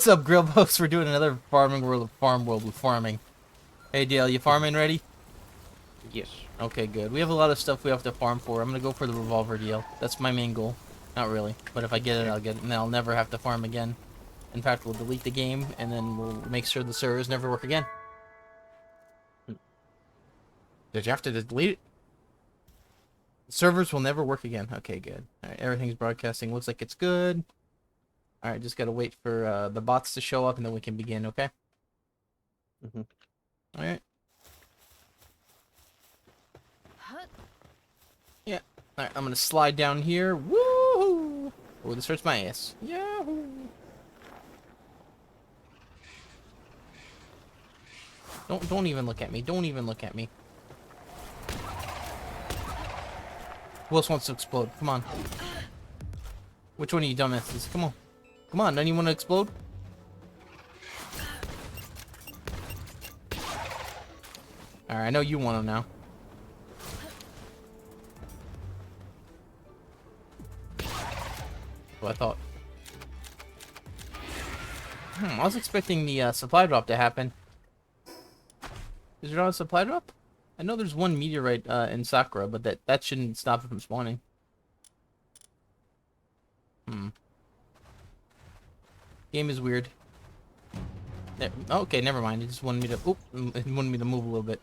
What's up, Grill Post? We're doing another farming world of Farm World with farming. Hey, Dale, you farming ready? Yes. Okay, good. We have a lot of stuff we have to farm for. I'm gonna go for the revolver deal. That's my main goal. Not really, but if I get it, I'll get it, and then I'll never have to farm again. In fact, we'll delete the game, and then we'll make sure the servers never work again. Did you have to delete it? The servers will never work again. Okay, good. All right, everything's broadcasting. Looks like it's good. All right, just gotta wait for the bots to show up, and then we can begin. Okay. Mm-hmm. All right. Yeah. Alright, I'm gonna slide down here. Woo! Oh, this hurts my ass. Yahoo! Don't even look at me. Don't even look at me. Who else wants to explode? Come on. Which one of you dumbasses? Come on. Come on, don't you want to explode? Alright, I know you want them now. What I thought. I was expecting the supply drop to happen. Is there not a supply drop? I know there's one meteorite in Sakura, but that shouldn't stop it from spawning. Game is weird. Okay, never mind. It just wanted me to. Oop, it wanted me to move a little bit.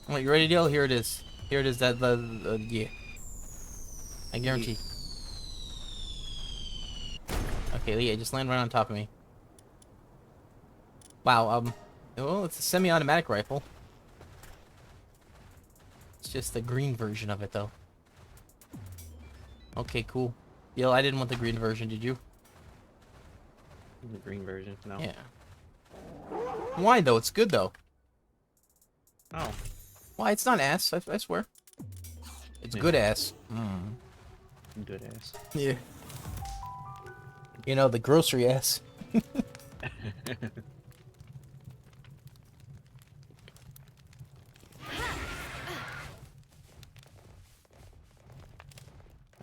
Alright, you ready, Dale? Here it is. Here it is. Yeah. I guarantee. Okay, yeah, just land right on top of me. Wow. Well, it's a semi-automatic rifle. It's just the green version of it, though. Okay, cool. Dale, I didn't want the green version. Did you? The green version, no. Yeah. Why though? It's good though. Oh. Why? It's not ass. I swear. It's good ass. Good ass. Yeah. You know, the grocery ass.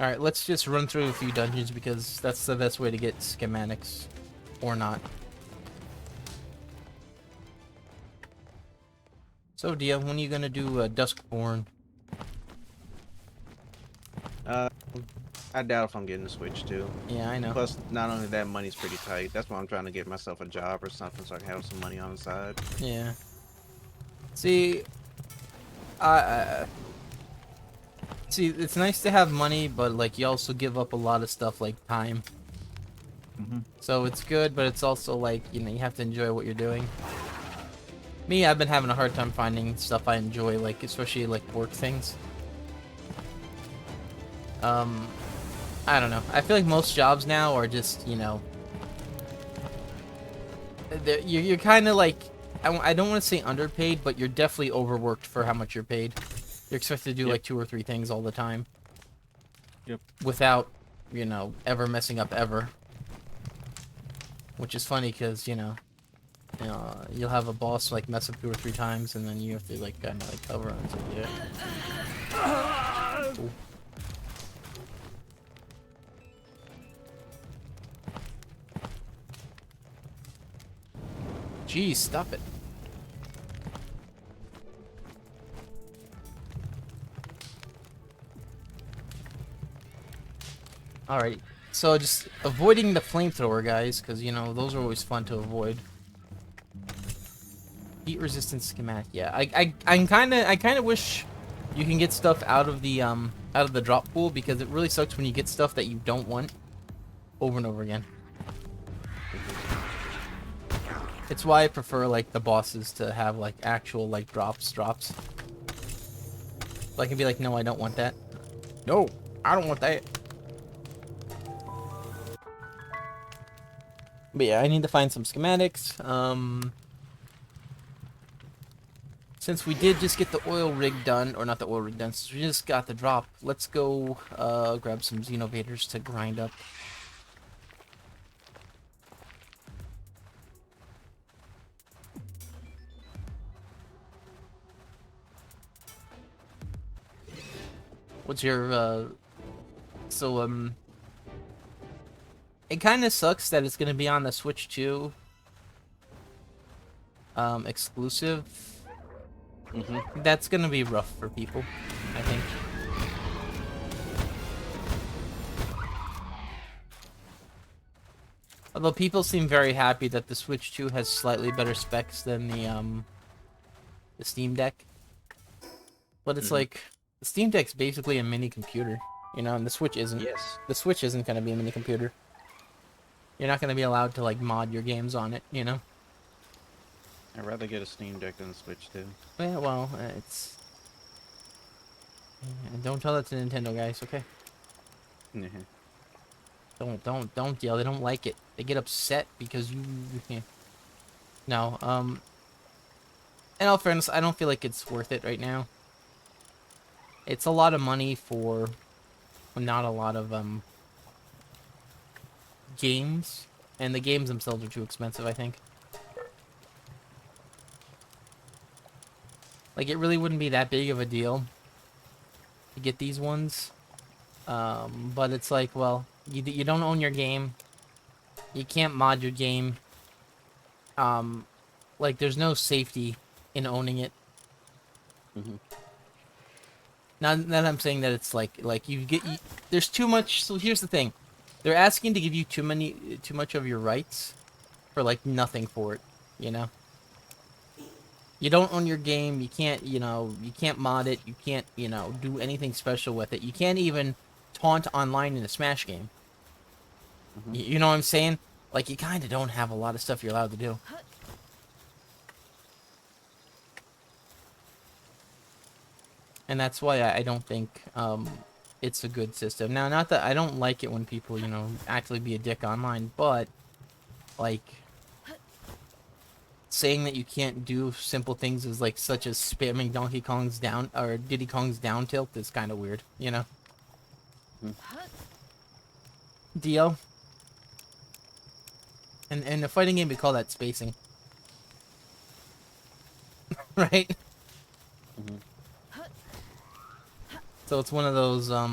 Alright, let's just run through a few dungeons because that's the best way to get schematics. Or not. So, Dia, when are you gonna do Duskborn? I doubt if I'm getting the Switch too. Yeah, I know. Plus, not only that, money's pretty tight. That's why I'm trying to get myself a job or something so I can have some money on the side. Yeah. See, I see, it's nice to have money, but like you also give up a lot of stuff like time. So it's good, but it's also like, you know, you have to enjoy what you're doing. Me, I've been having a hard time finding stuff I enjoy, like especially like work things. I don't know. I feel like most jobs now are just, you know, you're kind of like, I don't want to say underpaid, but you're definitely overworked for how much you're paid. You're expected to do like 2 or 3 things all the time. Yep. Without, you know, ever messing up ever. Which is funny because, you know, you'll have a boss like mess up 2 or 3 times, and then you have to like kind of like cover on. So yeah. Cool. Jeez, stop it. Alright, so just avoiding the flamethrower, guys, because, you know, those are always fun to avoid. Heat resistance schematic, yeah. I kind of wish you can get stuff out of the drop pool, because it really sucks when you get stuff that you don't want over and over again. It's why I prefer, like, the bosses to have, like, actual, like, drops. So I can be like, no, I don't want that. No, I don't want that. But yeah, I need to find some schematics. Since we did just get the oil rig done, or not the oil rig done, since we just got the drop, let's go grab some Xenovators to grind up. What's your, It kind of sucks that it's gonna be on the Switch 2 exclusive. That's gonna be rough for people, I think. Although people seem very happy that the Switch 2 has slightly better specs than the Steam Deck. But it's like, the Steam Deck's basically a mini computer, you know, and the Switch isn't. Yes. The Switch isn't gonna be a mini computer. You're not gonna be allowed to, like, mod your games on it, you know? I'd rather get a Steam Deck than a Switch too. Yeah, well, it's... Don't tell that to Nintendo, guys, okay? Don't yell. They don't like it. They get upset because you... Yeah. No, in all fairness, I don't feel like it's worth it right now. It's a lot of money for not a lot of, games. And the games themselves are too expensive, I think. Like, it really wouldn't be that big of a deal to get these ones. But it's like, well, you don't own your game. You can't mod your game. Like, there's no safety in owning it. Now that I'm saying that, it's like there's too much. So here's the thing, they're asking to give you too much of your rights for like nothing for it. You know, you don't own your game. You can't, you can't mod it. You can't, do anything special with it. You can't even taunt online in a Smash game. You know what I'm saying? Like, you kind of don't have a lot of stuff you're allowed to do. And that's why I don't think it's a good system. Now, not that I don't like it when people, actually be a dick online, but, like, saying that you can't do simple things is like such as spamming Donkey Kong's down, or Diddy Kong's down tilt is kind of weird, you know? Dio? And in a fighting game, we call that spacing. Right? So it's one of those, I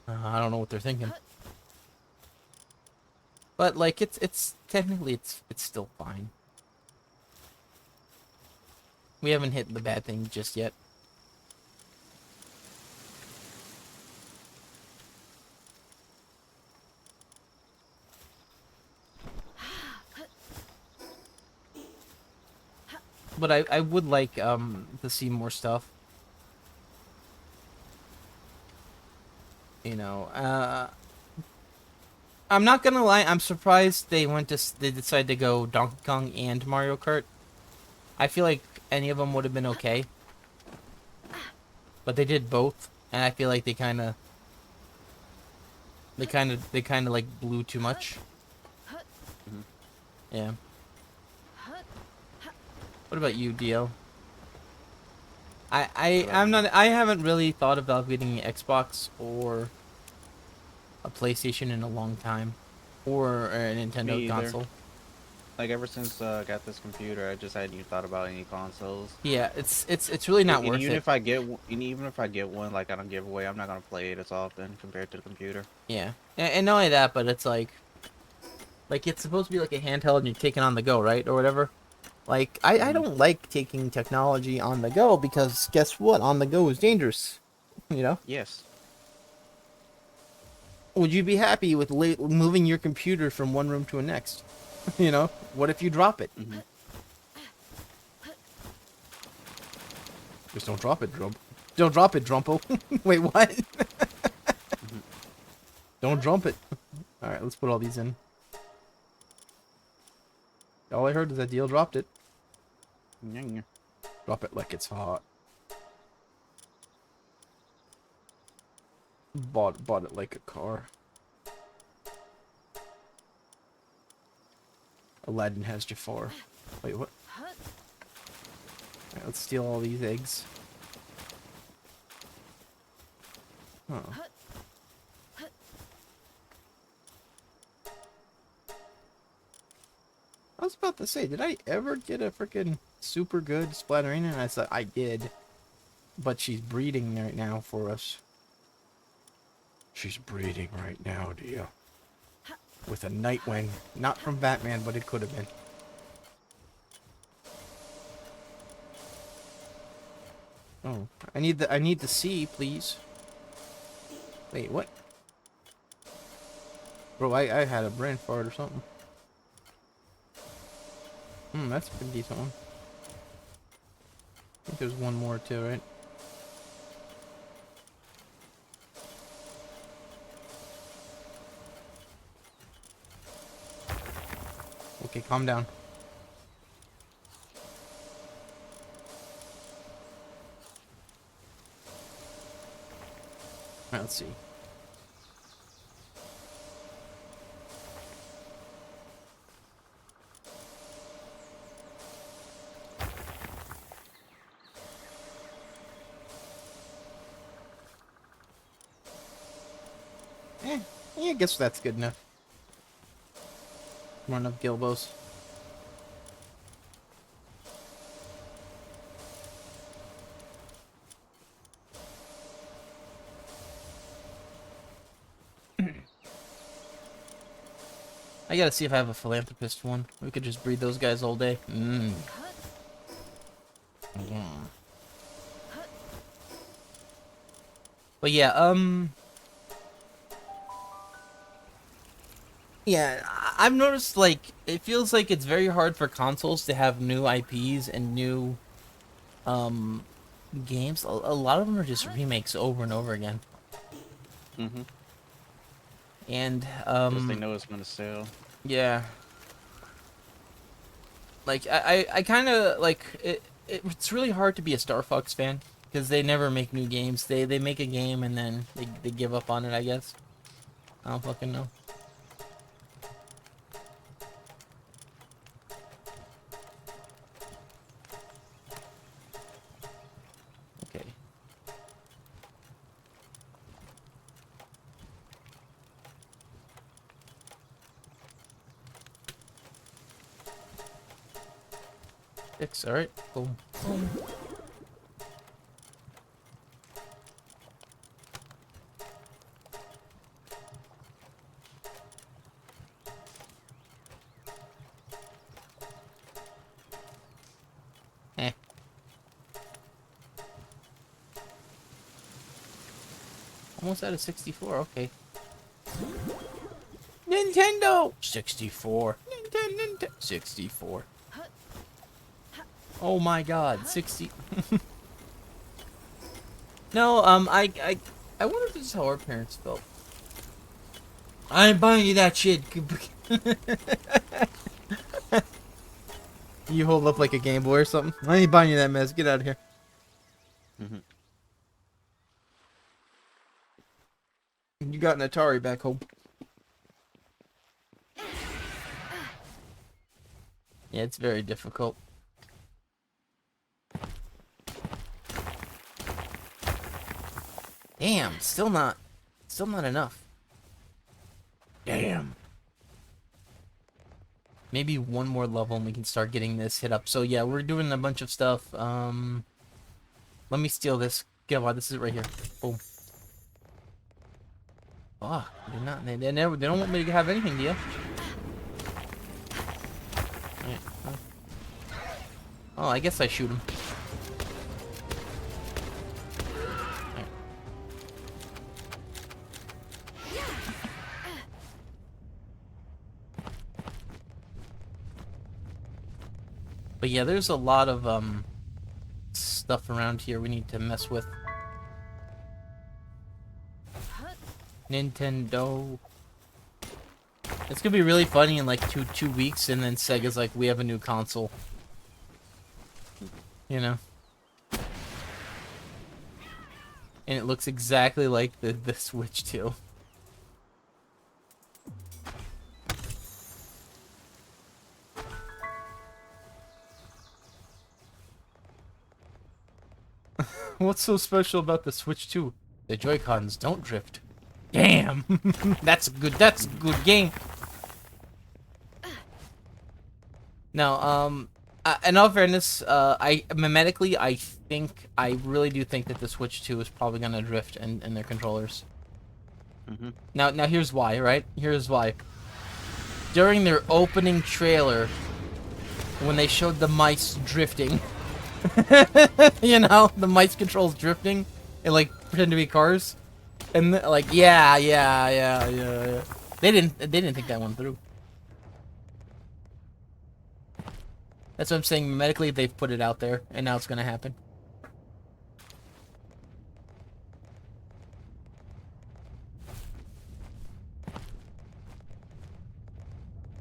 don't know what they're thinking. But, like, it's technically, it's still fine. We haven't hit the bad thing just yet. But I would like, to see more stuff. I'm not gonna lie, I'm surprised they decided to go Donkey Kong and Mario Kart. I feel like any of them would have been okay. But they did both, and I feel like they kind of like blew too much. Yeah. What about you, Dio? I haven't really thought about getting an Xbox or a PlayStation in a long time, or a Nintendo console. Like, ever since I got this computer, I just hadn't even thought about any consoles. Yeah, it's really not worth it. Even if I get one, like, I don't give away, I'm not gonna play it as often compared to the computer. Yeah, and not only that, but it's like it's supposed to be like a handheld and you're taking on the go, right, or whatever. Like, I don't like taking technology on the go, because guess what? On the go is dangerous. You know? Yes. Would you be happy with moving your computer from one room to the next? You know? What if you drop it? Just don't drop it, Drump. Don't drop it, Drumpo. Wait, what? Don't drop it. Alright, let's put all these in. All I heard is that Deal dropped it. Drop it like it's hot. Bought it like a car. Aladdin has Jafar. Wait, what? Alright, let's steal all these eggs. Huh. I was about to say, did I ever get a freaking super good Splatterina? And I said, I did. But she's breeding right now for us. She's breeding right now, Dio. With a Nightwing. Not from Batman, but it could have been. Oh, I need the C, please. Wait, what? Bro, I had a brain fart or something. That's a pretty decent one. I think there's one more too, right? Okay, calm down. Alright, let's see. Yeah, I guess that's good enough. More enough Gilbos. I gotta see if I have a philanthropist one. We could just breed those guys all day. But yeah, yeah, I've noticed, like, it feels like it's very hard for consoles to have new IPs and new, games. A lot of them are just remakes over and over again. Mm-hmm. And, Because they know it's gonna sell. yeah. Like, I kind of, like, it's really hard to be a Star Fox fan. Because they never make new games. They make a game and then they give up on it, I guess. I don't fucking know. Okay. Six, alright. Boom. Boom. Almost out of 64, okay. Nintendo! 64. Nintendo! 64. Oh my god, 60. No, I wonder if this is how our parents felt. I ain't buying you that shit. You hold up like a Game Boy or something? I ain't buying you that mess. Get out of here. Mm-hmm. You got an Atari back home. Yeah, it's very difficult. Damn, still not enough. Damn. Maybe one more level and we can start getting this hit up. So yeah, we're doing a bunch of stuff. Let me steal this. Get on, this is it right here. Boom. Oh, they don't want me to have anything, do you? Right. Oh, I guess I shoot him. Right. But yeah, there's a lot of stuff around here we need to mess with. Nintendo. It's gonna be really funny in like two weeks, and then Sega's like, we have a new console. You know? And it looks exactly like the Switch too. What's so special about the Switch 2? The Joy-Cons don't drift. Damn! That's a good game. Now, in all fairness, I really do think that the Switch 2 is probably gonna drift in their controllers. Mm-hmm. Now here's why, right? Here's why. during their opening trailer when they showed the mice drifting. You know, the mice controls drifting and like pretend to be cars. And like, yeah. They didn't think that one through. That's what I'm saying. Medically, they've put it out there, and now it's gonna happen.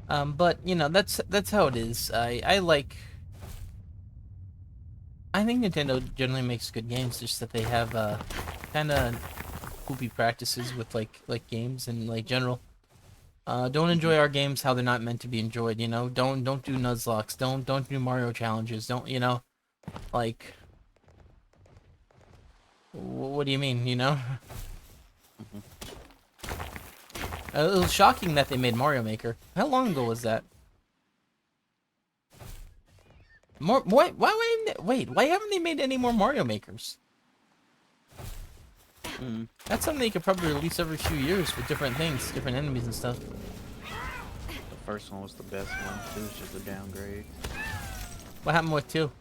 But you know, that's how it is. I think Nintendo generally makes good games, just that they have kind of poopy practices with like games and like general. Don't enjoy our games how they're not meant to be enjoyed. You know, don't do Nuzlocks. Don't do Mario challenges. Don't, you know, like. What do you mean? You know. It was shocking that they made Mario Maker. How long ago was that? Why haven't they made any more Mario Makers? That's something they could probably release every few years with different things, different enemies and stuff. The first one was the best one. Two was just a downgrade. What happened with 2?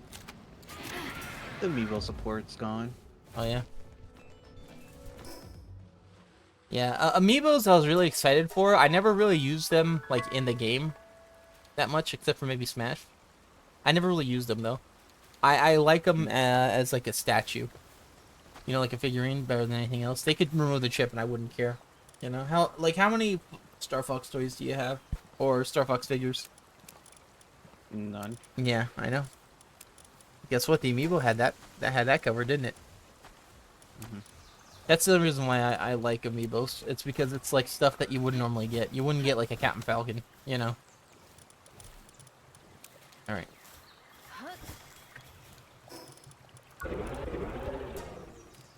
The Amiibo support's gone. Oh yeah. Yeah, Amiibos I was really excited for. I never really used them like in the game that much, except for maybe Smash. I never really used them though. I like them as like a statue. You know, like a figurine, better than anything else. They could remove the chip and I wouldn't care. You know, how many Star Fox toys do you have? Or Star Fox figures? None. Yeah, I know. Guess what? The Amiibo had that covered, didn't it? That's the reason why I like Amiibos. It's because it's like stuff that you wouldn't normally get. You wouldn't get like a Captain Falcon, you know? Alright.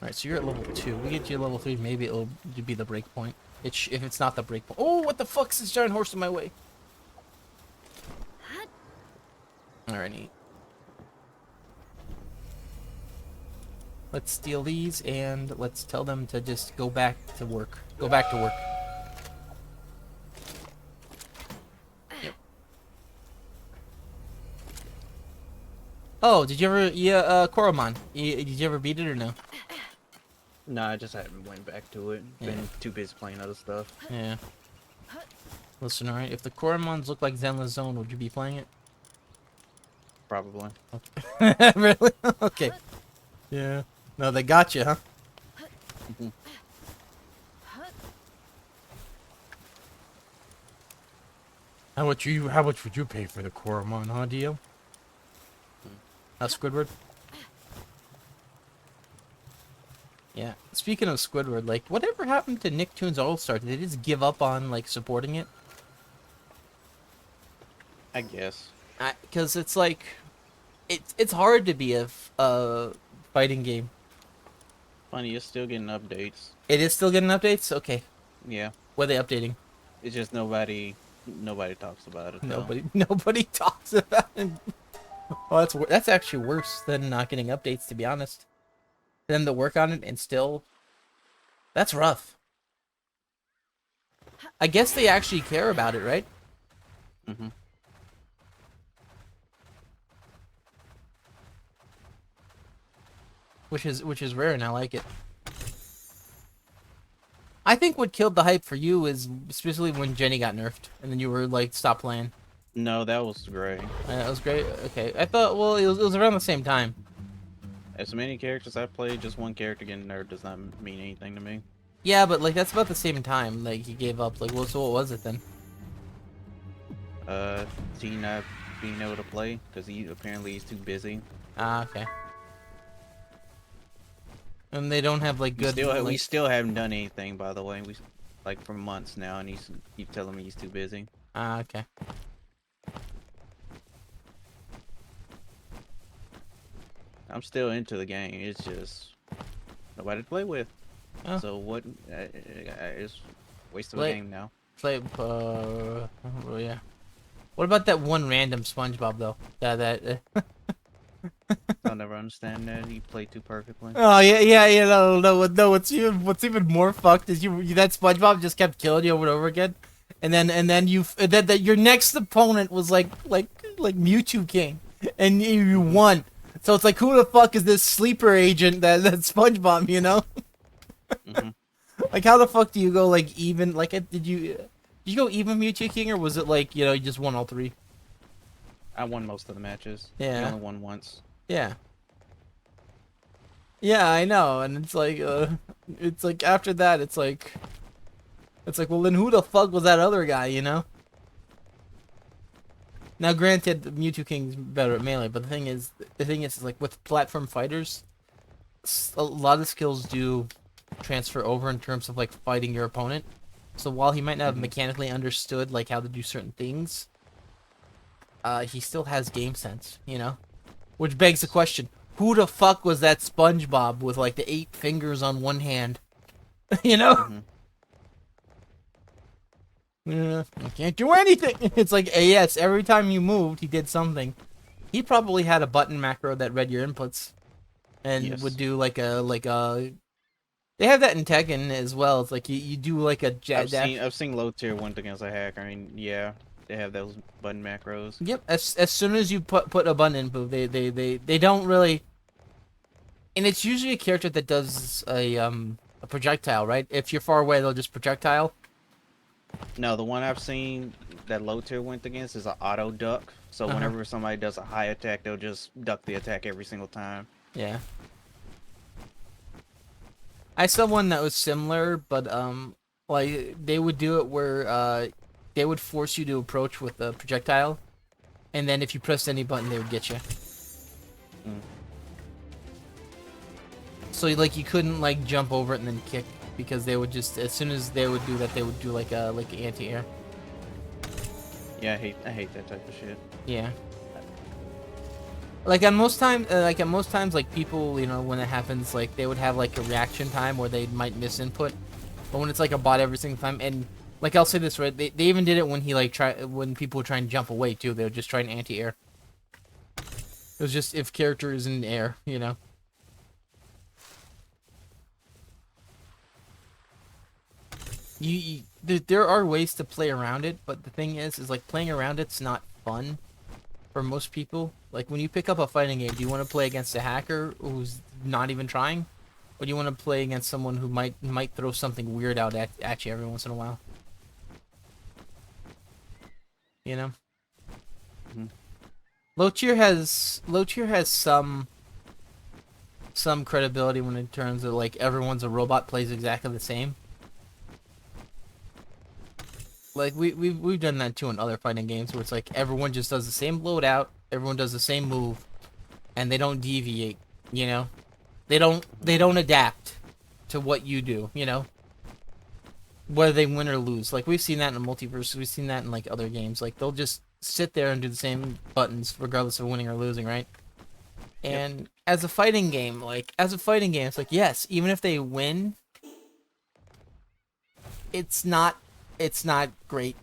Alright, so you're at level 2. We get you to level 3, maybe it'll be the break point. If it's not the break point. Oh, what the fuck's this giant horse in my way? Alrighty. Let's steal these and let's tell them to just go back to work. Go back to work. Yep. Oh, did you ever, Koromon, did you ever beat it or no? Nah, I just haven't went back to it. Been too busy playing other stuff. Yeah. Listen, alright, if the Koromons look like Zenless Zone, would you be playing it? Probably. Okay. Really? Okay. Yeah. No, they got you, huh? How much would you pay for the Koromon, huh, Dio? Squidward? Yeah. Speaking of Squidward, like, whatever happened to Nicktoons All-Star? Did they just give up on, like, supporting it? I guess. Because it's like, it's hard to be a fighting game. Funny, it's still getting updates. It is still getting updates? Okay. Yeah. What are they updating? It's just nobody talks about it. Though. Nobody talks about it. Well, that's actually worse than not getting updates, to be honest. For them to work on it and still, that's rough. I guess they actually care about it, right? Which is rare, and I like it. I think what killed the hype for you is especially when Jenny got nerfed, and then you were like, stop playing. No, that was great. That was great. Okay, I thought, well, it was around the same time. As many characters I played, just one character getting nerfed does not mean anything to me. Yeah, but like that's about the same time. Like he gave up. Like, well, so what was it then? T not being able to play because he's too busy. Ah, okay. And they don't have like good. We still haven't done anything, by the way. We like for months now, and he's keep telling me he's too busy. Ah, okay. I'm still into the game. It's just nobody to play with. Oh. So what? It's a waste of a game now. Oh, yeah. What about that one random SpongeBob though? I'll never understand that. He played too perfectly. Oh yeah. No. What's even more fucked is you that SpongeBob just kept killing you over and over again, then your next opponent was like Mewtwo King, and you won. So it's like, who the fuck is this sleeper agent that SpongeBob? You know? Mm-hmm. Like, how the fuck do you go like even? Like, did you go even Mewtwo King, or was it like, you know, you just won all three? I won most of the matches. Yeah. You only won once. Yeah. Yeah, I know, and it's like after that, it's like, well, then who the fuck was that other guy, you know? Now, granted, Mewtwo King's better at melee, but the thing is, like with platform fighters, a lot of skills do transfer over in terms of like fighting your opponent. So while he might not have mechanically understood like how to do certain things, he still has game sense, you know? Which begs the question, who the fuck was that SpongeBob with like the 8 fingers on one hand? You know? I can't do anything. It's like, yes, every time you moved, he did something. He probably had a button macro that read your inputs and would do like a. They have that in Tekken as well. It's like you do like a dash. I've seen low tier went against a hacker. I mean, yeah, they have those button macros. Yep. As soon as you put a button input, they don't really. And it's usually a character that does a projectile, right? If you're far away, they'll just projectile. No, the one I've seen that low tier went against is an auto duck. So whenever somebody does a high attack, they'll just duck the attack every single time. Yeah. I saw one that was similar, but like they would do it where they would force you to approach with a projectile, and then if you pressed any button, they would get you. So like you couldn't like jump over it and then kick, because they would just, as soon as they would do that, they would do like anti-air. Yeah, I hate that type of shit. Yeah. Like at most times, like people, you know, when it happens, like they would have like a reaction time where they might miss input. But when it's like a bot every single time, and like I'll say this, right? They even did it when when people were trying to jump away too. They would just try an anti-air. It was just if character is in the air, you know. There are ways to play around it, but the thing is like playing around it's not fun for most people. Like when you pick up a fighting game, do you want to play against a hacker who's not even trying, or do you want to play against someone who might throw something weird out at you every once in a while? You know. Low tier has some credibility when in terms of like everyone's a robot, plays exactly the same. Like we've done that too in other fighting games where it's like everyone just does the same loadout, everyone does the same move, and they don't deviate, you know? They don't adapt to what you do, you know? Whether they win or lose. Like we've seen that in Multiverse, we've seen that in like other games. Like they'll just sit there and do the same buttons regardless of winning or losing, right? And as a fighting game, it's like, yes, even if they win, it's not great.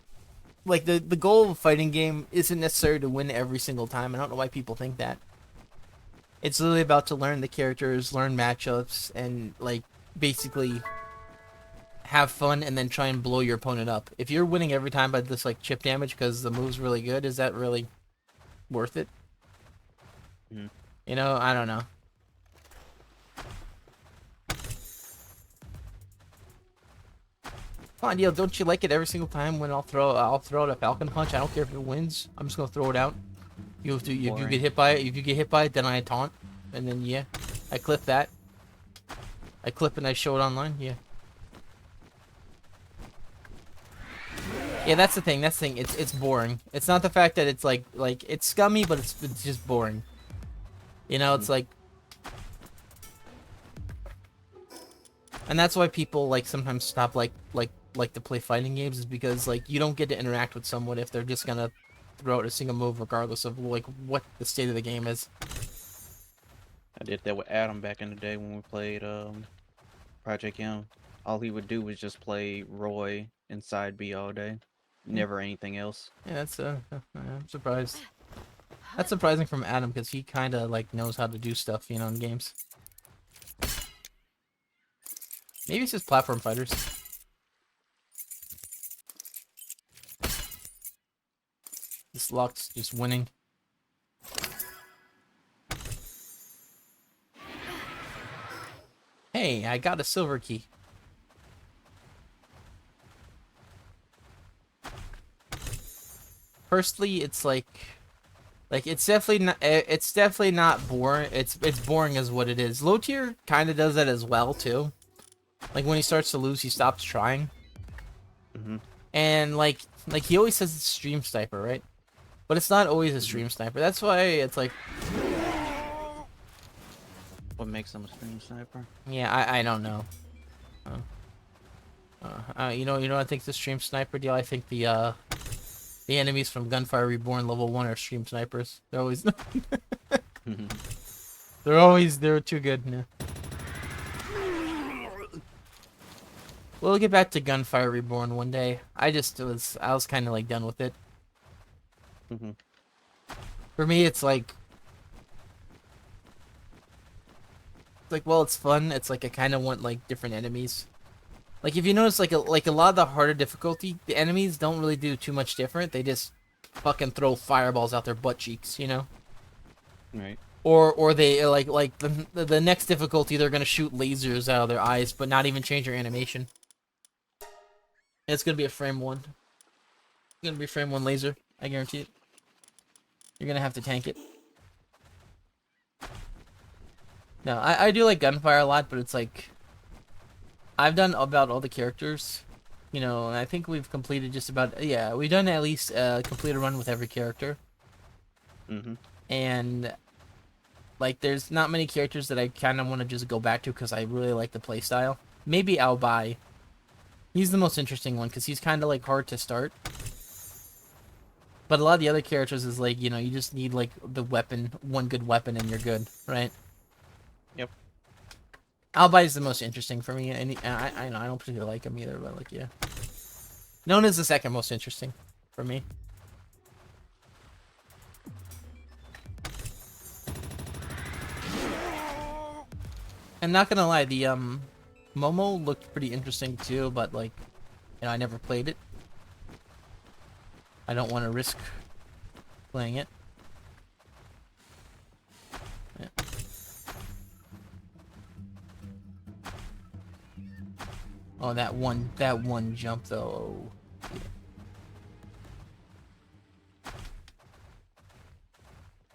Like the goal of a fighting game isn't necessarily to win every single time. I don't know why people think that. It's literally about to learn the characters, learn matchups, and like basically have fun and then try and blow your opponent up. If you're winning every time by this like chip damage because the move's really good, is that really worth it? You know, I don't know. Come on, Neil, don't you like it every single time when I'll throw out a Falcon Punch? I don't care if it wins. I'm just gonna throw it out. If you get hit by it, then I taunt, and then yeah, I clip that. I clip and I show it online. Yeah. Yeah, that's the thing. It's boring. It's not the fact that it's like it's scummy, but it's just boring. You know, it's like. And that's why people like sometimes stop like to play fighting games, is because like you don't get to interact with someone if they're just gonna throw out a single move regardless of like what the state of the game is. I did that with Adam back in the day when we played Project M. All he would do was just play Roy inside B all day, never anything else. Yeah, that's I'm surprised. That's surprising from Adam because he kind of like knows how to do stuff, you know, in games. Maybe it's just platform fighters. This lock's just winning. Hey, I got a silver key. Firstly, it's like it's definitely not boring. It's boring as what it is. Low tier kind of does that as well too. Like when he starts to lose, he stops trying. And like he always says it's stream sniper, right? But it's not always a stream sniper. That's why it's like, What makes him a stream sniper? yeah, I don't know. You know, I think the stream sniper deal. I think the enemies from Gunfire Reborn level 1 are stream snipers. They're always they're too good. Yeah. We'll get back to Gunfire Reborn one day. I was kind of like done with it. For me, it's like, well, it's fun. It's like I kind of want like different enemies. Like if you notice, like a lot of the harder difficulty, the enemies don't really do too much different. They just fucking throw fireballs out their butt cheeks, you know? Right. Or they like the next difficulty, they're gonna shoot lasers out of their eyes, but not even change their animation. And it's gonna be a frame 1. It's gonna be a frame 1 laser. I guarantee it. You're gonna have to tank it. No, I do like Gunfire a lot, but it's like, I've done about all the characters, you know, and I think we've completed just about, yeah, we've done at least complete a run with every character. And like, there's not many characters that I kind of want to just go back to because I really like the playstyle. Maybe Albai. He's the most interesting one because he's kind of like hard to start. But a lot of the other characters is like, you know, you just need like the weapon, one good weapon, and you're good, right? Yep. Albai is the most interesting for me, and I don't particularly like him either, but like, yeah. Known as the second most interesting for me. I'm not gonna lie, the Momo looked pretty interesting too, but like, you know, I never played it. I don't want to risk playing it. Yeah. Oh, that one jump though. Yeah.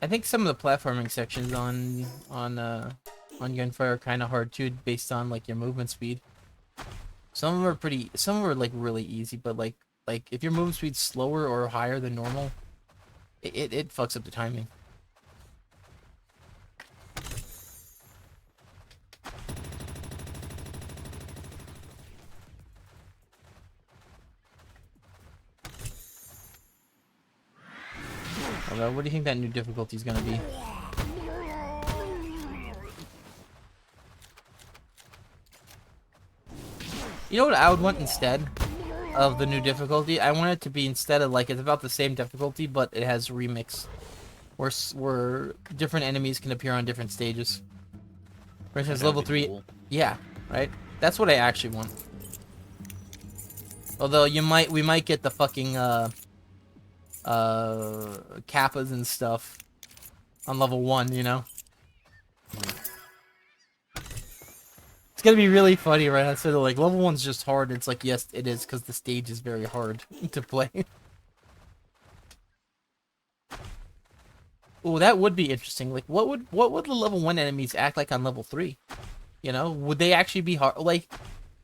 I think some of the platforming sections on Gunfire are kind of hard too, based on like your movement speed. Some of them are some of them are like really easy, but like if your movement speed's slower or higher than normal, it fucks up the timing. Although, what do you think that new difficulty is gonna be? You know what I would want instead of the new difficulty? I want it to be, instead of like, it's about the same difficulty, but it has remix, where different enemies can appear on different stages. For instance, level 3. Cool. Yeah, right. That's what I actually want. Although we might get the fucking kappas and stuff on level 1, you know. It's gonna be really funny, right? Instead of like, level 1's just hard. It's like, yes, it is, because the stage is very hard to play. Oh, that would be interesting. Like, what would the level 1 enemies act like on level 3? You know, would they actually be hard? Like,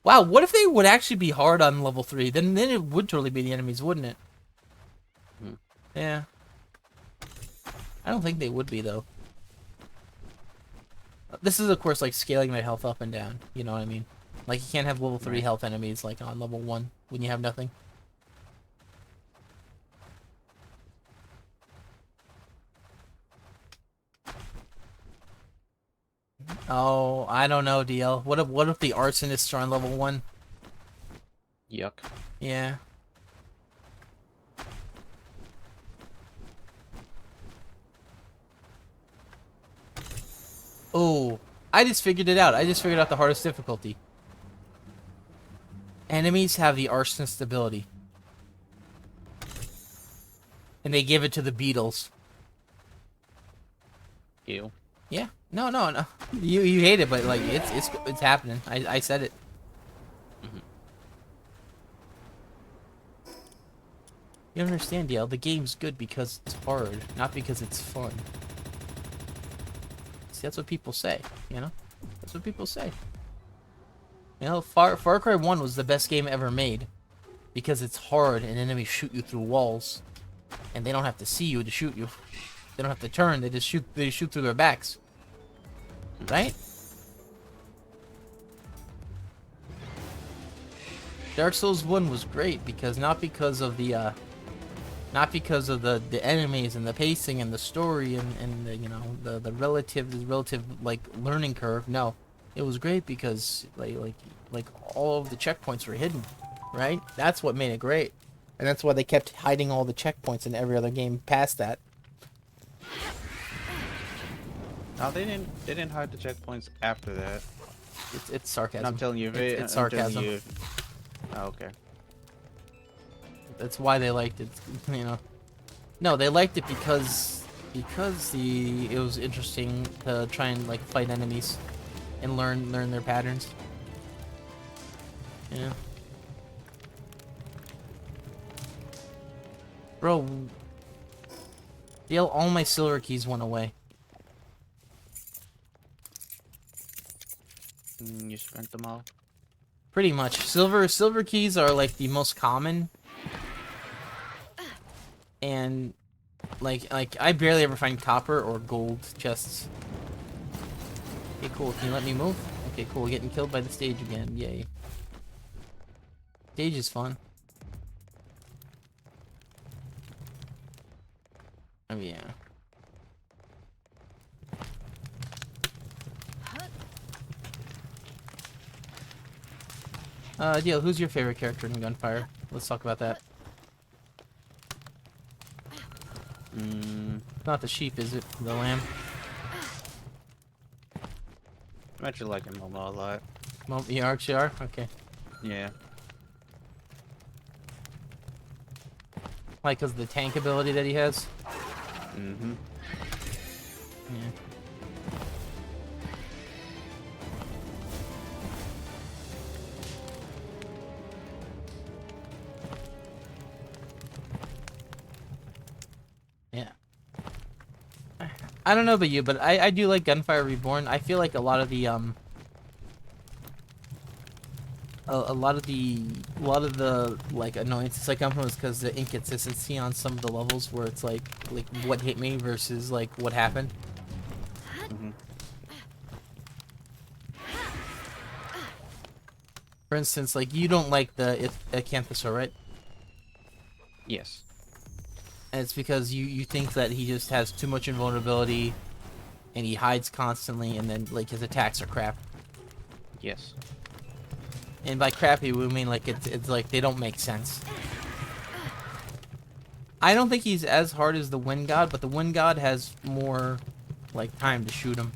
wow, what if they would actually be hard on level 3? Then it would totally be the enemies, wouldn't it? Yeah. I don't think they would be, though. This is, of course, like, scaling my health up and down. You know what I mean? Like, you can't have level 3 health enemies, like, on level 1 when you have nothing. Oh, I don't know, DL. What if the arsonists are on level 1? Yuck. Yeah. Oh, I just figured it out. I just figured out the hardest difficulty. Enemies have the arsonist ability. and they give it to the Beatles. Ew. Yeah. No. You hate it, but like it's happening. I said it. Mhm. You don't understand, DL. The game's good because it's hard, not because it's fun. See, that's what people say. You know, that's what people say. You know, Far Cry 1 was the best game ever made because it's hard and enemies shoot you through walls, and they don't have to see you to shoot you. They don't have to turn. They just shoot. They shoot through their backs. Right? Dark Souls 1 was great because not because of the enemies and the pacing and the story and the, you know, the relative like learning curve. No, it was great because like all of the checkpoints were hidden, right? That's what made it great, and that's why they kept hiding all the checkpoints in every other game past that. No, they didn't hide the checkpoints after that. It's sarcasm. And I'm telling you, it's sarcasm. Oh, okay. That's why they liked it, you know. No, they liked it because it was interesting to try and like fight enemies and learn their patterns. Yeah. Bro, all my silver keys went away. You spent them all? Pretty much. Silver keys are like the most common. And like I barely ever find copper or gold chests. Okay, cool. Can you let me move? Okay, cool. Getting killed by the stage again. Yay. Stage is fun. Oh yeah. Deal, who's your favorite character in Gunfire? Let's talk about that. Not the sheep, is it? The lamb? I'm actually liking Momo a lot. You actually are? Okay. Yeah. Like, because of the tank ability that he has? Mm-hmm. Yeah. Yeah. I don't know about you, but I do like Gunfire Reborn. I feel like a lot of the like annoyances I come from is because the inconsistency on some of the levels where it's like what hit me versus like what happened. Mm-hmm. For instance, like you don't like the Acanthosaur, right? Yes. And it's because you think that he just has too much invulnerability, and he hides constantly, and then like his attacks are crap. Yes. And by crappy, we mean like it's like they don't make sense. I don't think he's as hard as the Wind God, but the Wind God has more like time to shoot him.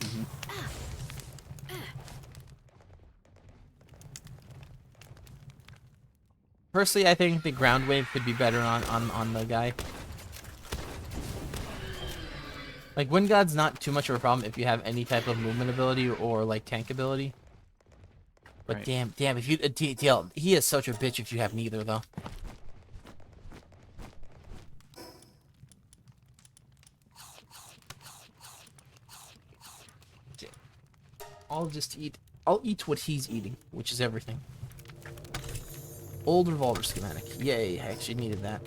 Mm-hmm. Personally, I think the ground wave could be better on the guy. Like Wind God's not too much of a problem if you have any type of movement ability or like tank ability. But Right. damn, if you TL, he is such a bitch if you have neither though. I'll eat what he's eating, which is everything. Old revolver schematic. Yay, I actually needed that.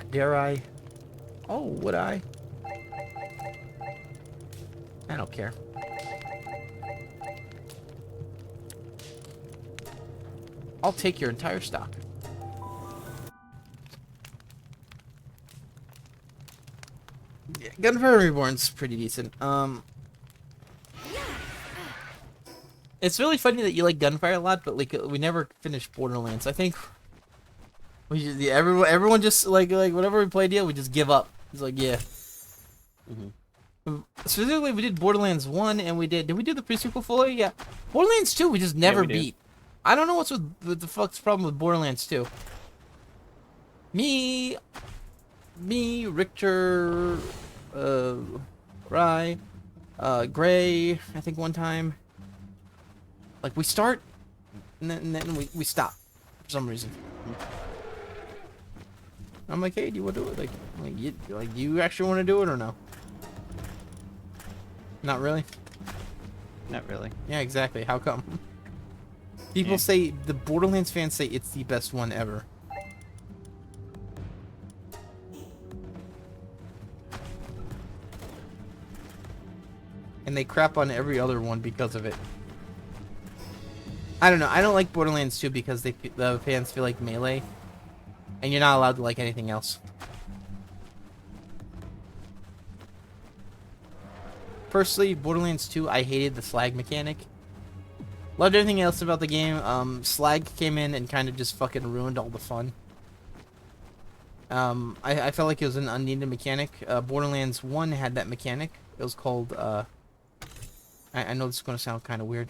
Dare I? Oh, would I? I don't care. I'll take your entire stock. Yeah, Gunfire Reborn's pretty decent. It's really funny that you like Gunfire a lot, but like we never finished Borderlands. I think we just, yeah, everyone just like whenever we play deal, we just give up. It's like yeah. Mm-hmm. Specifically, we did Borderlands 1, and did we do the pre-sequel fully? Yeah. Borderlands 2, we just never we did. beat. I don't know what's with the fuck's problem with Borderlands 2. Me, Richter, Rye, Gray, I think one time. Like, we start, and then we stop for some reason. I'm like, hey, do you want to do it? Like, do you actually want to do it or no? Not really? Not really. Yeah, exactly. How come? People say, the Borderlands fans say it's the best one ever. And they crap on every other one because of it. I don't know. I don't like Borderlands 2 because the fans feel like Melee. And you're not allowed to like anything else. Personally, Borderlands 2, I hated the slag mechanic. Loved everything else about the game. Slag came in and kind of just fucking ruined all the fun. I felt like it was an unneeded mechanic. Borderlands 1 had that mechanic. It was called, I know this is going to sound kind of weird.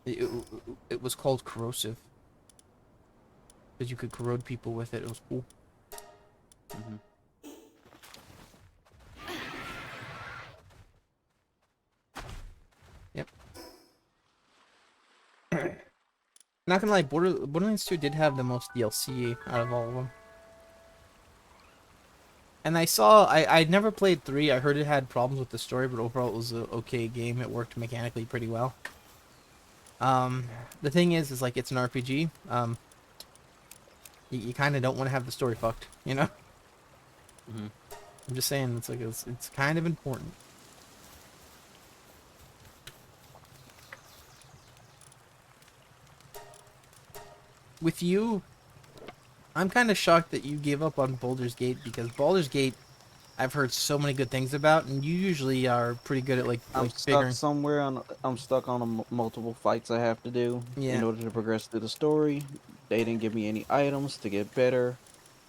It was called corrosive. Because you could corrode people with it. It was cool. Mm-hmm. Yep. Not gonna lie, Borderlands 2 did have the most DLC out of all of them. And I'd never played 3. I heard it had problems with the story, but overall it was an okay game. It worked mechanically pretty well. The thing is like, it's an RPG. You kind of don't want to have the story fucked, you know? Mm-hmm. I'm just saying, it's like, it's kind of important. With you, I'm kind of shocked that you gave up on Baldur's Gate, because Baldur's Gate, I've heard so many good things about, and you usually are pretty good at I'm stuck figuring. somewhere on. I'm stuck on multiple fights I have to do Yeah. in order to progress through the story. They didn't give me any items to get better,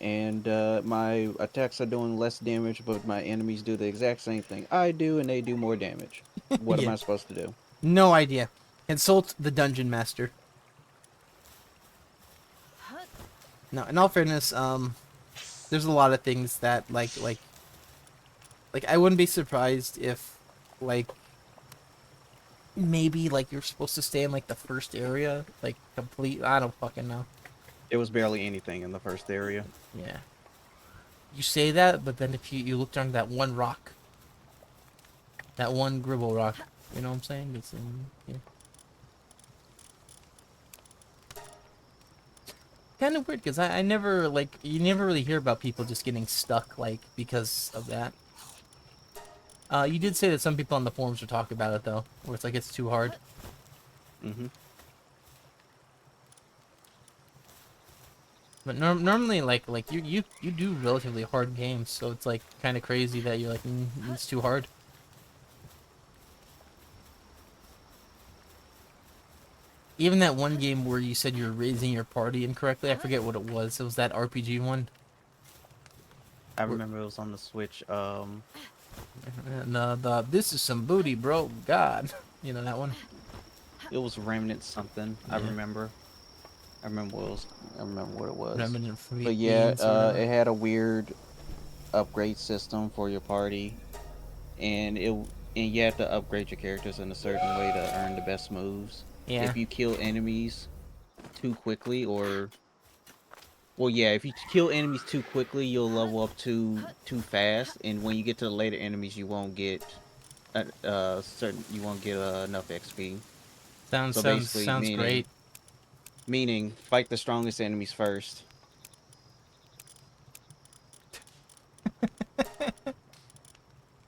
and my attacks are doing less damage, but my enemies do the exact same thing I do, and they do more damage. What am Yeah. I supposed to do? No idea. Consult the dungeon master. No, in all fairness, there's a lot of things that like I wouldn't be surprised if like maybe like you're supposed to stay in like the first area, like complete. I don't fucking know. There was barely anything in the first area. Yeah. You say that, but then if you look down that one rock, that one gribble rock, you know what I'm saying? It's in here. Kind of weird, because I never, like, you never really hear about people just getting stuck, like, because of that. You did say that some people on the forums would talk about it, though, where it's like, it's too hard. Mm-hmm. But normally, like you do relatively hard games, so it's, like, kind of crazy that you're like, it's too hard. Even that one game where you said you were raising your party incorrectly, I forget what it was. It was that RPG one. I remember it was on the Switch. And this is some booty, bro. God, you know that one. It was Remnant something. I Yeah. remember. I remember what it was. I remember what it was. Remnant But yeah, Fiends or whatever. it had a weird upgrade system for your party, and you had to upgrade your characters in a certain way to earn the best moves. Yeah. If you kill enemies too quickly, or well, yeah, if you kill enemies too quickly, you'll level up too fast, and when you get to the later enemies, you won't get enough XP. So basically, Sounds great. meaning fight the strongest enemies first.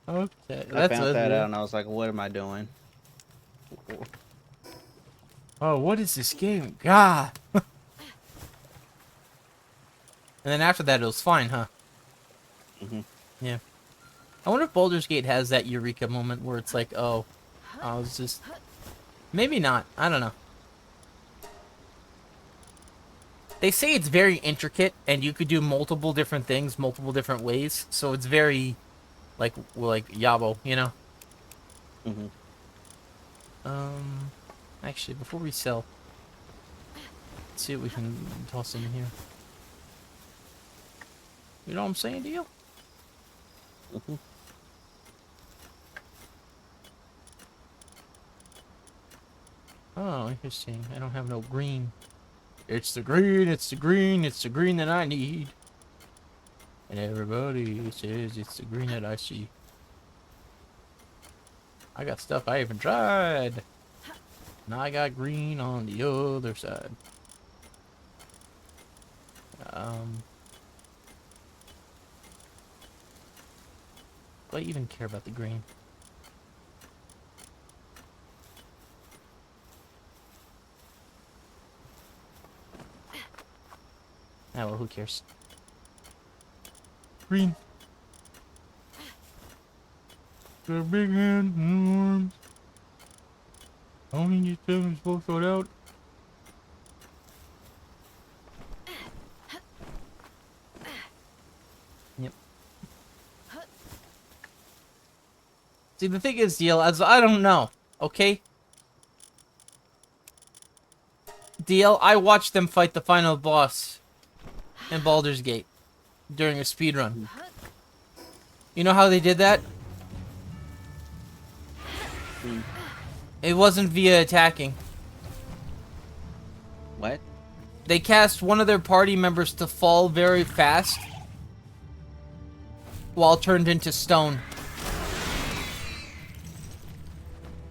Okay, I found that out, and I was like, "What am I doing?" Oh, what is this game? God. And then after that, it was fine, huh? Mhm. Yeah. I wonder if Baldur's Gate has that eureka moment where it's like, oh, I was just... Maybe not. I don't know. They say it's very intricate, and you could do multiple different things, multiple different ways. So it's very, like Yabo, you know? Mhm. I Actually, before we sell, let's see what we can toss in here. You know what I'm saying, deal? Mhm. Oh, interesting. I don't have no green. It's the green, it's the green, it's the green that I need. And everybody says it's the green that I see. I got stuff I haven't tried. And I got green on the other side. Do I even care about the green? Ah, well, who cares? Green. Got a big hand and arms. Only just seven supposed to out. Yep. See, the thing is, DL, as I don't know, okay? DL, I watched them fight the final boss in Baldur's Gate during a speedrun. You know how they did that? It wasn't via attacking. What? They cast one of their party members to fall very fast while turned into stone.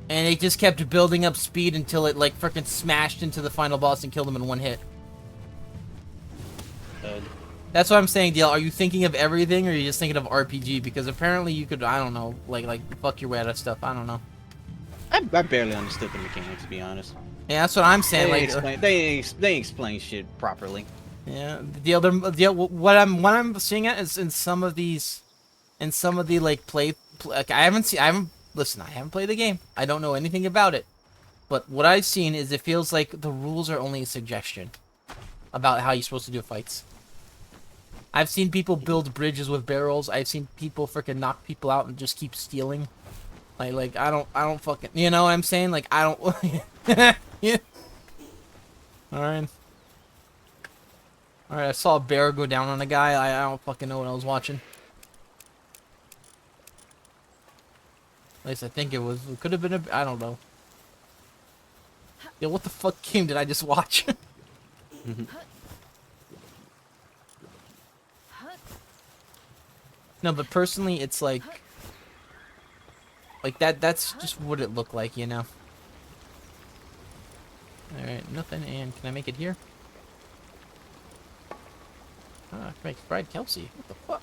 And it just kept building up speed until it, like, frickin' smashed into the final boss and killed him in one hit. That's what I'm saying, DL. Are you thinking of everything, or are you just thinking of RPG? Because apparently you could, I don't know, like fuck your way out of stuff. I don't know. I barely understood the mechanics, to be honest. Yeah, that's what I'm saying. They explain shit properly. Yeah, what I'm seeing it is in some of the like like I haven't played the game. I don't know anything about it. But what I've seen is it feels like the rules are only a suggestion about how you're supposed to do fights. I've seen people build bridges with barrels. I've seen people freaking knock people out and just keep stealing. Like I don't fucking, you know what I'm saying? Like I don't. Yeah. All right. I saw a bear go down on a guy. I don't fucking know what I was watching. At least I think it was. It could have been a. I don't know. Yeah, what the fuck game did I just watch? No, but personally, it's like that. That's just what it looked like, you know. All right, nothing. And can I make it here? Ah, I can make fried Kelsey. What the fuck?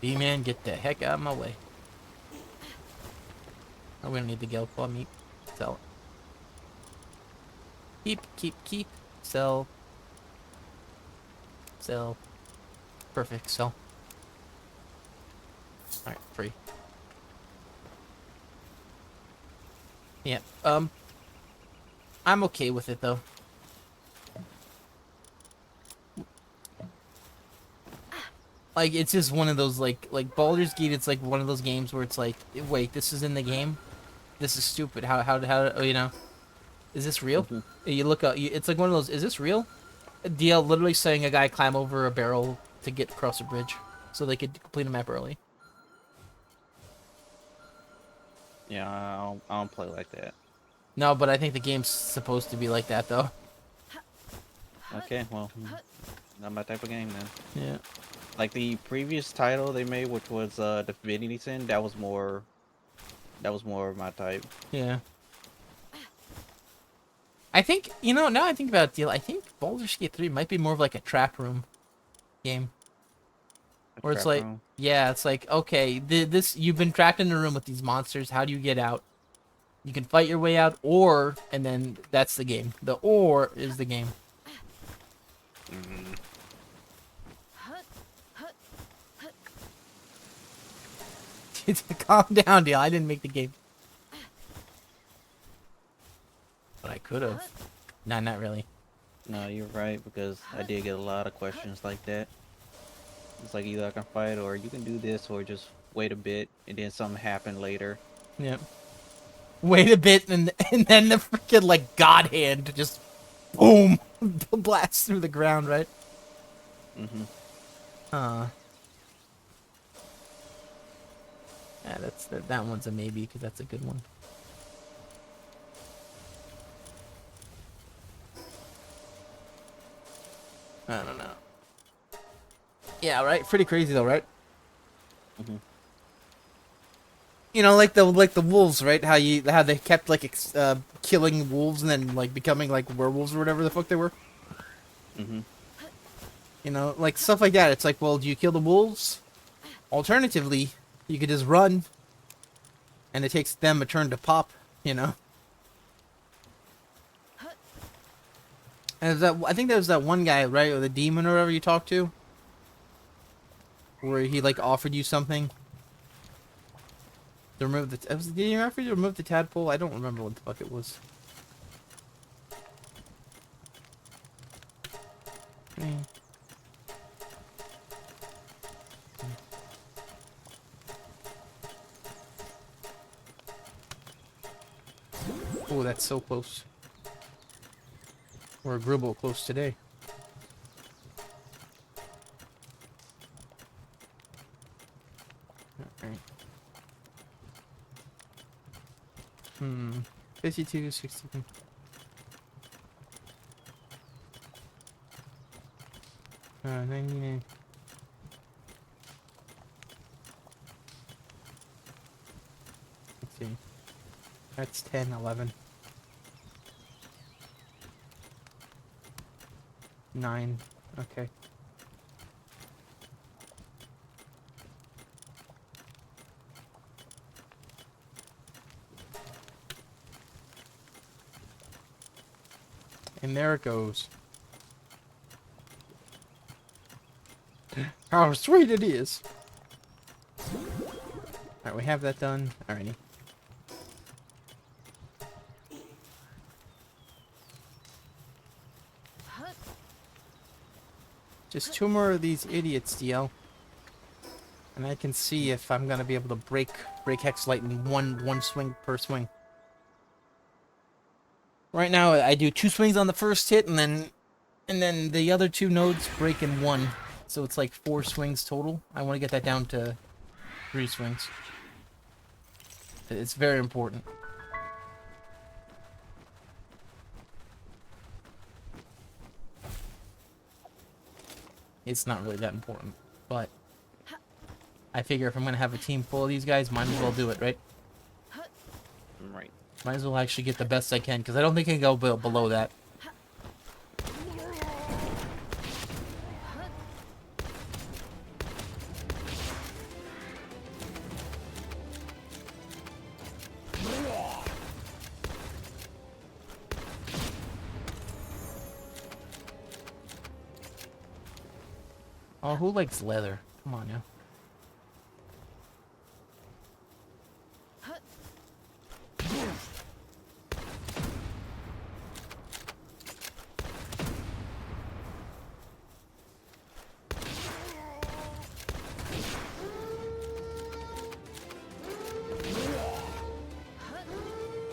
B-man, get the heck out of my way. Oh, we don't need the Gale Claw meat. Sell it. Keep. Sell. Sell. Perfect, sell. Alright, free. Yeah, I'm okay with it, though. Like, it's just one of those, like Baldur's Gate, it's like one of those games where it's like, wait, this is in the game? This is stupid. How, oh, you know? Is this real? You look up, it's like one of those, is this real? DL literally saying a guy climb over a barrel to get across a bridge so they could complete a map early. Yeah, I don't play like that. No, but I think the game's supposed to be like that, though. Okay, well, not my type of game then. Yeah. Like the previous title they made, which was Divinity Sin, that was more of my type. Yeah. I think, you know, now I think about it, deal, I think Baldur's Gate 3 might be more of like a trap room game. Where it's like, yeah, it's like, okay, this you've been trapped in a room with these monsters. How do you get out? You can fight your way out, or, and then that's the game. The or is the game. Calm down, deal. I didn't make the game. But I could have. Nah, not really. No, you're right, because I did get a lot of questions like that. It's like either I can fight or you can do this or just wait a bit, and then something happened later. Yep. Wait a bit, and then the freaking like God hand just boom blasts through the ground, right? Mm-hmm. Yeah, that one's a maybe because that's a good one. I don't know. Yeah, right. Pretty crazy though, right? Mm-hmm. You know, like the wolves, right? How they kept like killing wolves and then like becoming like werewolves or whatever the fuck they were. Mm-hmm. You know, like stuff like that. It's like, well, do you kill the wolves? Alternatively, you could just run, and it takes them a turn to pop. You know. And I think there was that one guy, right, or the demon or whatever you talked to, where he like offered you something. To remove the did he offer you to remove the tadpole? I don't remember what the fuck it was. Oh, that's so close. We're a gribble close today. Alright. 52, 60. Uh, 99. Let's see. That's 10, 11. 9. Okay. And there it goes. How sweet it is! Alright, we have that done. Alrighty. Just 2 more of these idiots, DL. And I can see if I'm gonna be able to break Hexlight in one swing per swing. Right now, I do 2 swings on the first hit, and then the other 2 nodes break in 1. So it's like 4 swings total. I want to get that down to 3 swings. It's very important. It's not really that important, but I figure if I'm gonna have a team full of these guys, might as well do it, right? Right. Might as well actually get the best I can, because I don't think I can go below that. Oh, who likes leather? Come on now.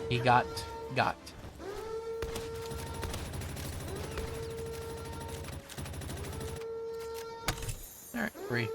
He got. Alright, 3.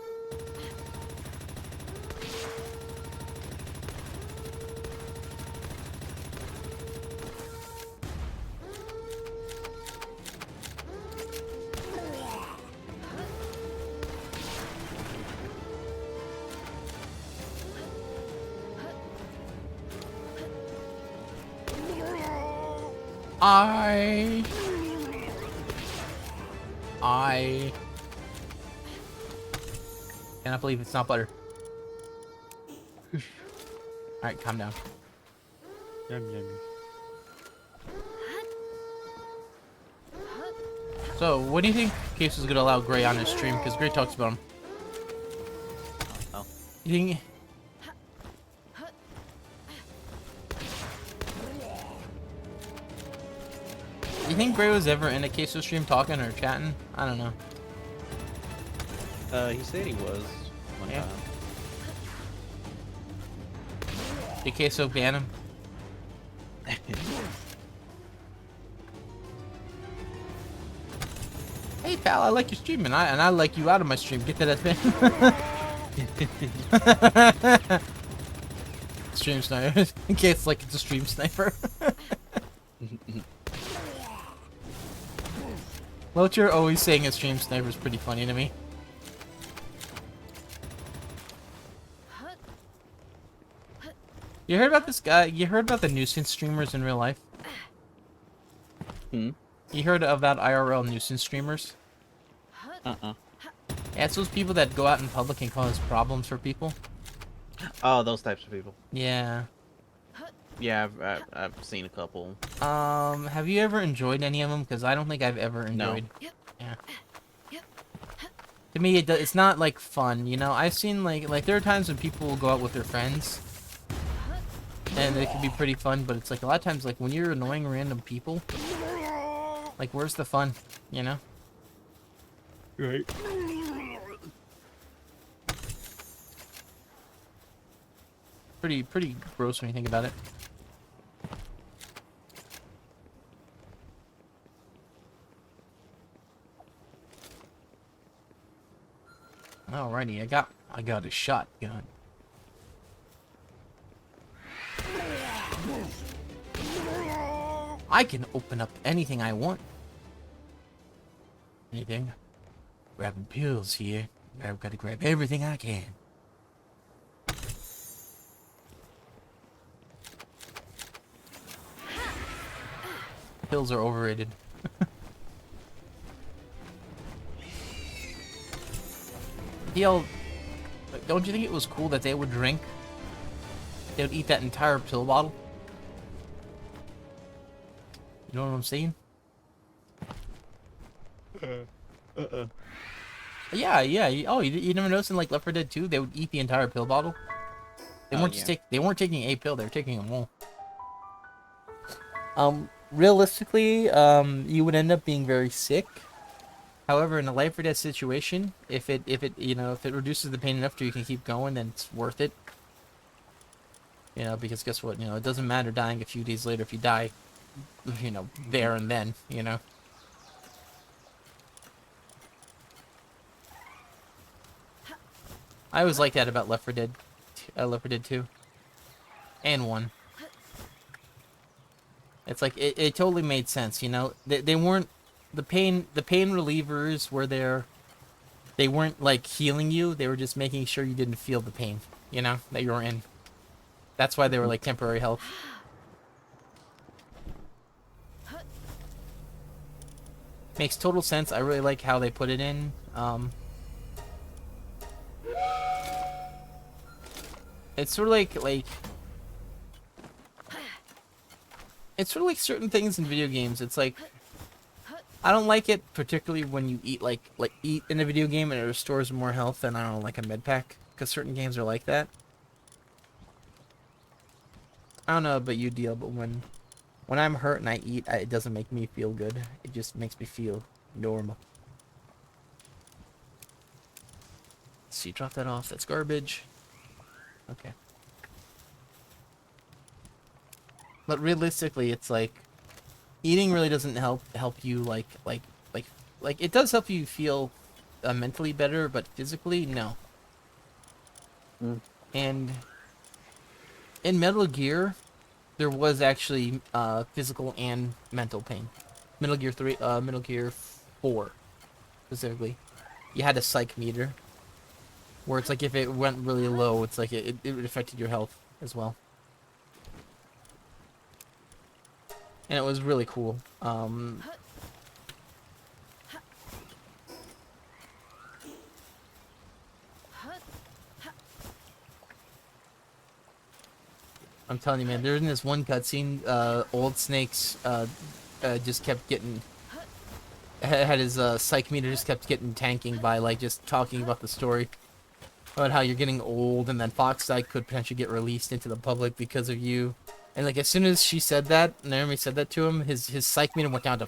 I cannot believe it's not butter. Alright, calm down. Yum, yum. So, what do you think Case is gonna allow Gray on his stream? Because Gray talks about him. Oh. You think... You think Gray was ever in a Queso stream talking or chatting? I don't know. He said he was one Yeah. time. JK, so ban him. Hey pal, I like your stream, and I like you out of my stream. Get to that thing. Stream sniper. In case like it's a stream sniper. What you're always saying a stream sniper is pretty funny to me. You heard about this guy? You heard about the nuisance streamers in real life? Hmm? You heard about IRL nuisance streamers? Uh-uh. Yeah, it's those people that go out in public and cause problems for people. Oh, those types of people. Yeah. Yeah, I've seen a couple. Have you ever enjoyed any of them? Because I don't think I've ever enjoyed. Yep. Yeah. Yep. To me, it's not like fun, you know. I've seen like there are times when people will go out with their friends, and it can be pretty fun. But it's like a lot of times, like when you're annoying random people, like where's the fun, you know? Right. Pretty gross when you think about it. Alrighty, I got a shotgun. I can open up anything I want. Anything? Grabbing pills here. I've got to grab everything I can. Pills are overrated. Yo, don't you think it was cool that they would drink? They would eat that entire pill bottle? You know what I'm saying? Yeah. Oh, you never noticed in like Left 4 Dead 2, they would eat the entire pill bottle? They weren't just they weren't taking a pill, they were taking them all. Realistically, you would end up being very sick. However, in a Life or Death situation, if it reduces the pain enough to you can keep going, then it's worth it. You know, because guess what? You know, it doesn't matter dying a few days later if you die, you know, there and then, you know. I always liked that about Left 4 Dead 2 and 1. It's like it totally made sense, you know. They weren't the pain relievers were there. They weren't like healing you. They were just making sure you didn't feel the pain, you know, that you were in. That's why they were like temporary health. Makes total sense. I really like how they put it in. It's sort of like it's sort of like certain things in video games. It's like I don't like it particularly when you eat like eat in a video game and it restores more health than I don't know, like a med pack, because certain games are like that. I don't know about you, Deal, but when I'm hurt and I eat, it doesn't make me feel good. It just makes me feel normal. Let's see, drop that off. That's garbage. Okay. But realistically, it's like eating really doesn't help you like it does help you feel mentally better, but physically, no. And in Metal Gear, there was actually physical and mental pain. Metal Gear 4, specifically. You had a psych meter, where it's like if it went really low, it's like it affected your health as well. And it was really cool. I'm telling you, man, there's this one cutscene, Old Snake's just kept getting had his psych meter just kept getting tanking by like just talking about the story about how you're getting old and then Foxeye could potentially get released into the public because of you. And like as soon as she said that, Naomi said that to him, his psych meter went down to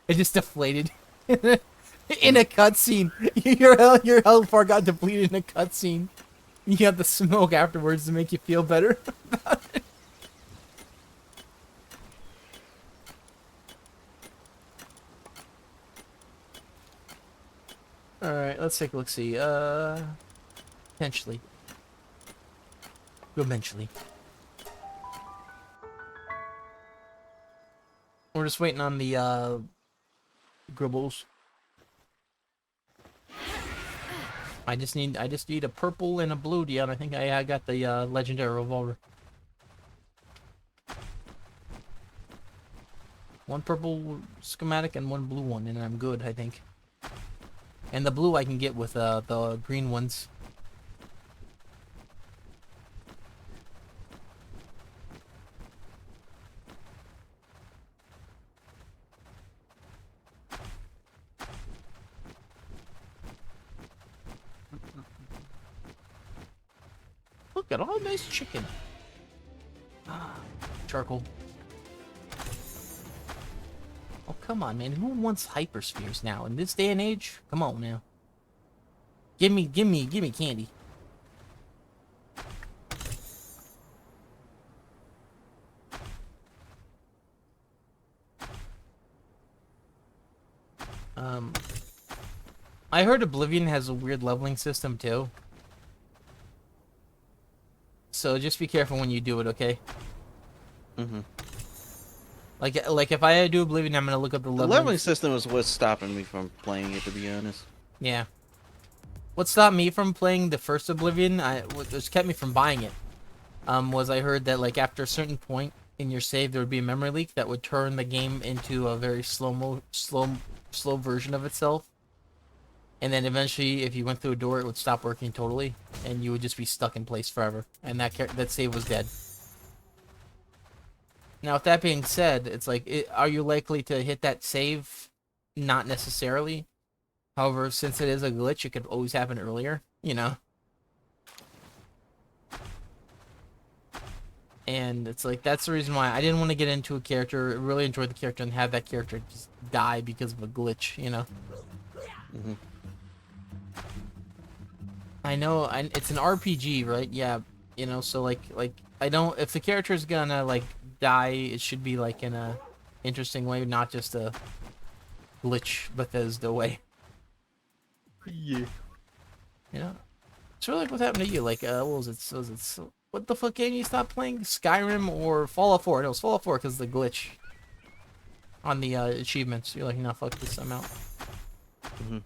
it just deflated in a cutscene. Your health bar got depleted in a cutscene. You got the smoke afterwards to make you feel better. Let's take a look. See. Potentially. Eventually. We're just waiting on the gribbles. I just need a purple and a blue deal, and I think I got the legendary revolver. One purple schematic and one blue one, and I'm good, I think. And the blue I can get with the green ones. Look at all this chicken. Charcoal. Oh, come on, man. Who wants hyperspheres now? In this day and age? Come on, now. Give me candy. I heard Oblivion has a weird leveling system, too. So just be careful when you do it, okay? Mm-hmm. Like if I do Oblivion, I'm gonna look up the The leveling system is what's stopping me from playing it, to be honest. Yeah. What stopped me from playing the first Oblivion, what kept me from buying it, was I heard that like after a certain point in your save, there would be a memory leak that would turn the game into a very slow version of itself. And then eventually, if you went through a door, it would stop working totally, and you would just be stuck in place forever. And that save was dead. Now, with that being said, it's like, are you likely to hit that save? Not necessarily. However, since it is a glitch, it could always happen earlier, you know? And it's like, that's the reason why I didn't want to get into a character, really enjoy the character, and have that character just die because of a glitch, you know? Mm-hmm. I know, it's an RPG, right? Yeah, you know, so like, I don't, if the character is gonna, like, die, it should be, like, in a interesting way, not just a glitch Bethesda way. Yeah. You know? It's really like what happened to you, like, what was it, what the fuck game you stopped playing? Skyrim or Fallout 4? No, it was Fallout 4 because of the glitch on the achievements. You're like, no, fuck this, I'm out. Mm-hmm.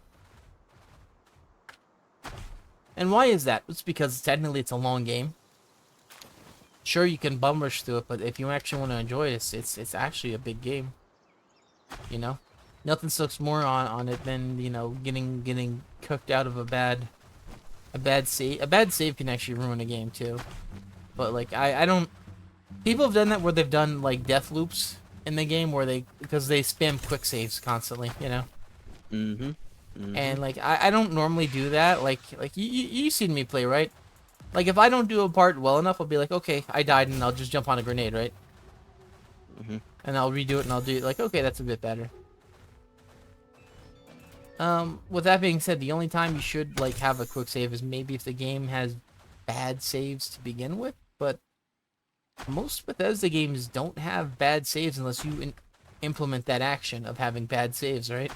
And why is that? It's because technically it's a long game. Sure, you can bum rush through it, but if you actually want to enjoy it, it's actually a big game. You know, nothing sucks more on it than, you know, getting cooked out of a bad save. A bad save can actually ruin a game too. But like I don't. People have done that where they've done like death loops in the game where because they spam quick saves constantly. You know. Mm-hmm. Mm-hmm. And like I don't normally do that. Like you seen me play, right? Like if I don't do a part well enough, I'll be like, okay, I died, and I'll just jump on a grenade, right? Mm-hmm. And I'll redo it, and I'll do it like, okay, that's a bit better. With that being said, the only time you should like have a quick save is maybe if the game has bad saves to begin with. But most Bethesda games don't have bad saves unless you implement that action of having bad saves, right?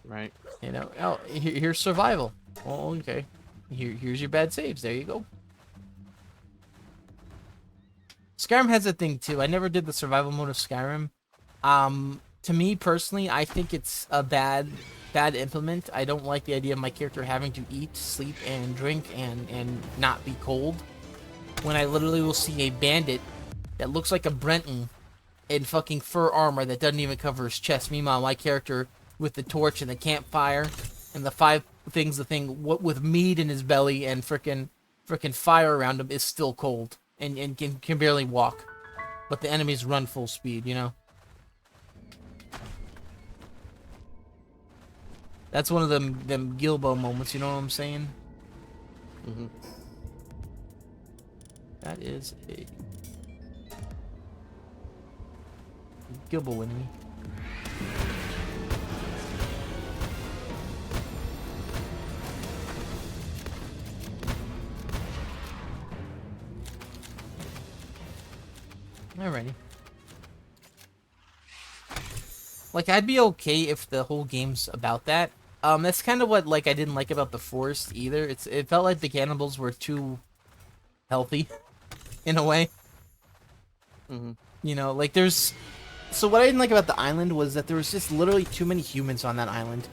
Right. You know, oh, here's survival. Oh, okay. Here's your bad saves. There you go. Skyrim has a thing too. I never did the survival mode of Skyrim. To me personally, I think it's a bad implement. I don't like the idea of my character having to eat, sleep, and drink and not be cold. When I literally will see a bandit that looks like a Brenton in fucking fur armor that doesn't even cover his chest. Meanwhile, my character with the torch and the campfire and the five things, with meat in his belly and frickin' fire around him is still cold and can barely walk. But the enemies run full speed, you know? That's one of them Gilbo moments, you know what I'm saying? Mm-hmm. That is a Gilbo enemy. Alrighty. Like, I'd be okay if the whole game's about that. That's kind of what like I didn't like about the forest either. It felt like the cannibals were too healthy in a way. Mm-hmm. You know, like there's. So what I didn't like about the island was that there was just literally too many humans on that island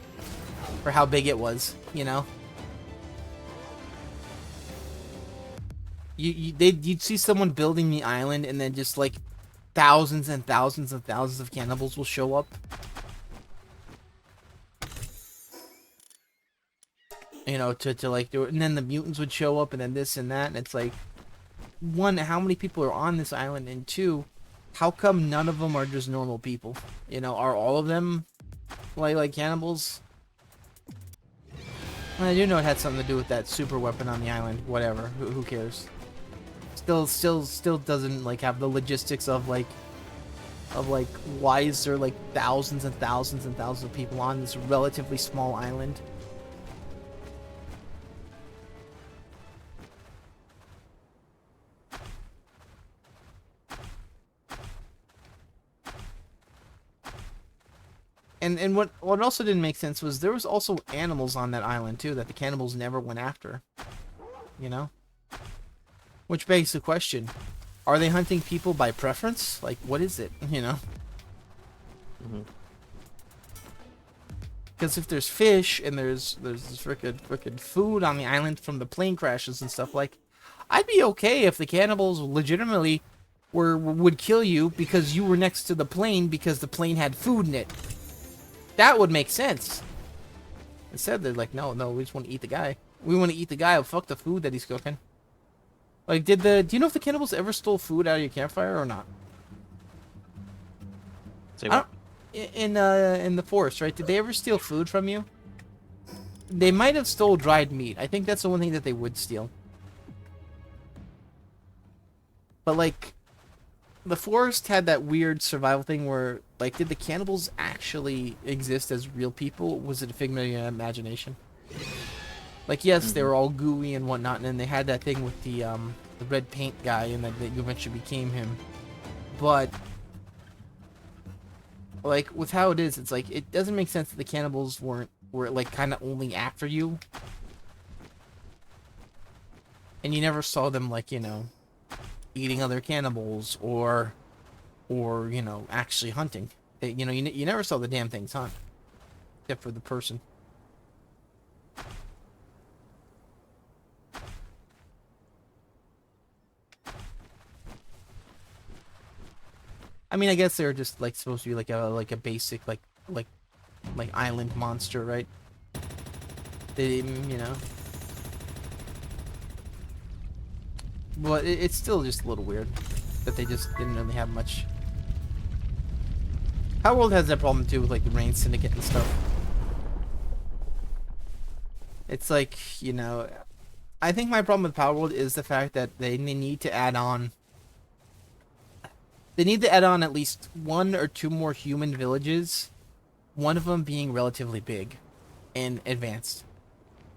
for how big it was. You know. You'd see someone building the island and then just like thousands and thousands and thousands of cannibals will show up. You know, to like do it, and then the mutants would show up, and then this and that, and it's like, one, how many people are on this island, and two, how come none of them are just normal people? You know, are all of them like cannibals? Well, I do know it had something to do with that super weapon on the island. Whatever, who cares? Still doesn't like have the logistics of like why is there like thousands and thousands and thousands of people on this relatively small island? And what also didn't make sense was there was also animals on that island too that the cannibals never went after. You know? Which begs the question, are they hunting people by preference? Like, what is it? You know? Because if there's fish and there's this frickin' food on the island from the plane crashes and stuff, like, I'd be okay if the cannibals legitimately would kill you because you were next to the plane because the plane had food in it. That would make sense. Instead, they're like, no, we just want to eat the guy. We want to eat the guy. Fuck the food that he's cooking. Like, do you know if the cannibals ever stole food out of your campfire or not? Say what? In the forest, right? Did they ever steal food from you? They might have stole dried meat. I think that's the one thing that they would steal. But like, the forest had that weird survival thing where, like, did the cannibals actually exist as real people? Or was it a figment of your imagination? Like, yes, they were all gooey and whatnot, and then they had that thing with the red paint guy, and that you eventually became him. But like, with how it is, it's like, it doesn't make sense that the cannibals were like kind of only after you, and you never saw them, like, you know, eating other cannibals or you know, actually hunting. You know, you never saw the damn things hunt, except for the person. I mean, I guess they're just like supposed to be like a basic like island monster, right? They, you know. But it's still just a little weird that they just didn't really have much. Palworld has that problem too with like the Rain Syndicate and stuff. It's like, you know, I think my problem with Palworld is the fact that they need to add on. They need to add on at least 1 or 2 more human villages, one of them being relatively big and advanced.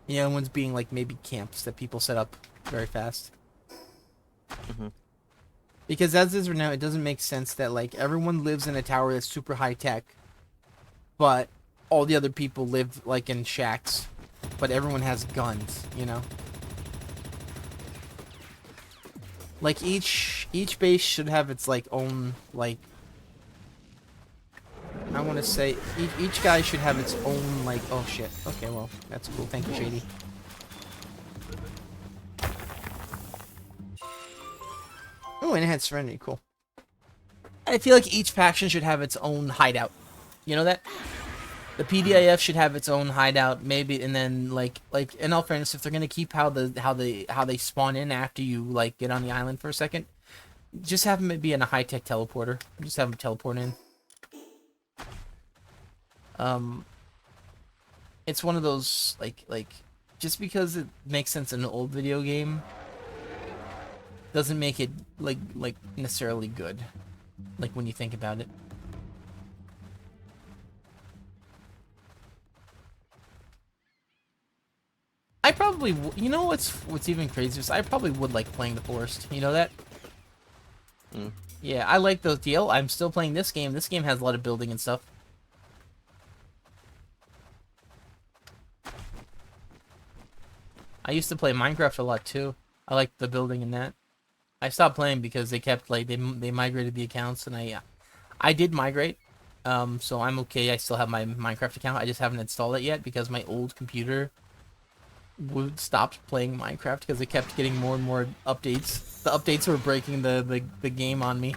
The other ones being like maybe camps that people set up very fast. Because as is right now, it doesn't make sense that like everyone lives in a tower that's super high tech, but all the other people live like in shacks, but everyone has guns, you know? Like each base should have its like own like, I want to say each guy should have its own like, oh shit. Okay, well, that's cool. Thank you, Shady. Oh, and it had Serenity. Cool. I feel like each faction should have its own hideout. You know that? The PDIF should have its own hideout, maybe, and then like in all fairness, if they're gonna keep how they spawn in after you like get on the island for a second, just have them be in a high-tech teleporter. Just have them teleport in. It's one of those like just because it makes sense in an old video game doesn't make it like necessarily good. Like when you think about it. I probably, you know what's even crazier is I probably would like playing the forest. You know that? Yeah, I like those deal. I'm still playing this game. This game has a lot of building and stuff. I used to play Minecraft a lot too. I liked the building in that. I stopped playing because they kept like they migrated the accounts, and I did migrate. So I'm okay. I still have my Minecraft account. I just haven't installed it yet because my old computer would stopped playing Minecraft because it kept getting more and more updates. The updates were breaking the game on me,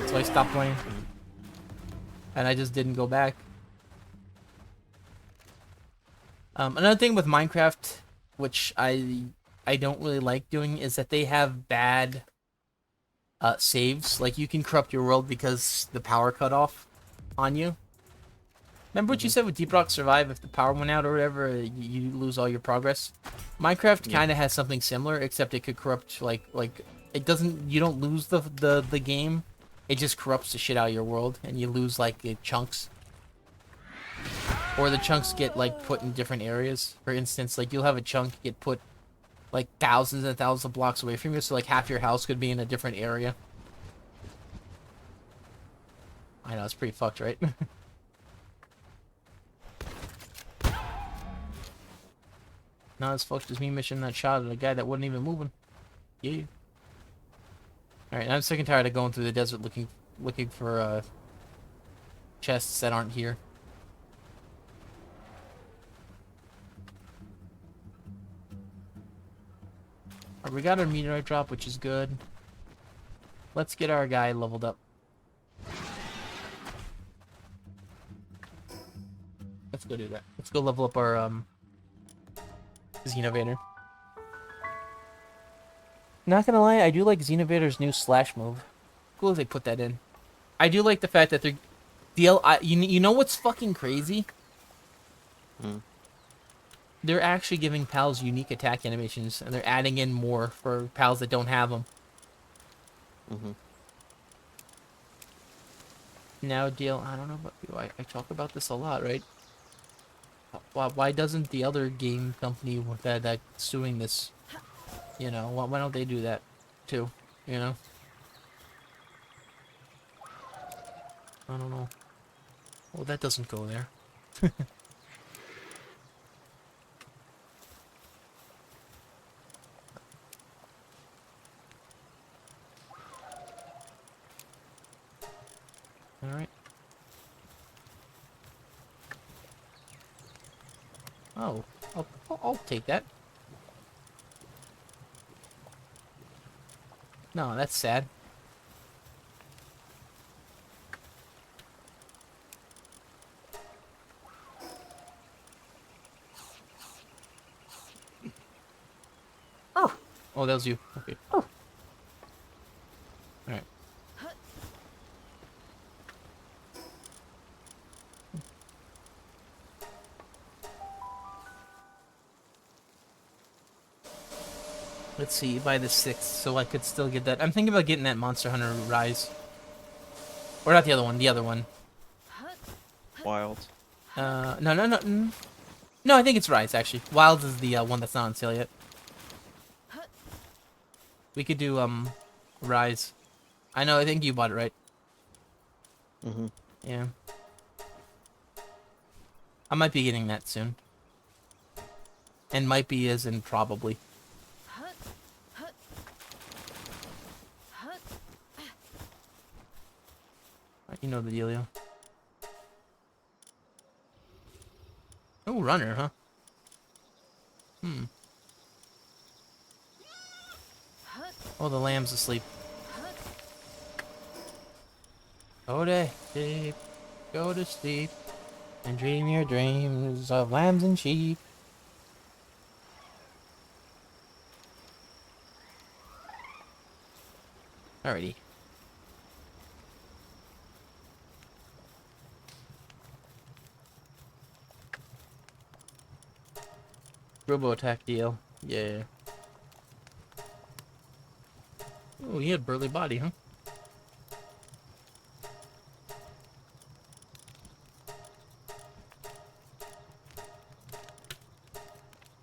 so I stopped playing, and I just didn't go back. Another thing with Minecraft, which I don't really like doing, is that they have bad saves. Like, you can corrupt your world because the power cut off on you. Remember what you said with Deep Rock Survive? If the power went out or whatever, you lose all your progress. Minecraft kind of has something similar, except it could corrupt like it doesn't. You don't lose the game. It just corrupts the shit out of your world, and you lose like chunks. Or the chunks get like put in different areas. For instance, like you'll have a chunk get put like thousands and thousands of blocks away from you, so like half your house could be in a different area. I know, it's pretty fucked, right? Not as fucked as me missing that shot at a guy that wasn't even moving. Yeah. Alright, I'm sick and tired of going through the desert looking for chests that aren't here. Alright, we got our meteorite drop, which is good. Let's get our guy leveled up. Let's go do that. Let's go level up our Xenovator. Not gonna lie, I do like Xenovator's new slash move. Cool if they put that in. I do like the fact that they're you know what's fucking crazy? They're actually giving pals unique attack animations, and they're adding in more for pals that don't have them. Now, DL, I don't know about you. I talk about this a lot, right? Why doesn't the other game company that's doing this, you know, why don't they do that too, you know? I don't know. Well, that doesn't go there. Alright. Oh, I'll take that. No, that's sad. Oh, that was you. Okay. Alright. Let's see, by the 6th, so I could still get that. I'm thinking about getting that Monster Hunter Rise. Or not the other one, the other one. Wild. No. No, I think it's Rise, actually. Wilds is the one that's not on sale yet. We could do, Rise. I know, I think you bought it, right? Yeah. I might be getting that soon. And might be as in probably. You know the dealio. Oh, runner, huh? Oh, the lamb's asleep. Go to sleep, go to sleep, and dream your dreams of lambs and sheep. Alrighty. Robo attack deal. Yeah. Oh, he had burly body, huh?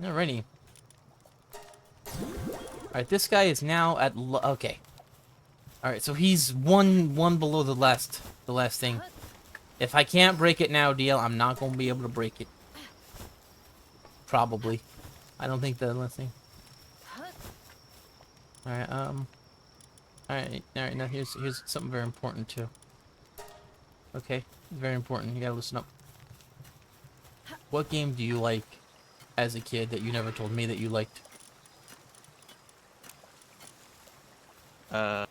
Alrighty. Alright, this guy is now at okay. Alright, so he's one below the last thing. If I can't break it now, DL, I'm not gonna be able to break it. Probably. I don't think the last thing. Alright, alright, now here's something very important too. Okay, very important. You gotta listen up. What game do you like as a kid that you never told me that you liked? I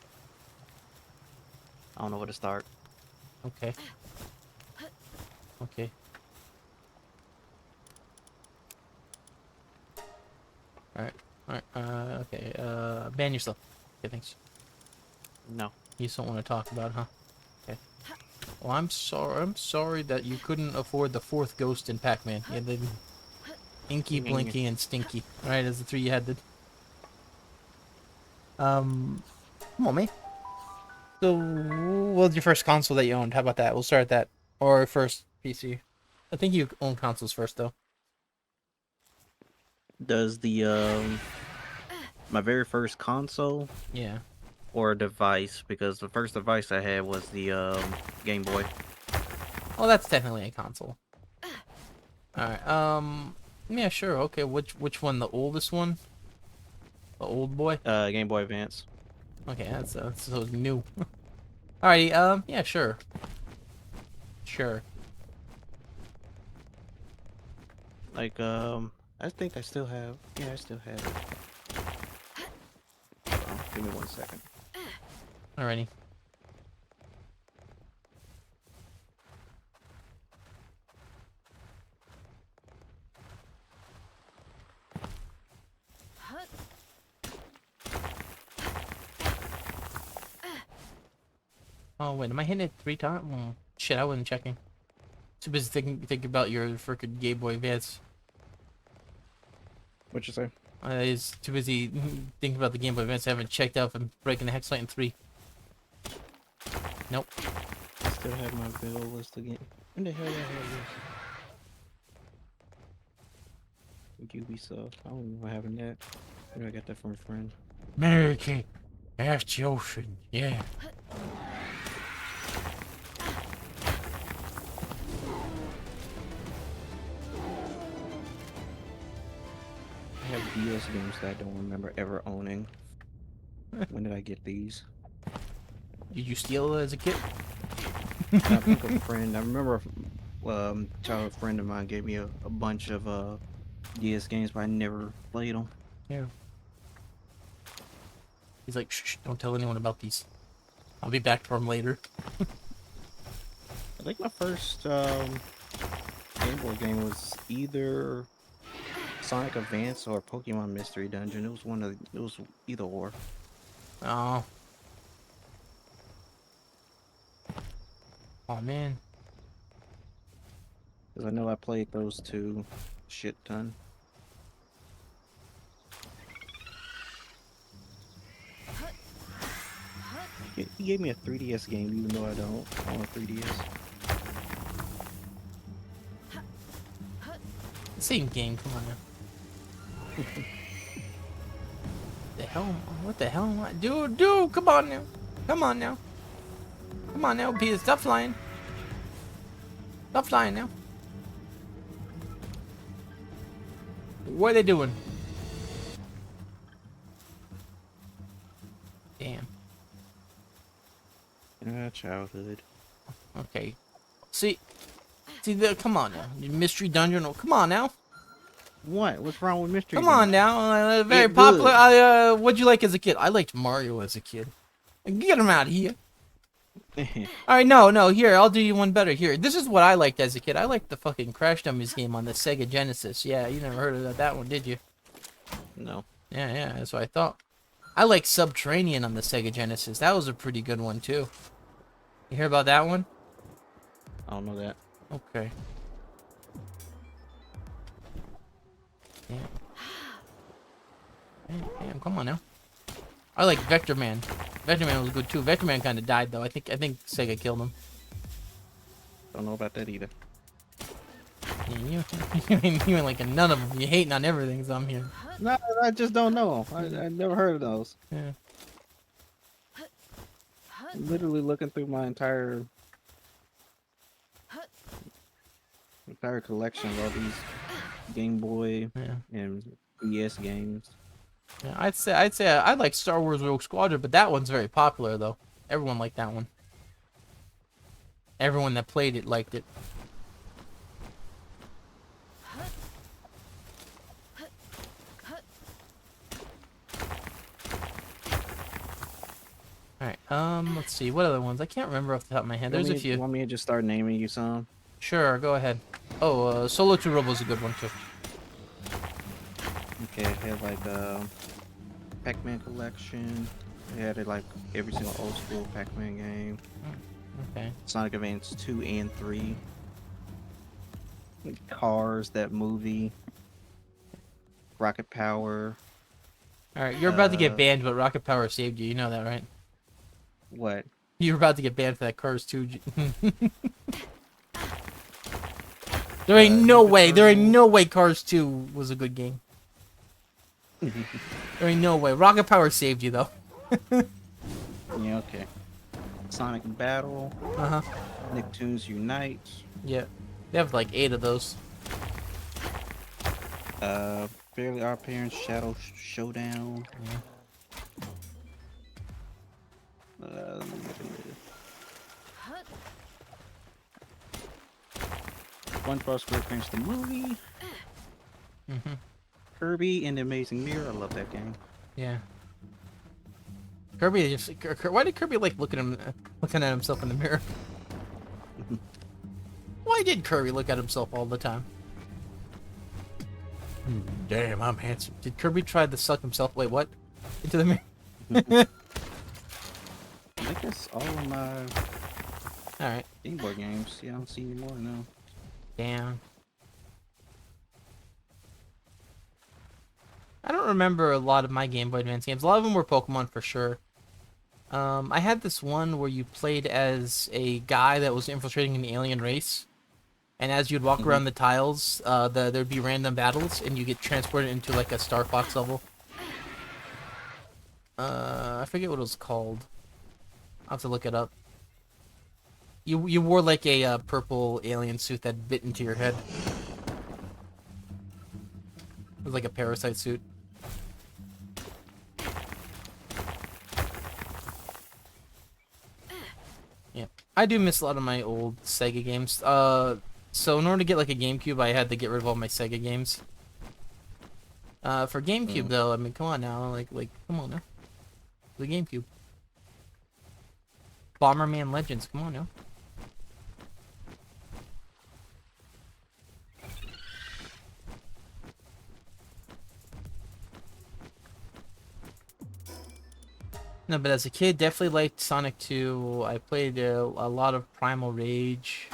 don't know where to start. Okay. Okay. Alright. Alright. Okay. Ban yourself. Okay, thanks. No. You just don't want to talk about it, huh? Okay. Well, I'm sorry. I'm sorry that you couldn't afford the 4th ghost in Pac-Man. You had the Inky, Blinky, and Stinky. Alright, as the 3 you had the... Come on, man. So, what was your first console that you owned? How about that? We'll start at that. Or first PC. I think you own consoles first, though. Does the my very first console Yeah. or device, because the first device I had was the Game Boy. Well, that's technically a console. Alright, yeah, sure, okay, which one, the oldest one? The old boy? Game Boy Advance. Okay, that's so new. Alrighty, yeah, sure. Sure. Like I think I still have. Yeah, I still have it. Give me 1 second. Alrighty. Oh, wait, am I hitting it 3 times? Shit, I wasn't checking. Too busy thinking about your frickin' Game Boy Advance. What you say? He's too busy thinking about the Game Boy Advance. I haven't checked out if I'm breaking the Hex Light in 3. Nope. I still have my bill list again. When the hell did I have this? Ubisoft. I don't remember having that. Maybe I got that from a friend. American. That's the ocean. Yeah. I have DS games that I don't remember ever owning. When did I get these? Did you steal it as a kid? I think a friend. I remember childhood friend of mine gave me a bunch of DS games, but I never played them. Yeah. He's like, shh, don't tell anyone about these. I'll be back for them later. I think my first Game Boy game was either Sonic Advance or Pokemon Mystery Dungeon. It was it was either or. Oh. Oh, man. Because I know I played those two shit ton. He gave me a 3DS game, even though I don't own a 3DS. Same game, come on now. The hell? What the hell am I? Dude, come on now. Come on now. Come on now, Peter, stop flying. Stop flying now. What are they doing? Damn. Childhood. Okay. See, come on now. Mystery Dungeon. Oh, come on now. What? What's wrong with Mystery Come Dungeon? on now. Very It popular. good. What'd you like as a kid? I liked Mario as a kid. Get him out of here. Alright, no, here, I'll do you one better. Here, this is what I liked as a kid. I liked the fucking Crash Dummies game on the Sega Genesis. Yeah, you never heard of that one, did you? No. Yeah, that's what I thought. I like Subterranean on the Sega Genesis. That was a pretty good one, too. You hear about that one? I don't know that. Okay. Damn. Damn, come on now. I like Vector Man. Vector Man was good too. Vector Man kind of died though. I think Sega killed him. Don't know about that either. Yeah, you ain't like none of them. You hating on everything, so I'm here. No, I just don't know. I never heard of those. Yeah. I'm literally looking through my entire collection of all these Game Boy Yeah. and DS games. Yeah, I'd say I like Star Wars Rogue Squadron, but that one's very popular though. Everyone liked that one. Everyone that played it liked it. Alright, let's see, what other ones? I can't remember off the top of my head. There's a few. Want me to just start naming you some? Sure, go ahead. Oh, Solo 2 Robo's a good one too. Okay, I had like Pac-Man collection. I had it like every single old school Pac-Man game. Okay. Sonic Advance 2 and 3. Cars, that movie. Rocket Power. Alright, you're about to get banned, but Rocket Power saved you. You know that, right? What? You were about to get banned for that Cars 2. There ain't no way Cars 2 was a good game. There ain't no way. Rocket Power saved you, though. Yeah, okay. Sonic Battle. Uh-huh. Nicktoons Unite. Yeah. They have like 8 of those. Fairly Our Parents Shadow Showdown. Yeah. SpongeBob SquarePants the movie. Mm-hmm. Kirby and the Amazing Mirror. I love that game. Yeah. Kirby just... Why did Kirby like looking at himself in the mirror? Why did Kirby look at himself all the time? Damn, I'm handsome. Did Kirby try to suck himself? Wait, what? Into the mirror? I think that's all of my Alright. Game Boy games. Yeah, I don't see any more now. Damn. I don't remember a lot of my Game Boy Advance games. A lot of them were Pokemon for sure. I had this one where you played as a guy that was infiltrating an alien race. And as you'd walk around the tiles, there'd be random battles, and you get transported into like a Star Fox level. I forget what it was called. I'll have to look it up. You wore like a purple alien suit that bit into your head. It was like a parasite suit. Yeah, I do miss a lot of my old Sega games. So in order to get like a GameCube, I had to get rid of all my Sega games. For GameCube though, I mean, come on now, like, come on now. The GameCube. Bomberman Legends, come on now. No, but as a kid, definitely liked Sonic 2. I played a lot of Primal Rage.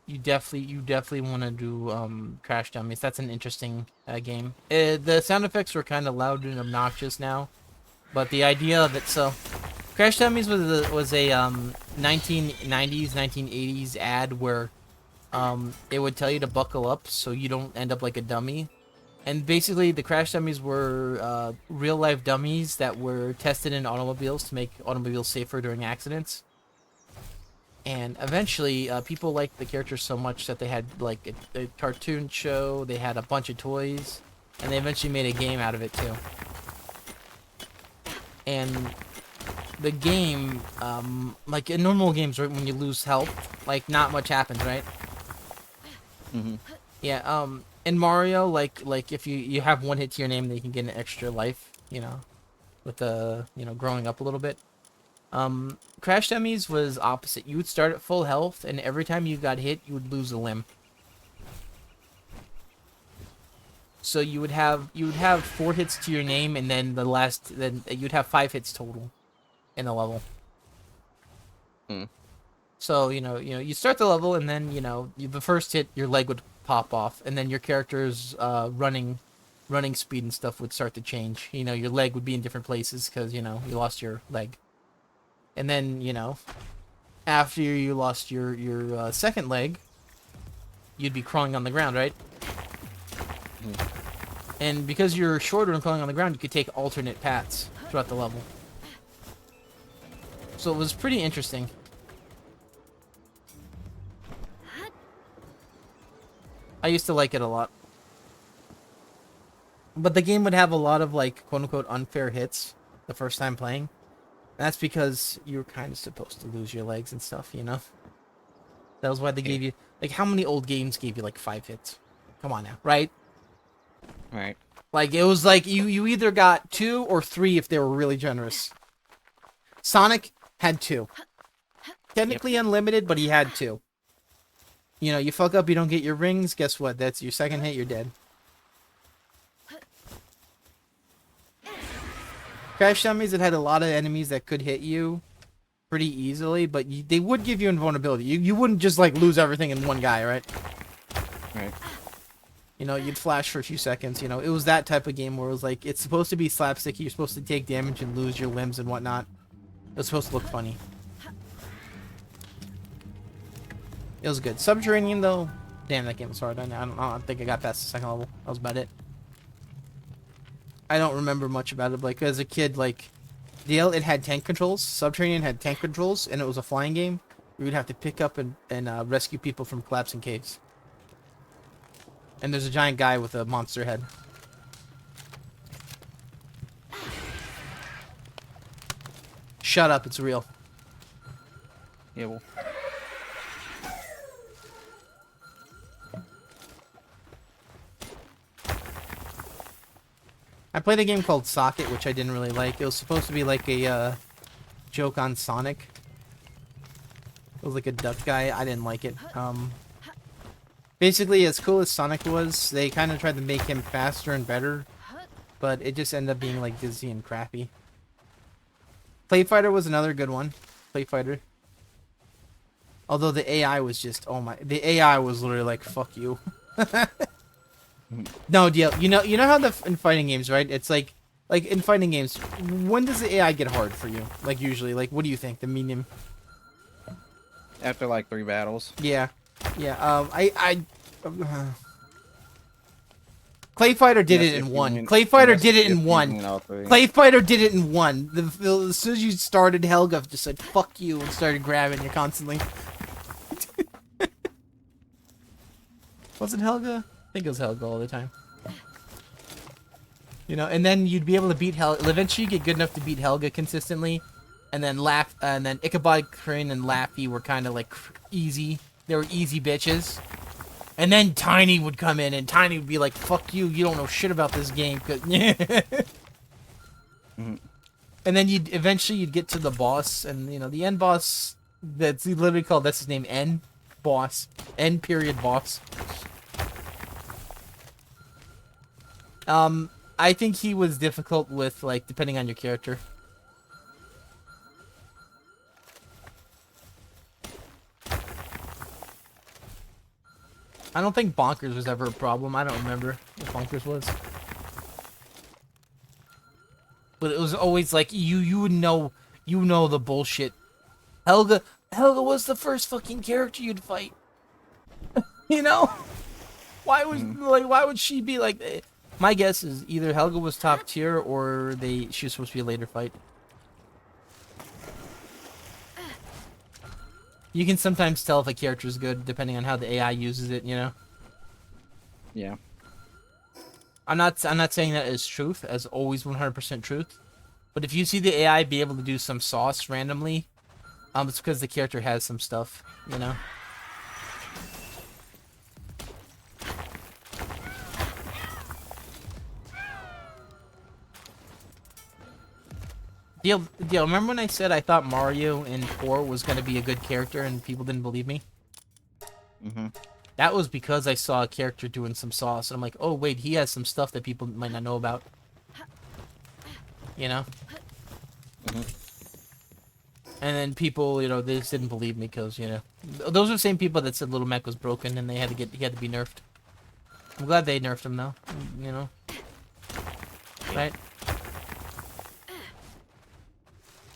You definitely want to do Crash Dummies. That's an interesting game. The sound effects were kind of loud and obnoxious now, but the idea of it. So, Crash Dummies was a 1990s, 1980s ad where it would tell you to buckle up so you don't end up like a dummy. And basically, the Crash Dummies were real-life dummies that were tested in automobiles to make automobiles safer during accidents. And eventually, people liked the characters so much that they had like a cartoon show, they had a bunch of toys, and they eventually made a game out of it too. And the game, like in normal games, right, when you lose health, like not much happens, right? Mm-hmm. Yeah, in Mario, like if you have one hit to your name, then you can get an extra life, you know, with the, growing up a little bit. Crash Dummies was opposite. You would start at full health, and every time you got hit, you would lose a limb. So you would have 4 hits to your name, and then then you'd have 5 hits total in the level. So you start the level, and then the first hit, your leg would pop off, and then your character's running speed and stuff would start to change. Your leg would be in different places because you lost your leg. And then, after you lost your second leg, you'd be crawling on the ground, right? And because you're shorter and crawling on the ground, you could take alternate paths throughout the level. So it was pretty interesting. I used to like it a lot. But the game would have a lot of like quote unquote unfair hits the first time playing. That's because you were kind of supposed to lose your legs and stuff, you know? That was why they gave you like how many old games gave you like 5 hits? Come on now, right? Right. Like it was like you either got 2 or 3 if they were really generous. Sonic had 2. Technically unlimited, but he had 2. You know, you fuck up, you don't get your rings, guess what? That's your second hit, you're dead. Crash Dummies, it had a lot of enemies that could hit you pretty easily, but they would give you invulnerability. You wouldn't just like lose everything in one guy, right? Right. You know, you'd flash for a few seconds. You know, it was that type of game where it was like, it's supposed to be slapsticky. You're supposed to take damage and lose your limbs and whatnot. It's supposed to look funny. It was good. Subterranean, though, damn, that game was hard. I don't think I got past the second level. That was about it. I don't remember much about it. Like, as a kid, like, it had tank controls. Subterranean had tank controls, and it was a flying game. We would have to pick up and rescue people from collapsing caves. And there's a giant guy with a monster head. Shut up, it's real. Yeah, well. I played a game called Socket, which I didn't really like. It was supposed to be like a joke on Sonic. It was like a duck guy. I didn't like it. Basically, as cool as Sonic was, they kind of tried to make him faster and better, but it just ended up being like dizzy and crappy. Play Fighter was another good one. Play Fighter. Although the AI was just, oh my, the AI was literally like, fuck you. No deal. You know how in fighting games, right? It's like in fighting games, when does the AI get hard for you? Like usually, like what do you think? The medium? After like 3 battles. Yeah, yeah. Clay Fighter did it in one. Clay Fighter did it in one. Clay Fighter did it in one. As soon as you started, Helga just said "fuck you" and started grabbing you constantly. Was it Helga? I think it was Helga all the time. You know, and then you'd be able to beat Helga. Eventually, you get good enough to beat Helga consistently, and then Ichabod Crane and Laffy were kind of like easy. They were easy bitches. And then Tiny would come in, and Tiny would be like, "Fuck you! You don't know shit about this game." And then eventually you'd get to the boss, and you know the end boss. That's literally called. That's his name. N boss. N period boss. I think he was difficult with, like, depending on your character. I don't think Bonkers was ever a problem. I don't remember what Bonkers was. But it was always like, you would know, the bullshit. Helga was the first fucking character you'd fight. You know? Why would she be like... My guess is either Helga was top tier or she was supposed to be a later fight. You can sometimes tell if a character is good depending on how the AI uses it, you know? Yeah. I'm not saying that is truth, as always 100% truth. But if you see the AI be able to do some sauce randomly, it's because the character has some stuff, you know? Deal, remember when I said I thought Mario in 4 was going to be a good character and people didn't believe me? Mm-hmm. That was because I saw a character doing some sauce, and I'm like, oh, wait, he has some stuff that people might not know about. You know? Mm-hmm. And then people, you know, they just didn't believe me because, you know... Those are the same people that said Little Mac was broken and he had to be nerfed. I'm glad they nerfed him, though. You know? Right?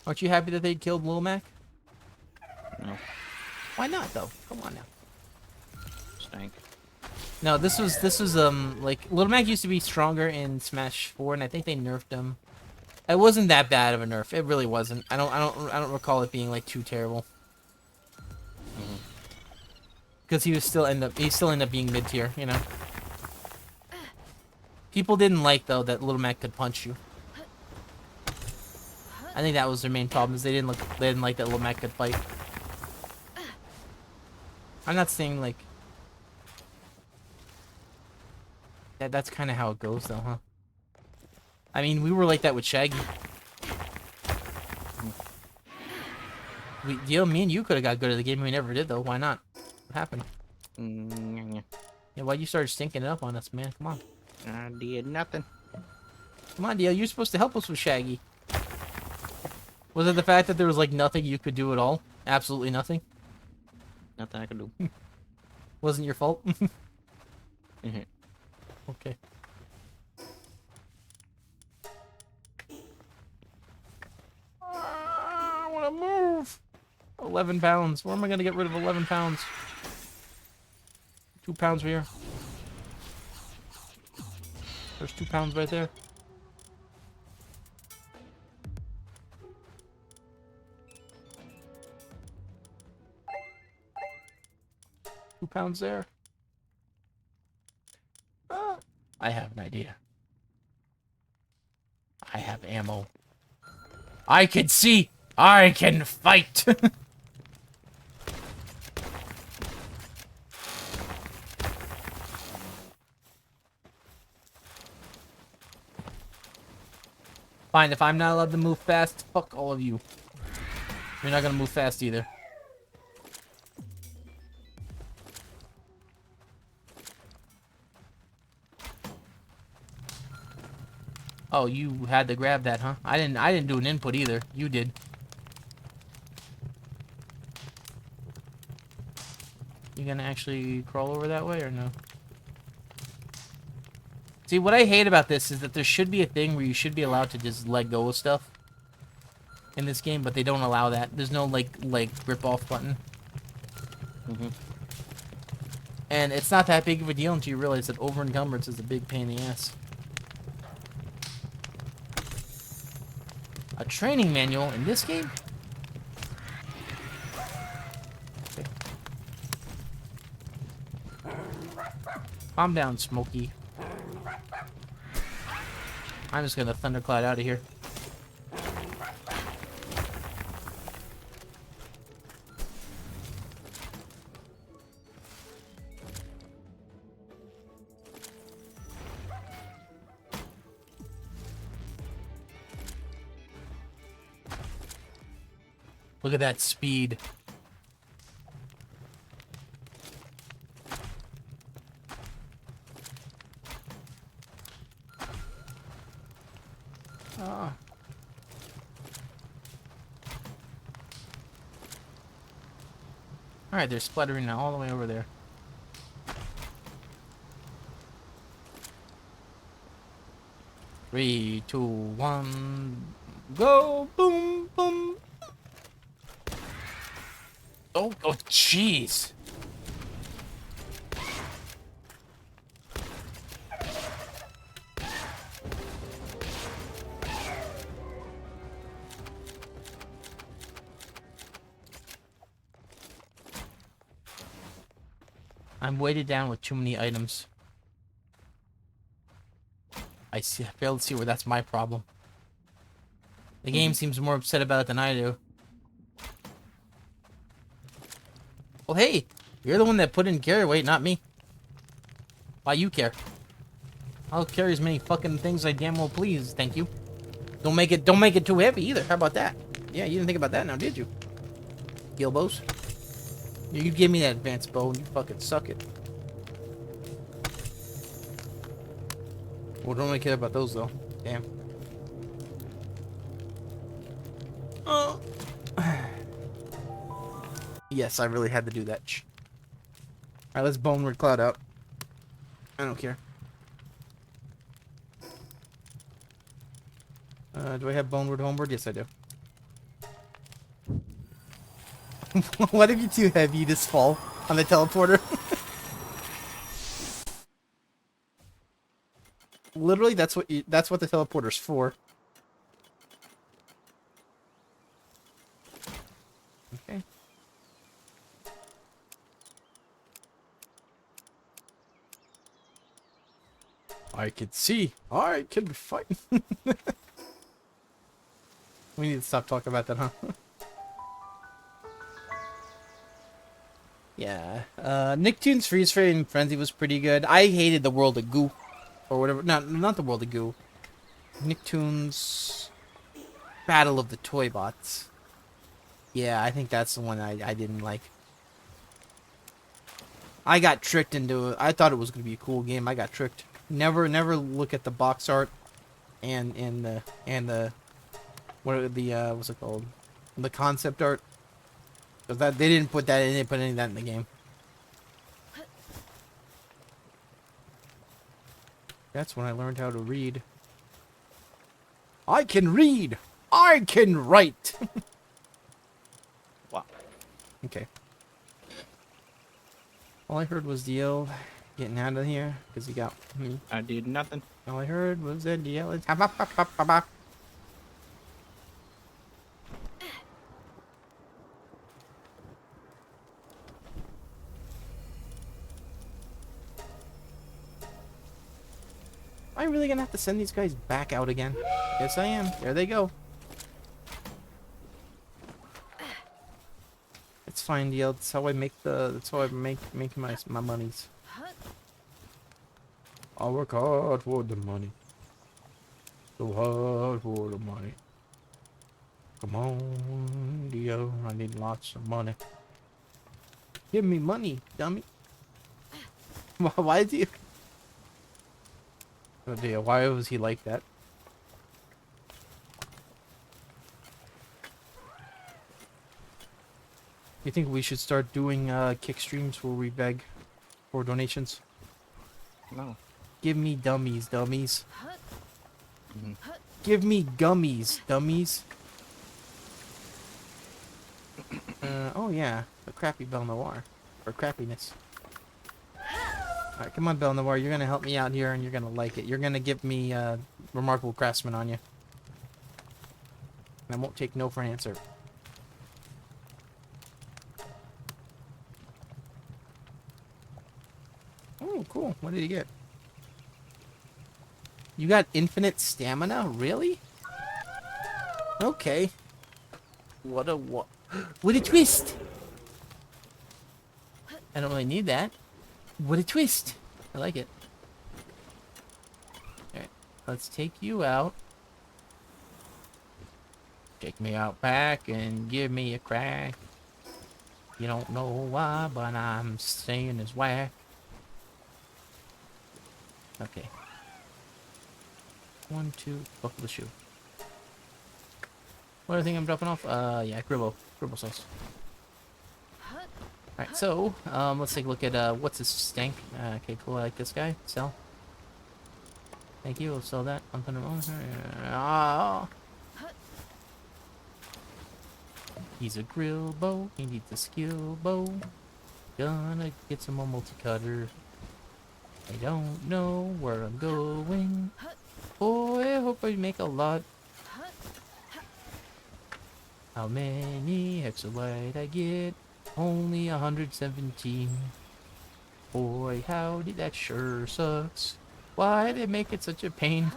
Aren't you happy that they killed Lil Mac? No. Why not though? Come on now. Stank. No, this was like Lil Mac used to be stronger in Smash 4, and I think they nerfed him. It wasn't that bad of a nerf. It really wasn't. I don't recall it being like too terrible. Because he still ended up being mid tier, you know. People didn't like, though, that Little Mac could punch you. I think that was their main problem, is they didn't like that Little Mac could fight. I'm not saying, like... That's kind of how it goes, though, huh? I mean, we were like that with Shaggy. Me and you could have got good at the game, we never did, though. Why not? What happened? Yeah, why'd you start stinking it up on us, man? Come on. I did nothing. Come on, Dio, you're supposed to help us with Shaggy. Was it the fact that there was, like, nothing you could do at all? Absolutely nothing? Nothing I can do. Wasn't your fault? Mhm. Okay. I want to move! 11 pounds. Where am I going to get rid of 11 pounds? 2 pounds here. There's 2 pounds right there. £2 there. I have an idea. I have ammo. I can see! I can fight! Fine, if I'm not allowed to move fast, fuck all of you. You're not gonna move fast either. Oh, you had to grab that, huh? I didn't do an input either. You did. You gonna actually crawl over that way or no? See, what I hate about this is that there should be a thing where you should be allowed to just let go of stuff in this game, but they don't allow that. There's no, like rip off button. And it's not that big of a deal until you realize that over encumbrance is a big pain in the ass. A training manual in this game? Okay. Calm down, Smokey. I'm just gonna thundercloud out of here. Look at that speed. Ah. Alright, they're splattering now all the way over there. Three, two, one, go! Boom, boom! Oh, jeez! I'm weighted down with too many items. I fail to see where that's my problem. The game seems more upset about it than I do. Well, hey, you're the one that put in carry weight, not me. Why you care? I'll carry as many fucking things I damn well please, thank you. Don't make it too heavy either. How about that? Yeah, you didn't think about that now, did you? Gilbos? You give me that advanced bow and you fucking suck it. Well, don't really care about those though. Damn. Oh. Yes, I really had to do that. Alright, let's Boneward Cloud out. I don't care. Do I have Boneward Homeward? Yes, I do. What if you're too heavy, you just fall on the teleporter? Literally, that's what the teleporter's for. Okay. I can see. I can fight. We need to stop talking about that, huh? Yeah. Nicktoons Freeze Frame Frenzy was pretty good. I hated the World of Goo. Or whatever. Not the World of Goo. Nicktoons Battle of the Toy Bots. Yeah, I think that's the one I didn't like. I got tricked into it. I thought it was going to be a cool game. I got tricked. Never look at the box art and the what are the what's it called? The concept art. Cuz that they didn't put that in, they didn't put any of that in the game. That's when I learned how to read. I can read. I can write. Wow. Okay. All I heard was the yell getting out of here because he got me. I did nothing. All I heard was that yell. Am I really gonna have to send these guys back out again? Yes, I am. There they go. It's fine, DL. That's how I make the. That's how I make my monies. I work hard for the money. So hard for the money. Come on, DL. I need lots of money. Give me money, dummy. Why is he? Oh dear, why was he like that? You think we should start doing kick streams where we beg for donations? No. Give me dummies, dummies. Mhm. Give me gummies, dummies. Oh yeah, the crappy Belle Noir. Or crappiness. Alright, come on, Belle Noir. You're gonna help me out here and you're gonna like it. You're gonna give me Remarkable Craftsman on you. And I won't take no for an answer. Oh, cool. What did you get? You got infinite stamina? Really? Okay. What a what? What a twist! I don't really need that. What a twist! I like it. Alright, let's take you out. Take me out back and give me a crack. You don't know why, but I'm saying it's whack. Okay. 1, 2, buckle the shoe. What other thing I'm dropping off? Yeah, Gribble sauce. Alright, so, let's take a look at, what's this stank? Okay, cool, I like this guy. Sell. Thank you, we'll sell that. He's a grill bow, he needs a skill bow. Gonna get some more multi-cutter. I don't know where I'm going. Boy, I hope I make a lot. How many hexalite I get? Only 117. Boy, how did that sure sucks. Why did they make it such a pain?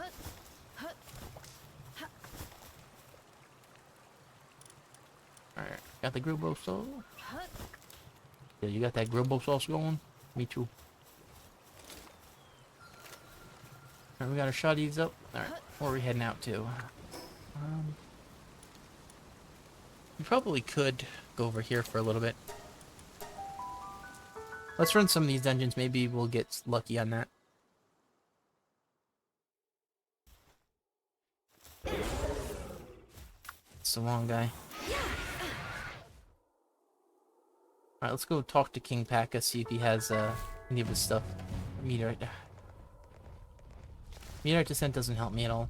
Alright, got the grillbo sauce. Yeah, you got that grillbo sauce going? Me too. Alright, we got our shotties up. Alright, where are we heading out to? We probably could go over here for a little bit. Let's run some of these dungeons. Maybe we'll get lucky on that. It's the wrong guy. Alright, let's go talk to King Paka, see if he has any of his stuff. Meteorite. Meteorite Descent doesn't help me at all.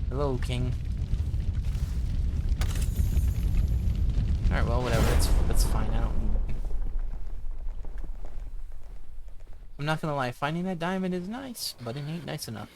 Hello, King. Alright, well, whatever. That's fine. I'm not gonna lie. Finding that diamond is nice, but it ain't nice enough.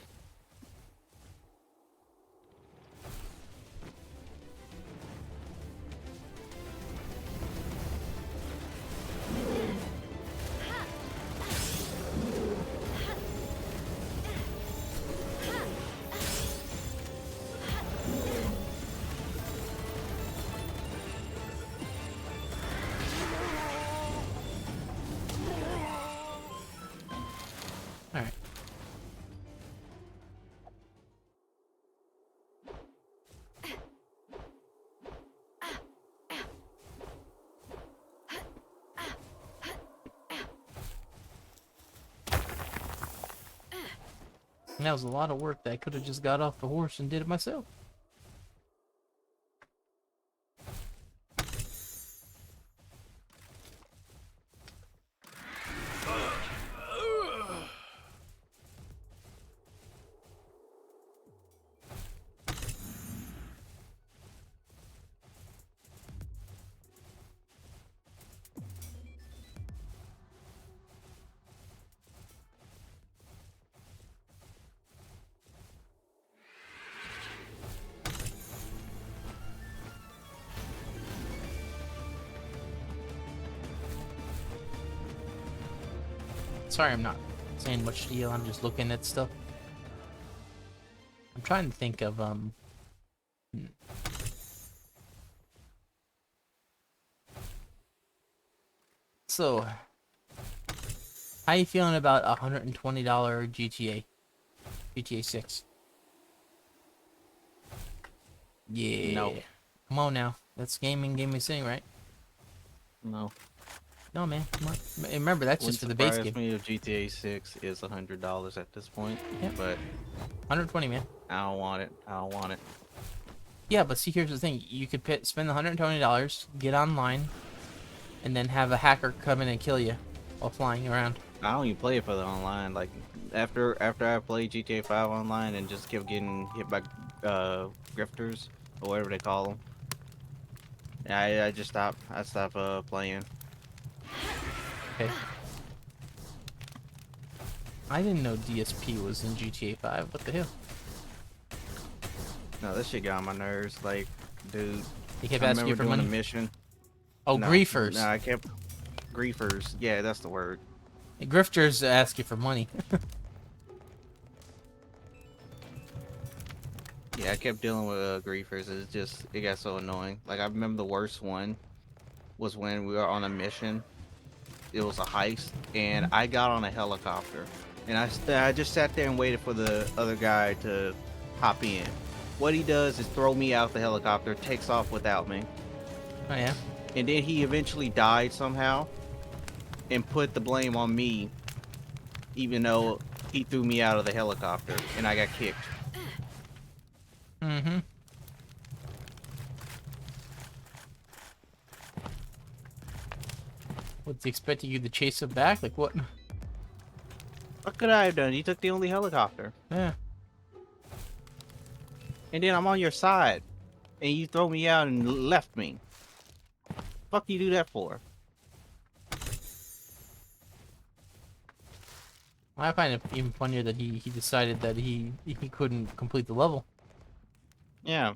And that was a lot of work that I could have just got off the horse and did it myself. Sorry, I'm not saying much to you. I'm just looking at stuff. I'm trying to think of So, how you feeling about $120 GTA 6? Yeah. No. Come on now. That's gaming thing, right? No. No, man. Come on. Remember, that's just for the base game. Me if GTA 6 is $100 at this point. Yeah. But 120, man. I don't want it. I don't want it. Yeah, but see, here's the thing. You could spend the $120, get online, and then have a hacker come in and kill you while flying around. I don't even play it for the online. Like after I played GTA 5 online and just kept getting hit by grifters or whatever they call them. I just stopped. I stopped playing. Okay. I didn't know DSP was in GTA 5. What the hell? No, this shit got on my nerves. Like, dude. He kept I asking you remember for doing money. a mission. Oh, No, griefers. No, I kept griefers. Yeah, that's the word. Grifters ask you for money. Yeah, I kept dealing with griefers. It got so annoying. Like, I remember the worst one was when we were on a mission. It was a heist, and I got on a helicopter, and I just sat there and waited for the other guy to hop in. What he does is throw me out the helicopter, takes off without me, Oh, yeah? and then he eventually died somehow, and put the blame on me, even though he threw me out of the helicopter, and I got kicked. Mm-hmm. What's he expecting you to chase him back? Like, what? What could I have done? He took the only helicopter, Yeah. and then I'm on your side, and you throw me out and left me. Fuck you do that for? I find it even funnier that he decided that he couldn't complete the level. Yeah.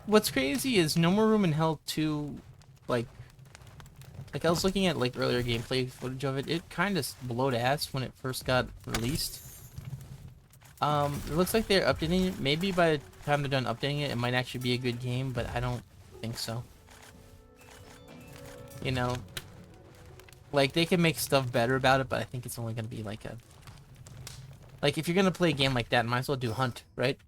What's crazy is No More Room in Hell 2, like I was looking at like earlier gameplay footage of it. It kind of blowed ass when it first got released. It looks like they're updating it. Maybe by the time they're done updating it, it might actually be a good game, but I don't think so. You know, like they can make stuff better about it, but I think it's only gonna be like if you're gonna play a game like that, might as well do Hunt, right?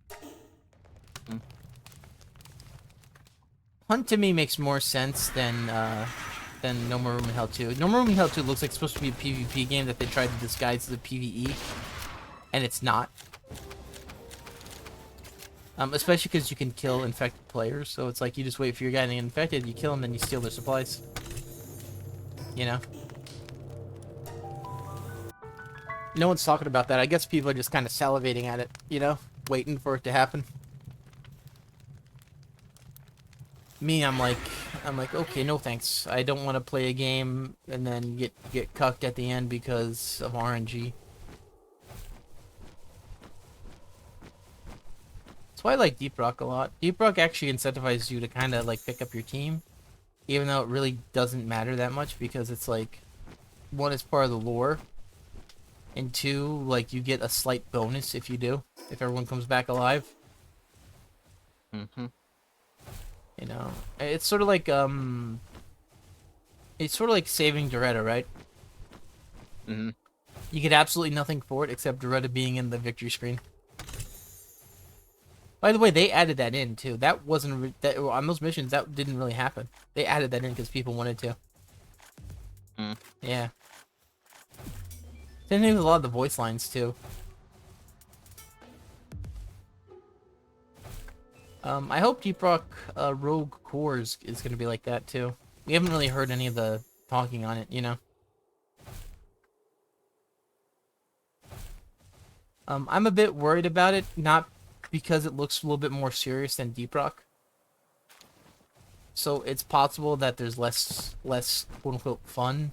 Hunt to me makes more sense than No More Room in Hell 2. No More Room in Hell 2 looks like it's supposed to be a PvP game that they tried to disguise as a PvE, and it's not. Especially because you can kill infected players, so it's like you just wait for your guy to get infected, you kill him, then you steal their supplies. You know? No one's talking about that. I guess people are just kind of salivating at it, you know? Waiting for it to happen. Me, I'm like, okay, no thanks. I don't want to play a game and then get cucked at the end because of RNG. That's why I like Deep Rock a lot. Deep Rock actually incentivizes you to kind of like pick up your team, even though it really doesn't matter that much because it's like, one, it's part of the lore, and two, like you get a slight bonus if you do, if everyone comes back alive. Mm-hmm. You know, it's sort of like saving Doretta, right? Mm-hmm. You get absolutely nothing for it except Doretta being in the victory screen. By the way, they added that in too. That wasn't that on those missions. That didn't really happen. They added that in because people wanted to. Mm. Yeah. Same thing with a lot of the voice lines too. I hope Deep Rock Rogue Core is going to be like that too. We haven't really heard any of the talking on it, you know. I'm a bit worried about it, not because it looks a little bit more serious than Deep Rock. So it's possible that there's less quote unquote fun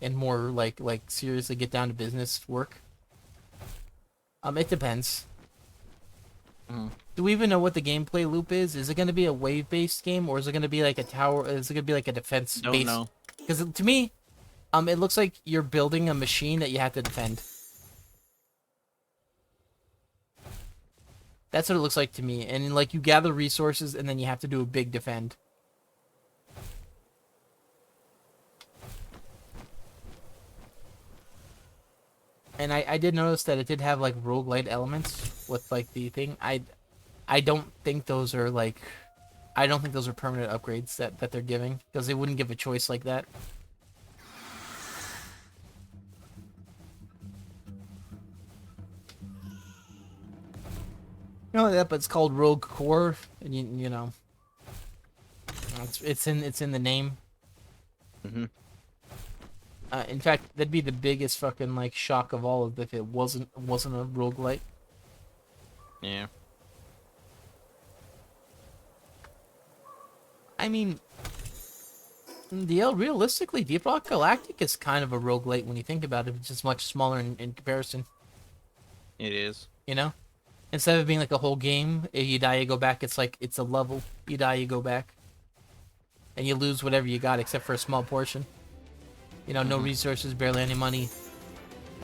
and more like seriously get down to business work. It depends. Mhm. Do we even know what the gameplay loop is? Is it going to be a wave-based game, or is it going to be like a tower? Is it going to be like a defense-based? Don't know. Because to me, it looks like you're building a machine that you have to defend. That's what it looks like to me. And like you gather resources, and then you have to do a big defend. And I did notice that it did have like roguelite elements with like the thing. I don't think those are like, I don't think those are permanent upgrades that they're giving, because they wouldn't give a choice like that. You know that, but it's called Rogue Core, and you know, it's in the name. Mm-hmm. In fact, that'd be the biggest fucking like shock of all if it wasn't a roguelite. Yeah. I mean, realistically, Deep Rock Galactic is kind of a roguelite when you think about it. It's just much smaller in comparison. It is. You know? Instead of being like a whole game, if you die, you go back, it's like, it's a level. You die, you go back. And you lose whatever you got, except for a small portion. You know, no resources, barely any money,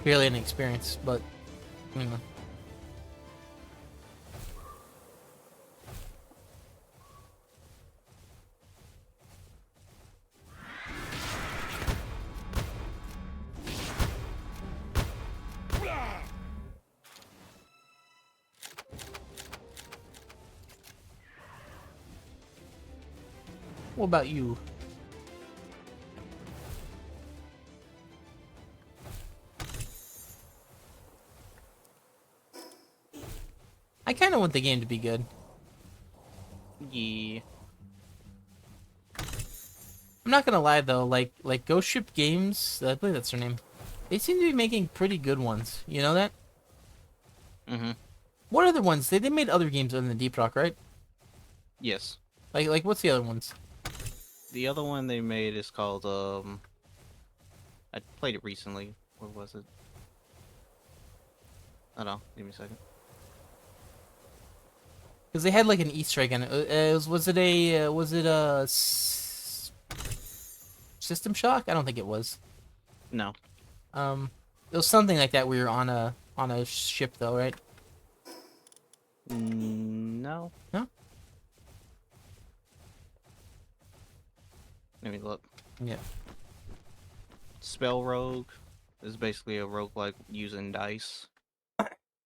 barely any experience, but, you know. What about you? I kind of want the game to be good. Yeah. I'm not gonna lie though, like Ghost Ship Games, I believe that's their name. They seem to be making pretty good ones. You know that? Mm-hmm. What other ones? They made other games other than Deep Rock, right? Yes. Like what's the other ones? The other one they made is called I played it recently. What was it? I don't know. Give me a second. Because they had like an Easter egg in it. Was it a System Shock? I don't think it was. No. It was something like that. We were on a ship though, right? No. No. Let me look. Yeah. Spell Rogue is basically a roguelike using dice.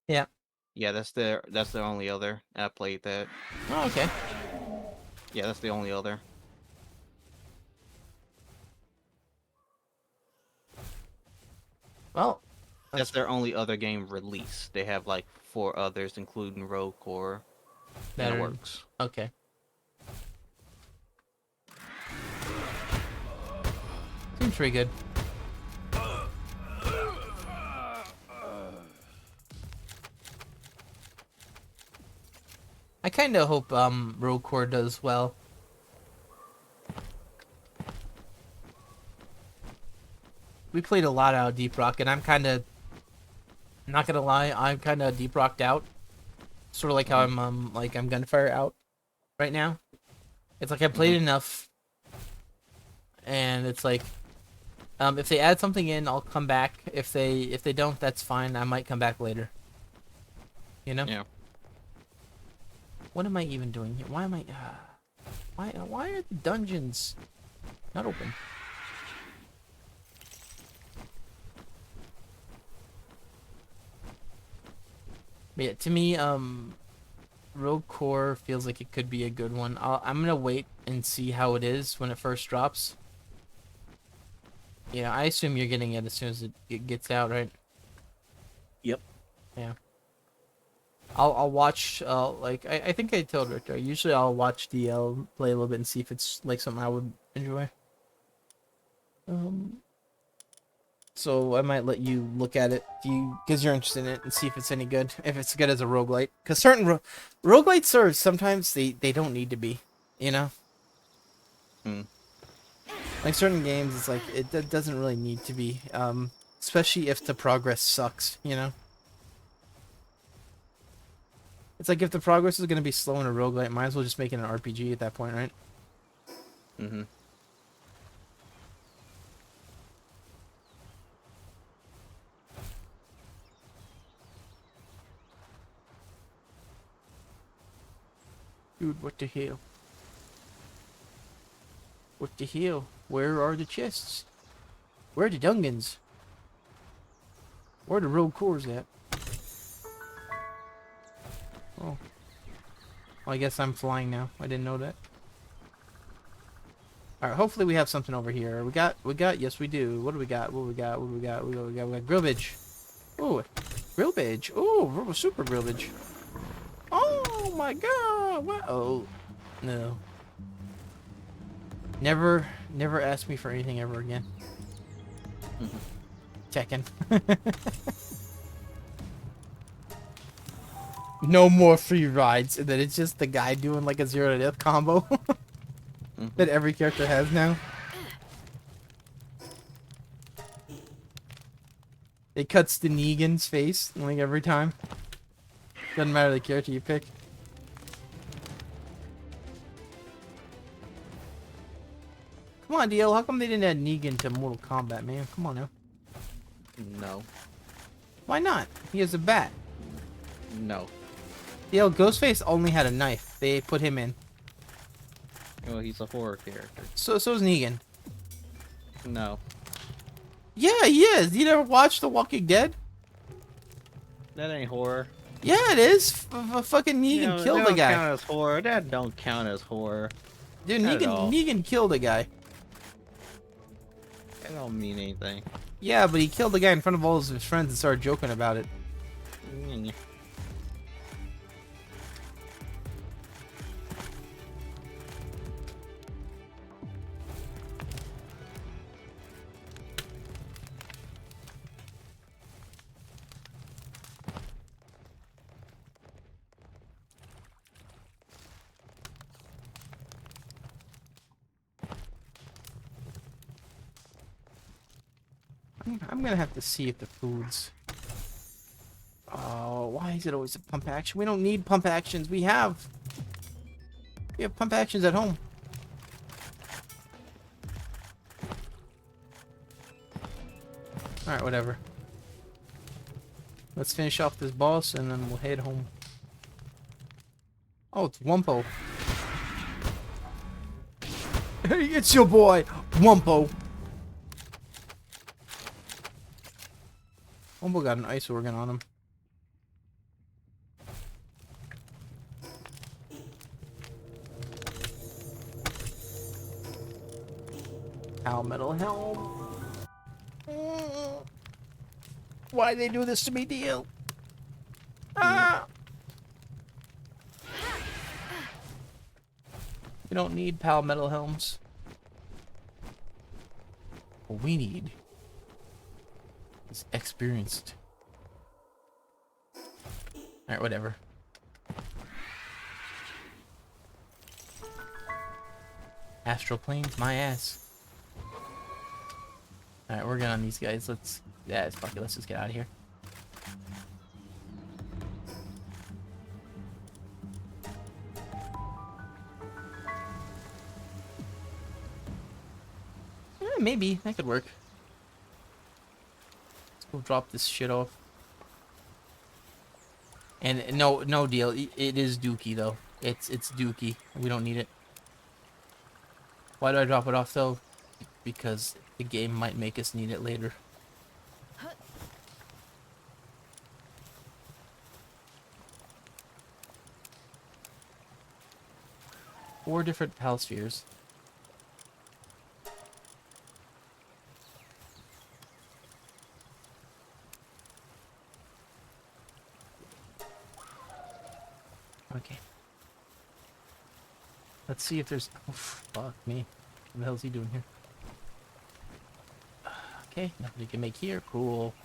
Yeah. Yeah, that's their only other. I played that. Oh, okay. Yeah, that's the only other. Well, That's their only other game release. They have like 4 others, including Rogue Core, that in the are works. okay. Seems pretty good. I kind of hope Rogue Core does well. We played a lot out of Deep Rock, and I'm kind of not gonna lie, I'm kind of Deep Rocked out. Sort of like how I'm Gunfire out right now. It's like I played enough, and it's like if they add something in, I'll come back. If they don't, that's fine. I might come back later. You know? Yeah. What am I even doing here? Why am I? Why are the dungeons not open? But yeah, to me, Rogue Core feels like it could be a good one. I'm gonna wait and see how it is when it first drops. Yeah, I assume you're getting it as soon as it gets out, right? Yep. Yeah. I'll watch. Like I think I told Richter. Usually I'll watch DL play a little bit and see if it's like something I would enjoy. So I might let you look at it because you're interested in it and see if it's any good. If it's good as a roguelite. Because certain roguelites are sometimes they don't need to be, you know? Hmm. Like certain games, it's like it doesn't really need to be. Especially if the progress sucks, you know? It's like if the progress is going to be slow in a roguelite, might as well just make it an RPG at that point, right? Mm-hmm. Dude, what the hell? What the hell? Where are the chests? Where are the dungeons? Where are the rogue cores at? Oh. Well, I guess I'm flying now. I didn't know that. Alright, hopefully we have something over here. We got, yes we do. What do we got? What do we got? What do we got? We got grillage. Ooh, grillage. Ooh, super grillage. Oh my god! What? Oh, no. Never ask me for anything ever again. Tekken. No more free rides, and then it's just the guy doing like a 0 to death combo that every character has now. It cuts to Negan's face like every time. Doesn't matter the character you pick. Come on, DL. How come they didn't add Negan to Mortal Kombat, man? Come on now. No. Why not? He has a bat. No. DL, Ghostface only had a knife. They put him in. Well, he's a horror character. So's Negan. No. Yeah, he is. You never watched The Walking Dead? That ain't horror. Yeah, it is. Fucking Negan killed the guy. That don't count as horror. That don't count as horror. Dude, Not at all. Negan killed a guy. That don't mean anything. Yeah, but he killed the guy in front of all of his friends and started joking about it. Mm. I'm gonna have to see if the food's... Oh, why is it always a pump action? We don't need pump actions. We have pump actions at home. Alright, whatever. Let's finish off this boss and then we'll head home. Oh, it's Wumpo. Hey, it's your boy, Wumpo. Wumpo got an ice organ on him. Ow, metal helm. Why they do this to me, DL? Ah! We don't need pal metal helms. What we need is experienced. Alright, whatever. Astral planes, my ass. Alright, we're good on these guys. Yeah, it's fuck it. Let's just get out of here. Maybe that could work. Let's go drop this shit off. And no deal. It is Dookie though. It's Dookie. We don't need it. Why do I drop it off though? Because the game might make us need it later. 4 different pal spheres. Okay. Let's see if there's... Oh, fuck me. What the hell is he doing here? Okay, nothing we can make here. Cool.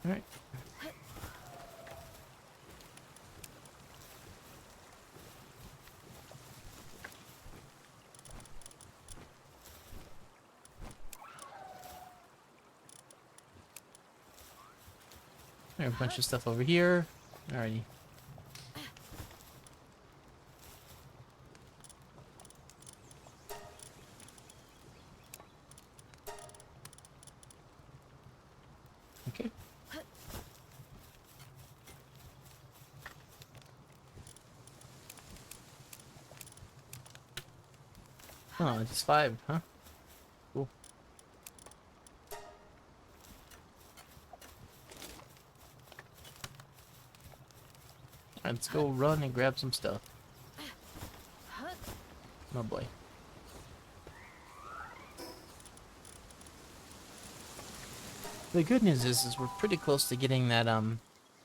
Alright. There's a bunch of stuff over here. Alrighty. Okay. Oh, just 5, huh? Cool. Let's go run and grab some stuff. Oh boy. The good news is we're pretty close to getting that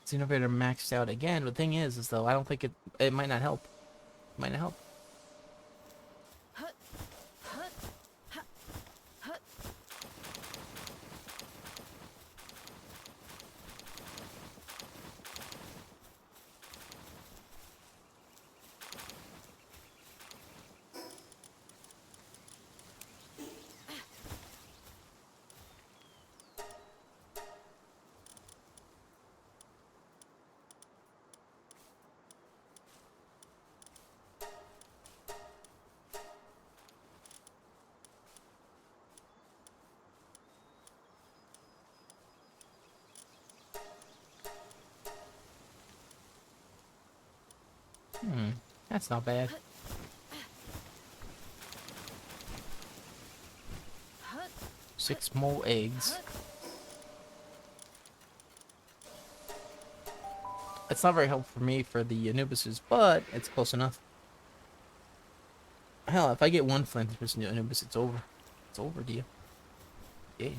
Xenovator maxed out again. The thing is though I don't think it might not help. It might not help. That's not bad. Six more eggs. It's not very helpful for me for the Anubises, but it's close enough. Hell, if I get one flint for Anubis, it's over. It's over, deal. Yeah.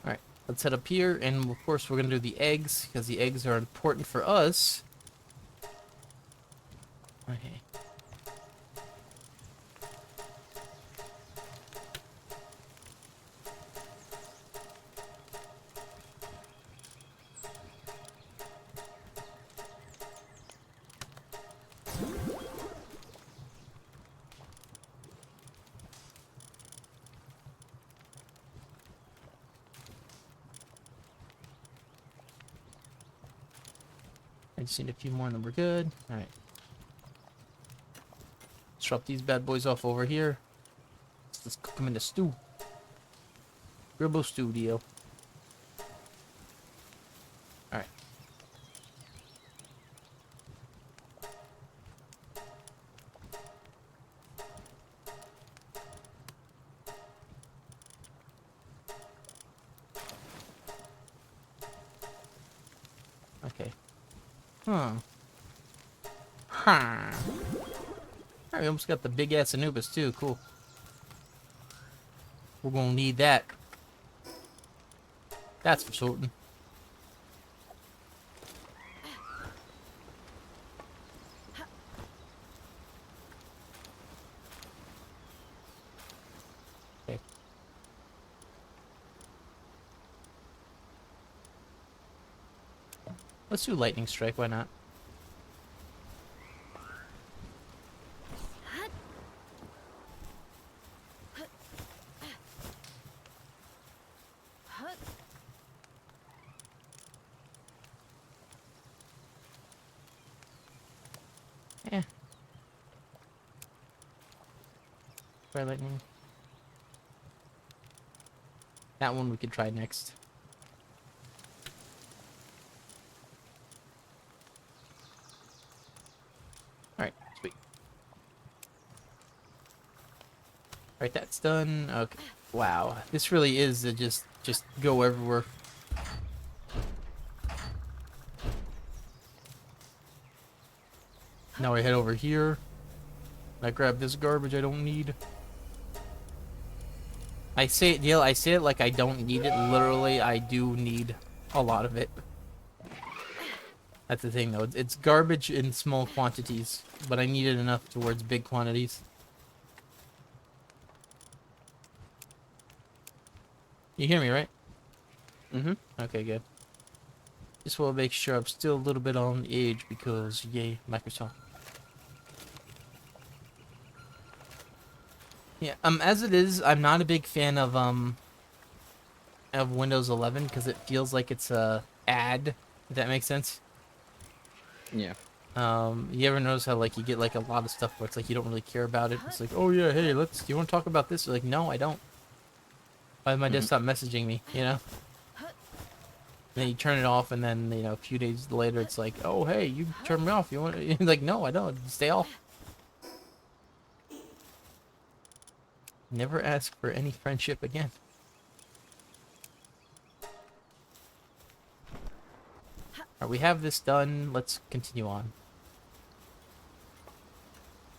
Alright, let's head up here, and of course we're gonna do the eggs, because the eggs are important for us. Okay. I just need a few more and then we're good. Alright. Let's drop these bad boys off over here. Let's cook them in the stew. Gribble stew deal. Alright. Okay. Huh. Huh. Alright, we almost got the big ass Anubis too. Cool. We're gonna need that. That's for certain. Okay. Let's do lightning strike, why not? Yeah. Try lightning. That one we could try next. Alright, sweet. Right, that's done. Okay. Wow, this really is a just go everywhere. Now I head over here. I grab this garbage I don't need. I say it, Neil, I say it like I don't need it. Literally, I do need a lot of it. That's the thing, though. It's garbage in small quantities, but I need it enough towards big quantities. You hear me, right? Mm-hmm. Okay, good. Just want to make sure I'm still a little bit on the edge because, yay, Microsoft. Yeah, as it is, I'm not a big fan of Windows 11 because it feels like it's a ad, if that makes sense. Yeah. You ever notice how like you get like a lot of stuff where it's like you don't really care about it? It's like, oh yeah, hey, do you want to talk about this? You're like, no, I don't. Why is my desktop messaging me? You know? Then you turn it off, and then a few days later, it's like, oh hey, you turned me off. You want? You're like, no, I don't. Stay off. Never ask for any friendship again. Alright, we have this done. Let's continue on.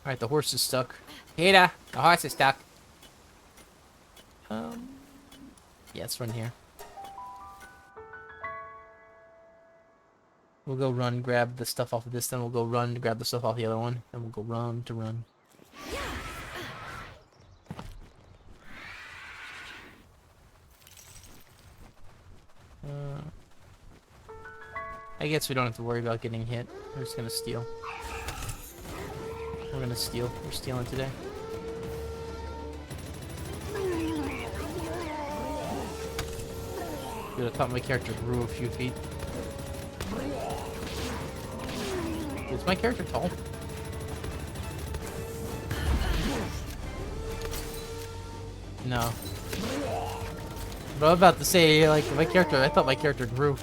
Alright, the horse is stuck. Peter, the horse is stuck. Yeah, let's run here. We'll go run, grab the stuff off of this, then we'll go run to grab the stuff off the other one, then we'll go run to run. I guess we don't have to worry about getting hit. We're just gonna steal. We're gonna steal. We're stealing today. Dude, I thought my character grew a few feet. Is my character tall? No. But I'm about to say, like, I thought my character grew.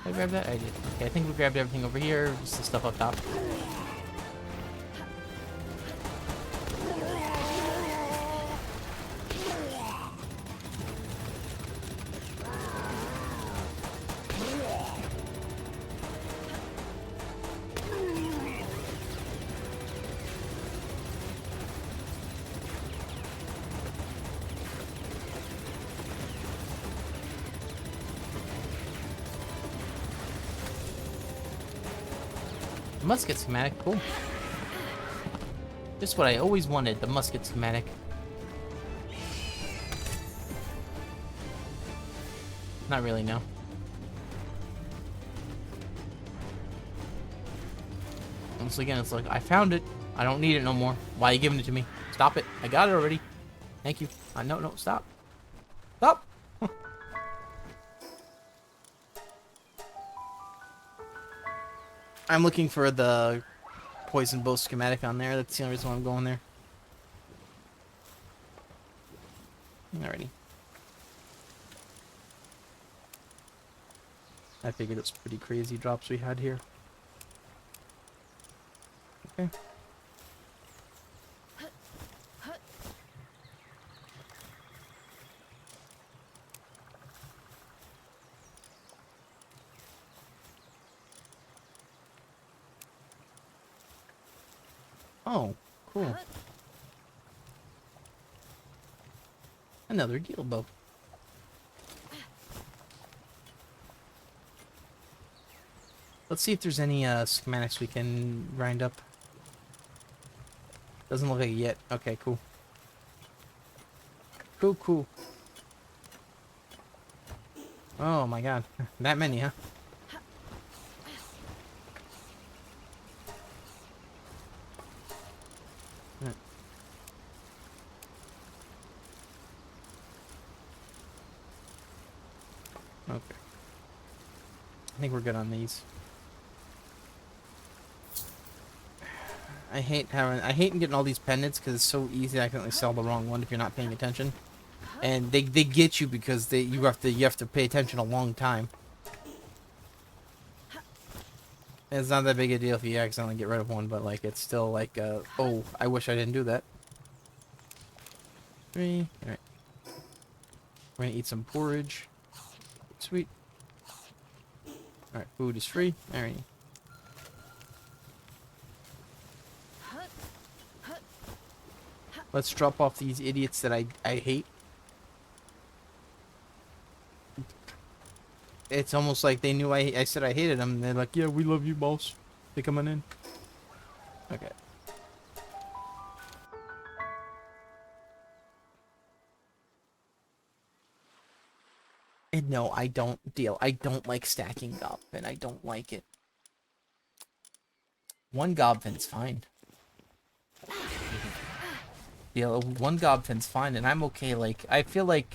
Did I grab that? I did. Okay, I think we grabbed everything over here. Just the stuff up top. Musket schematic, cool. Just what I always wanted, the musket schematic. Not really, no. Once again, it's like, I found it. I don't need it no more. Why are you giving it to me? Stop it. I got it already. Thank you. No, stop. Stop! I'm looking for the poison bow schematic on there. That's the only reason why I'm going there. Alrighty. I figured it's pretty crazy drops we had here. Okay. Oh, cool. Another deal bow. Let's see if there's any schematics we can grind up. Doesn't look like it yet. Okay, cool. Cool. Oh my god. That many, huh? Right. Okay. I think we're good on these. I hate getting all these pendants because it's so easy to accidentally sell the wrong one if you're not paying attention. And they get you because you have to pay attention a long time. And it's not that big a deal if you accidentally get rid of one, but like it's still like oh, I wish I didn't do that. 3. All right. We're gonna eat some porridge. Sweet. All right, food is free. All right. Let's drop off these idiots that I hate. It's almost like they knew I said I hated them. They're like, yeah, we love you, boss. They coming in. Okay. And no, I don't deal. I don't like stacking Gobfin. I don't like it. One Gobfin's fine. Deal. One Gobfin's fine, and I'm okay. Like, I feel like...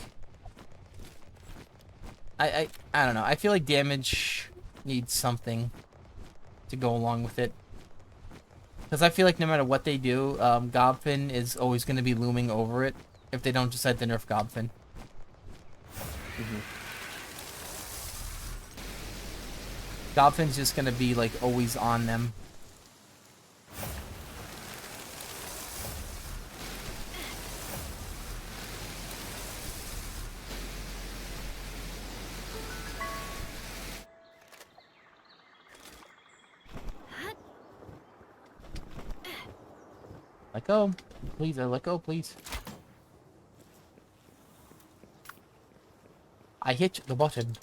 I don't know. I feel like damage needs something to go along with it. Because I feel like no matter what they do, Gobfin is always going to be looming over it if they don't decide to nerf Gobfin. Gobfin's just going to be, like, always on them. Let go. Please, let go, please. I hit the button.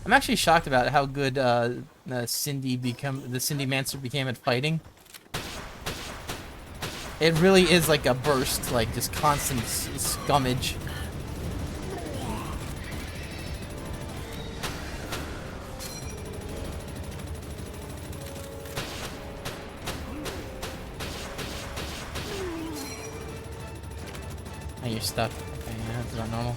I'm actually shocked about how good the Cindy Mancer became at fighting. It really is like a burst, like just constant scummage. Oh, you're stuck. Okay, yeah, that's not normal.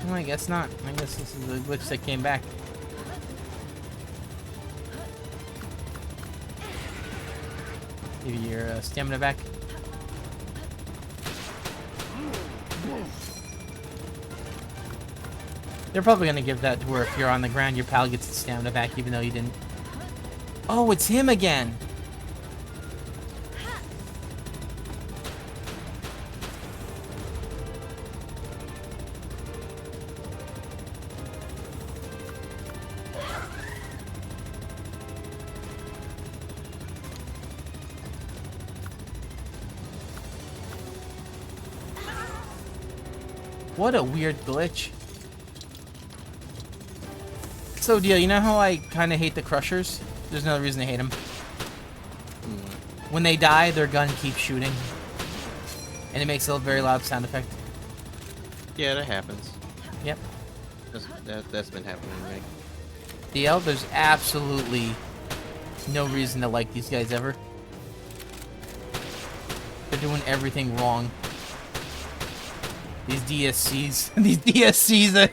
Well, I guess not. I guess this is the glitch that came back. Give you your stamina back. They're probably gonna give that to where if you're on the ground, your pal gets the stamina back, even though you didn't. Oh, it's him again! What a weird glitch. So, Deal, you know how I kind of hate the Crushers? There's another reason to hate them. When they die, their gun keeps shooting. And it makes a very loud sound effect. Yeah, that happens. Yep. That's been happening to me. DL, there's absolutely no reason to like these guys ever. They're doing everything wrong. These DSCs. These DSCs.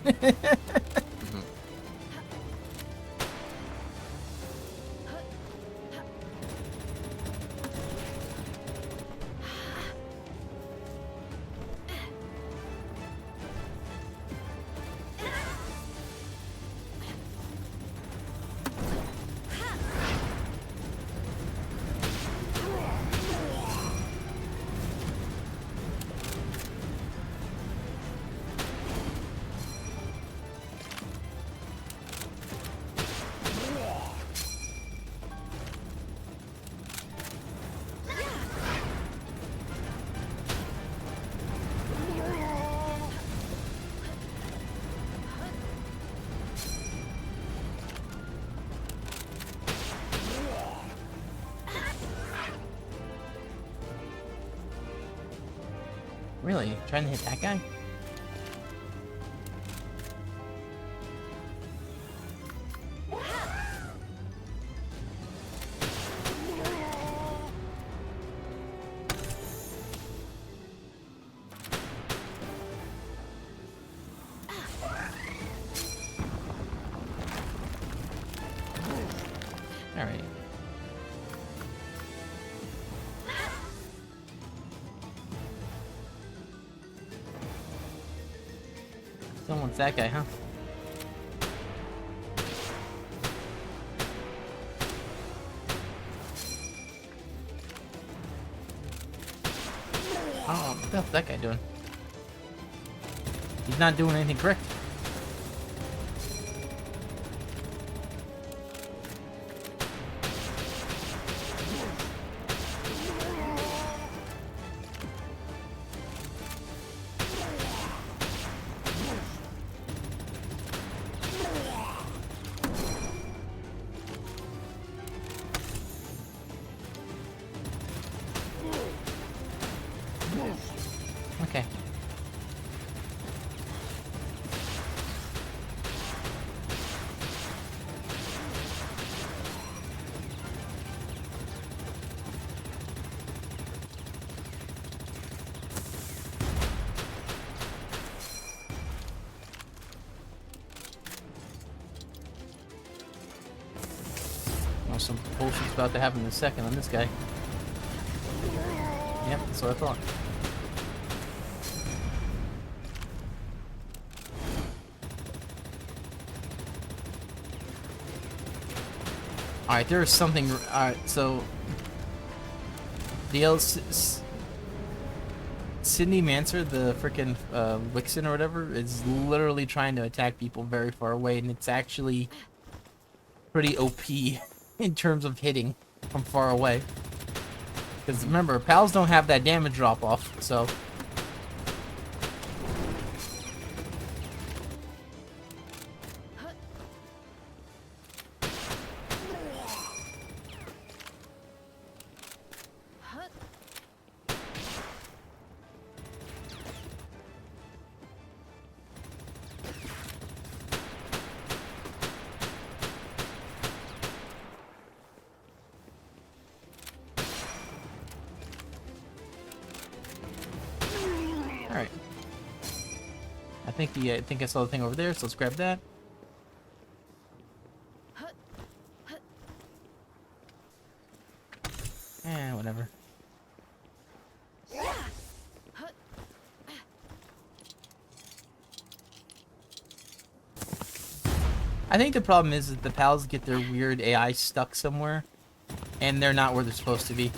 Really? Trying to hit that guy? Alright. Still wants that guy, huh? Oh, what the hell's that guy doing? He's not doing anything correct. Okay. Well, some bullshit's about to happen in a second on this guy. Yep, that's what I thought. Alright, there is something. Alright, so. Sydney Manser, the frickin' Wixen or whatever, is literally trying to attack people very far away, and it's actually pretty OP in terms of hitting from far away. Because remember, pals don't have that damage drop off, so. Alright. I think I saw the thing over there, so let's grab that. Whatever. I think the problem is that the pals get their weird AI stuck somewhere, and they're not where they're supposed to be.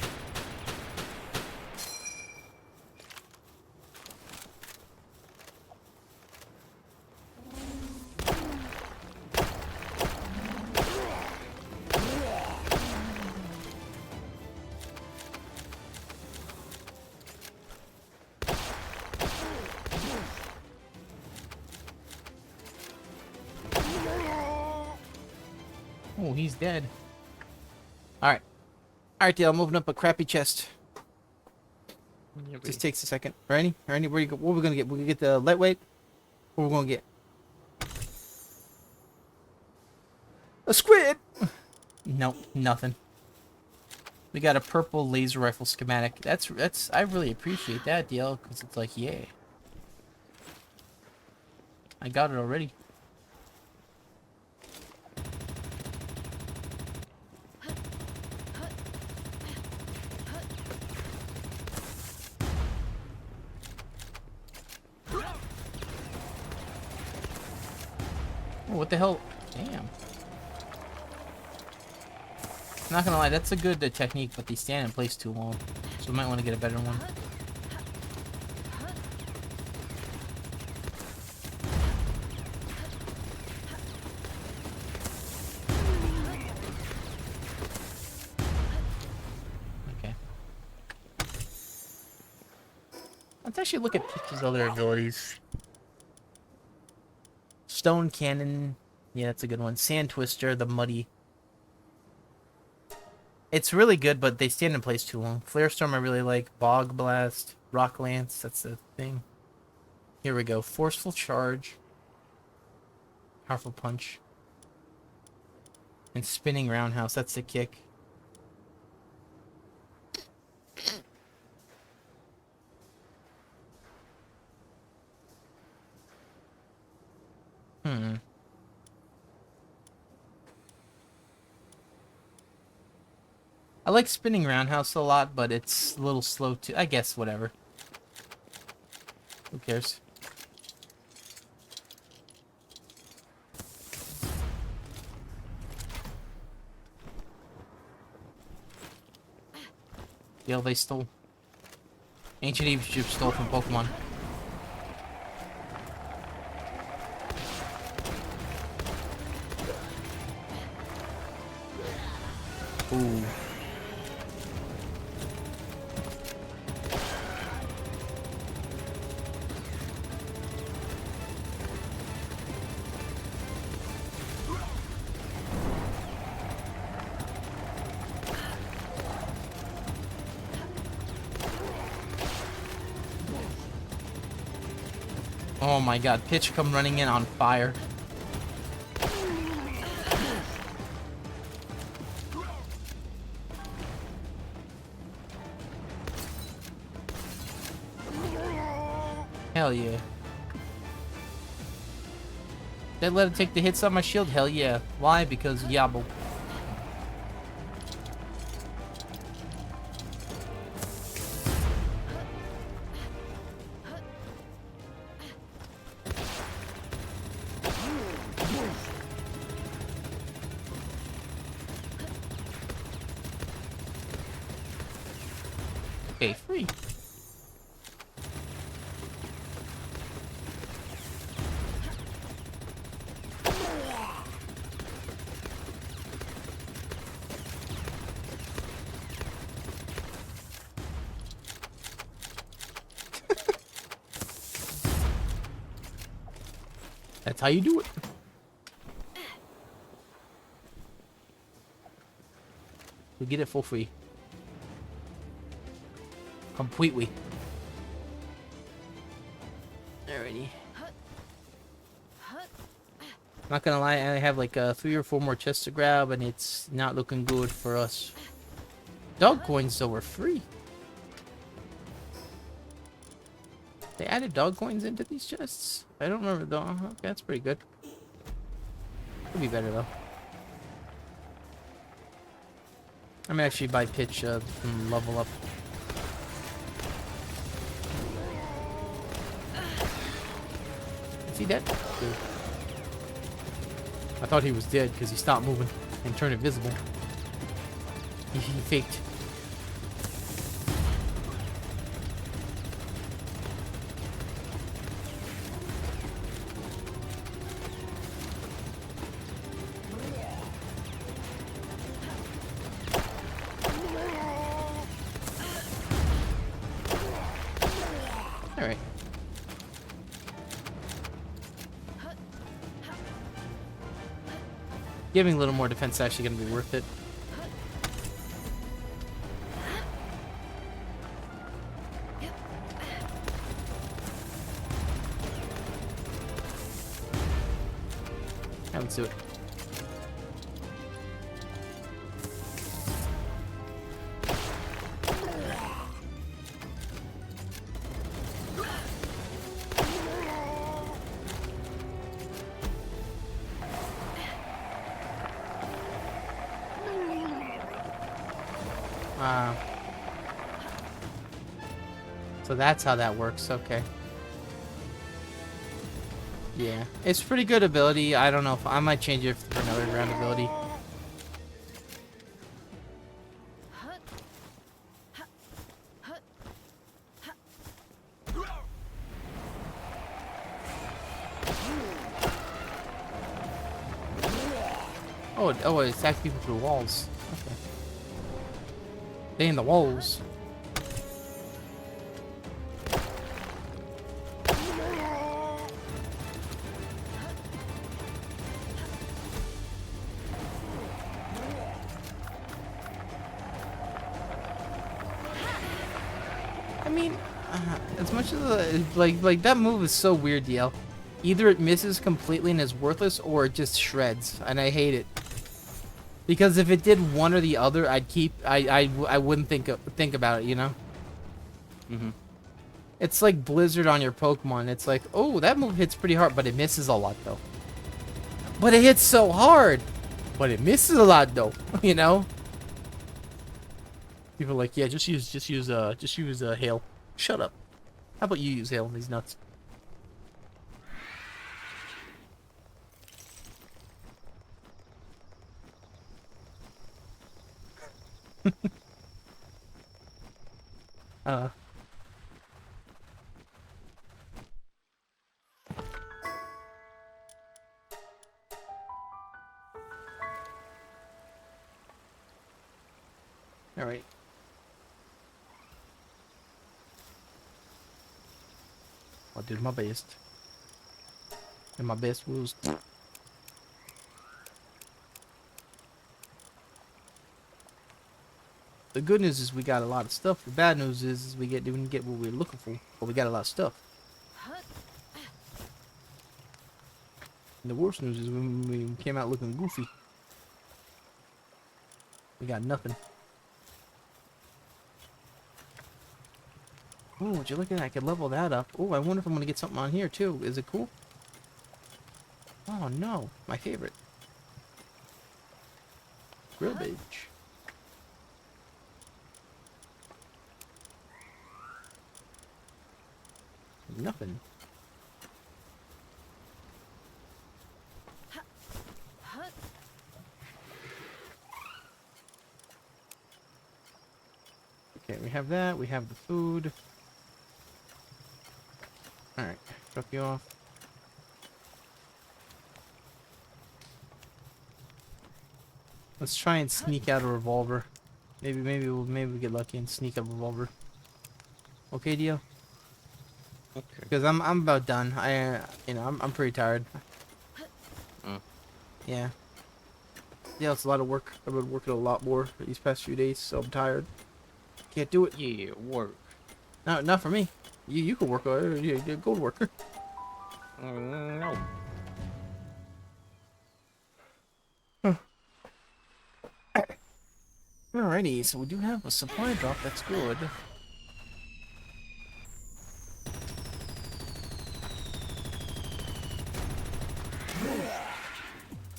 Oh, he's dead. Alright. Alright, Dale, I'm moving up a crappy chest. Just takes a second. Randy, where you go? What are we gonna get? We're gonna get the lightweight? What are we gonna get? A squid! Nope, nothing. We got a purple laser rifle schematic. That's I really appreciate that, DL, because it's like, yeah. I got it already. Oh, what the hell? Damn. Not gonna lie, that's a good technique, but they stand in place too long. So we might want to get a better one. Okay. Let's actually look at pictures of their abilities. Stone Cannon. Yeah, that's a good one. Sand Twister, the Muddy. It's really good, but they stand in place too long. Flare Storm I really like. Bog Blast. Rock Lance, that's the thing. Here we go. Forceful Charge. Powerful Punch. And Spinning Roundhouse, that's the kick. I like Spinning Roundhouse a lot, but it's a little slow too. I guess, whatever. Who cares? Yell they stole. Ancient Egypt stole from Pokemon. Ooh. Oh my god, Pitch come running in on fire. Hell yeah. They let it take the hits on my shield? Hell yeah. Why? Because Yabble. Okay, free. That's how you do it. We get it for free. Completely. Alrighty. Not gonna lie, I have like 3 or 4 more chests to grab, and it's not looking good for us. Dog coins though were free. They added dog coins into these chests? I don't remember though. Okay, that's pretty good. Could be better though. I'm actually buy Pitch and level up. Is he dead? Good. I thought he was dead because he stopped moving and turned invisible. He faked. Alright. Giving a little more defense is actually going to be worth it. Yeah, let's do it. So that's how that works, okay. Yeah, it's pretty good ability. I don't know if I might change it for another round ability. Oh, it attacks people through walls. Okay. They in the walls. I mean, As much as like that move is so weird, DL. Either it misses completely and is worthless, or it just shreds, and I hate it. Because if it did one or the other, I wouldn't think about it, you know. Mm-hmm. It's like Blizzard on your Pokemon. It's like, oh, that move hits pretty hard, but it misses a lot though. But it hits so hard, but it misses a lot though, you know. People are like, yeah, just use hail. Shut up. How about you use hail? These nuts. Uh. All right. I did my best. And my best was. The good news is we got a lot of stuff. The bad news is we didn't get what we were looking for, but we got a lot of stuff. And the worst news is when we came out looking goofy, we got nothing. Oh, would you look at that? I could level that up. Oh, I wonder if I'm gonna get something on here too. Is it cool? Oh no, my favorite. Grill badge. Nothing. Okay, we have that. We have the food. Alright, drop you off. Let's try and sneak out a revolver. Maybe we'll get lucky and sneak a revolver. Okay, Dio? Okay. Because I'm about done. I'm pretty tired. Yeah. Yeah, it's a lot of work. I've been working a lot more these past few days, so I'm tired. Can't do it. Yeah, work. No, not for me. You could work. You're a gold worker. No. Alrighty, so we do have a supply drop. That's good.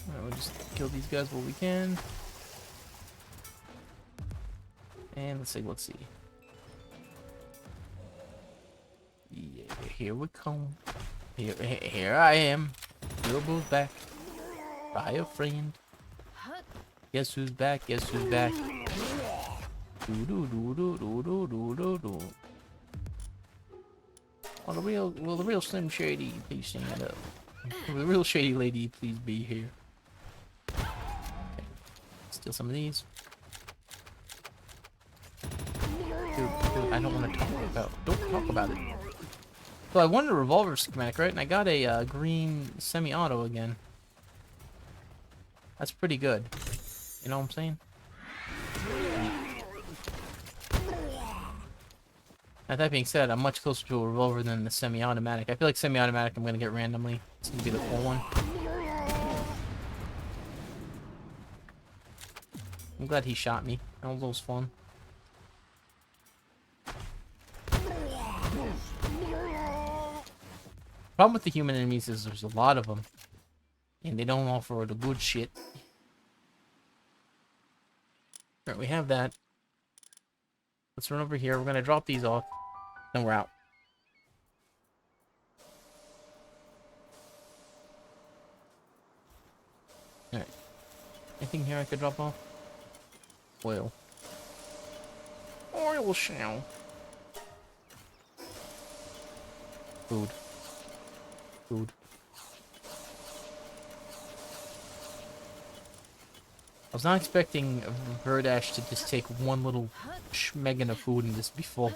Alright, we'll just kill these guys while we can. And let's see. Yeah, here we come. Here I am. Bilbo's back. By a friend. Guess who's back? Guess who's back? Do do do do do do do do do. Will the real Slim Shady please stand up? Will the real Shady Lady please be here? Okay. Steal some of these. Dude, I don't want to talk about. Don't talk about it. So I wanted a revolver schematic, right? And I got a green semi-auto again. That's pretty good. You know what I'm saying? Now, that being said, I'm much closer to a revolver than the semi-automatic. I feel like semi-automatic I'm gonna get randomly. It's gonna be the full one. I'm glad he shot me. That was fun. Problem with the human enemies is there's a lot of them, and they don't offer the good shit. Alright, we have that. Let's run over here. We're gonna drop these off, then we're out. Alright. Anything here I could drop off? Oil. Oil shell. Food. Food. I was not expecting Verdash to just take one little schmeggin of food and just be full.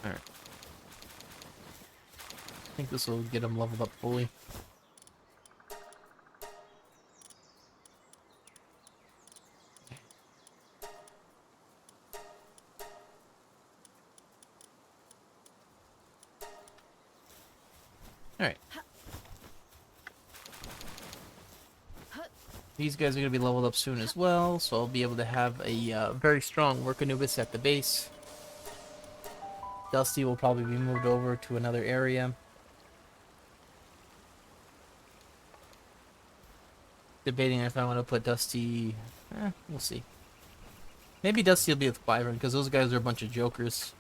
Alright. I think this will get him leveled up fully. These guys are going to be leveled up soon as well, so I'll be able to have a very strong work Anubis at the base. Dusty will probably be moved over to another area. Debating if I want to put Dusty... we'll see. Maybe Dusty will be with Wyvern, because those guys are a bunch of jokers.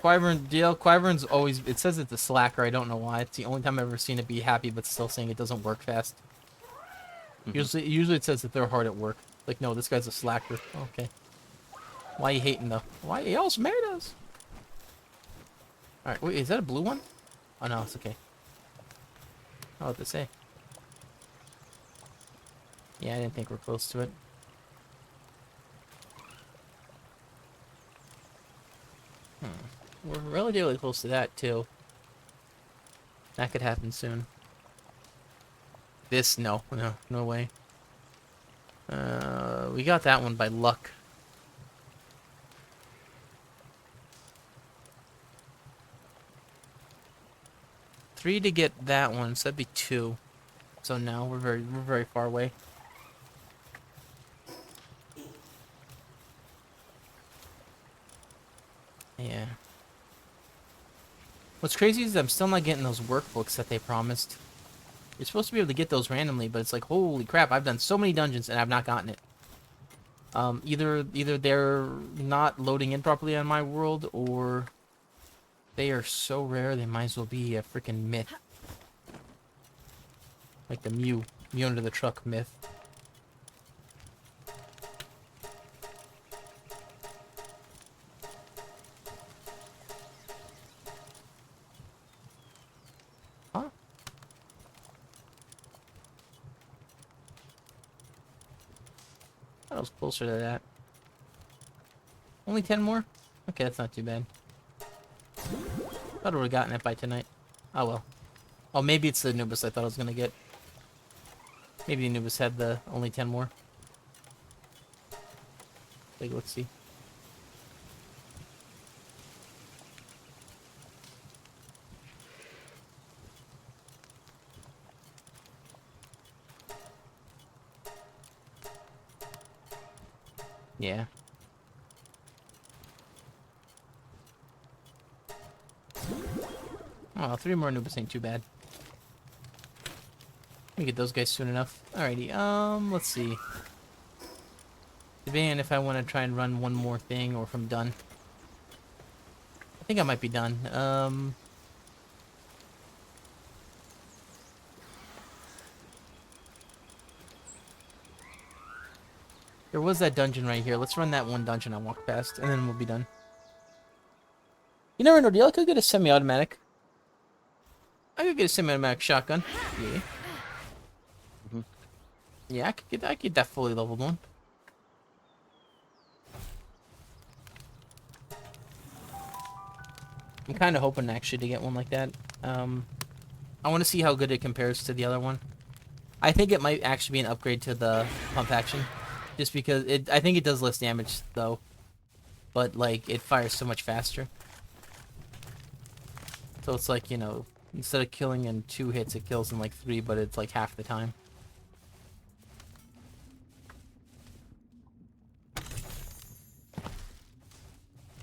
Wyvern's always... It says it's a slacker, I don't know why. It's the only time I've ever seen it be happy, but still saying it doesn't work fast. Usually it says that they're hard at work. Like, no, this guy's a slacker. Okay. Why you hating, though? Why you all mad at us? Alright, wait, is that a blue one? Oh, no, it's okay. Oh, what to say? Yeah, I didn't think we're close to it. We're relatively close to that, too. That could happen soon. This, no way. We got that one by luck. Three to get that one, so that'd be 2. So no, we're very far away. Yeah. What's crazy is I'm still not getting those workbooks that they promised. You're supposed to be able to get those randomly, but it's like, holy crap, I've done so many dungeons and I've not gotten it. Either they're not loading in properly on my world, or they are so rare they might as well be a freaking myth. Like the Mew under the truck myth. Huh? I was closer to that. Only 10 more? Okay, that's not too bad. Thought I would have gotten it by tonight. Oh well. Oh, maybe it's the Anubis I thought I was gonna get. Maybe the Anubis had the only 10 more. Like, let's see. Yeah. Oh, 3 more Anubis ain't too bad. Let me get those guys soon enough. Alrighty, let's see. Debating if I want to try and run one more thing or if I'm done. I think I might be done. There was that dungeon right here. Let's run that one dungeon I walked past, and then we'll be done. You never know, deal. I could get a semi-automatic. I could get a semi-automatic shotgun. Yeah. Yeah, I could get that fully leveled one. I'm kind of hoping actually to get one like that. I want to see how good it compares to the other one. I think it might actually be an upgrade to the pump action, just because I think it does less damage though, but like it fires so much faster. So it's like, you know, instead of killing in 2 hits, it kills in like 3, but it's like half the time.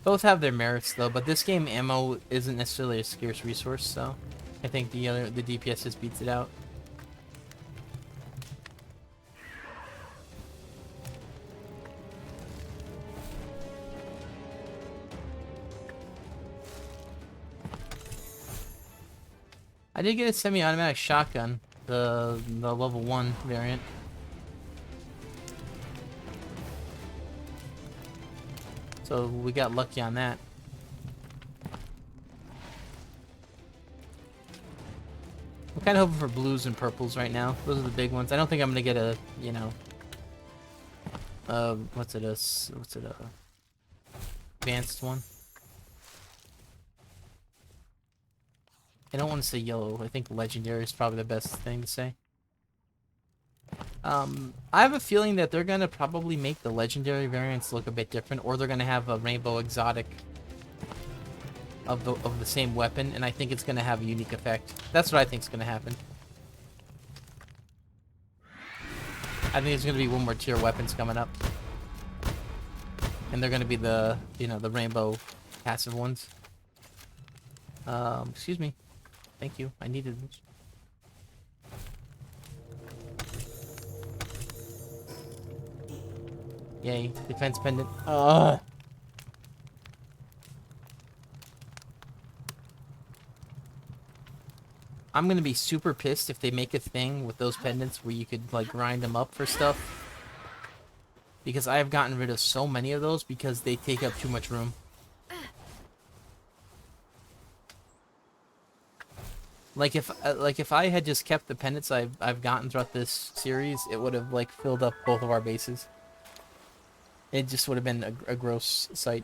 Both have their merits though, but this game ammo isn't necessarily a scarce resource, so I think the DPS just beats it out. I did get a semi-automatic shotgun, the level 1 variant. So we got lucky on that. I'm kind of hoping for blues and purples right now. Those are the big ones. I don't think I'm gonna get a, you know, advanced one. I don't want to say yellow. I think legendary is probably the best thing to say. I have a feeling that they're gonna probably make the legendary variants look a bit different, or they're gonna have a rainbow exotic of the same weapon, and I think it's gonna have a unique effect. That's what I think is gonna happen. I think there's gonna be one more tier weapons coming up. And they're gonna be the, you know, the rainbow passive ones. Excuse me. Thank you. I needed this. Yay. Defense pendant. I'm gonna be super pissed if they make a thing with those pendants where you could, like, grind them up for stuff. Because I have gotten rid of so many of those because they take up too much room. Like if I had just kept the pendants I've gotten throughout this series, it would have, like, filled up both of our bases. It just would have been a gross sight.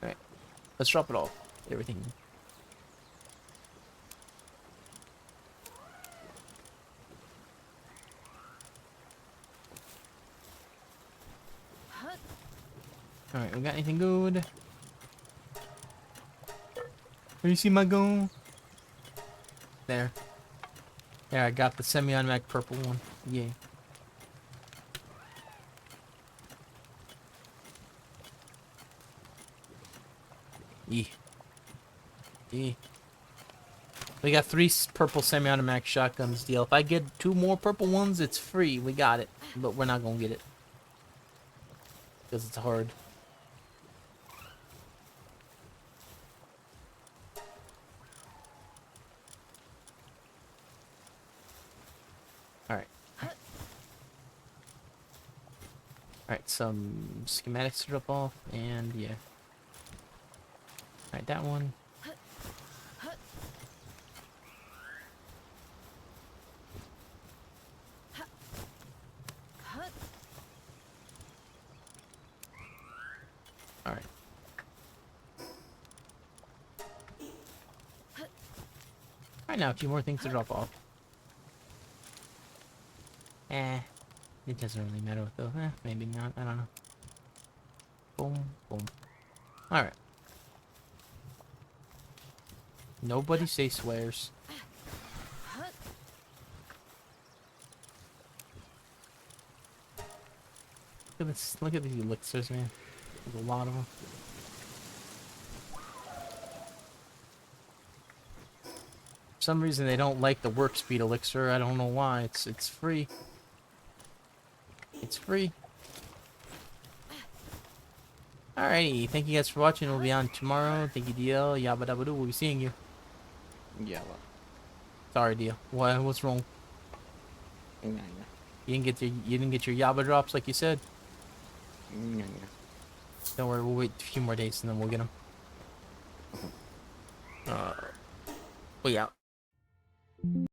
Alright. Let's drop it all. Everything. Alright, we got anything good? Where you see my gun? There. Yeah, I got the semi-automatic purple one. Yay. We got 3 purple semi-automatic shotguns deal. If I get 2 more purple ones, it's free. We got it. But we're not gonna get it. Because it's hard. Alright. Alright, some schematics to drop off, and yeah. Alright, that one. Alright. Alright, now a few more things to drop off. It doesn't really matter what though. Maybe not. I don't know. Boom, boom. Alright. Nobody say swears. Look at this. Look at these elixirs, man. There's a lot of them. For some reason they don't like the work speed elixir. I don't know why. It's free. It's free. Alrighty, thank you guys for watching. We'll be on tomorrow. Thank you, DL. Yabba dabba doo. We'll be seeing you. Yeah, well. Sorry, DL. What's wrong? Yeah. You didn't get your Yabba drops like you said. Yeah. Don't worry, we'll wait a few more days and then we'll get them. We out.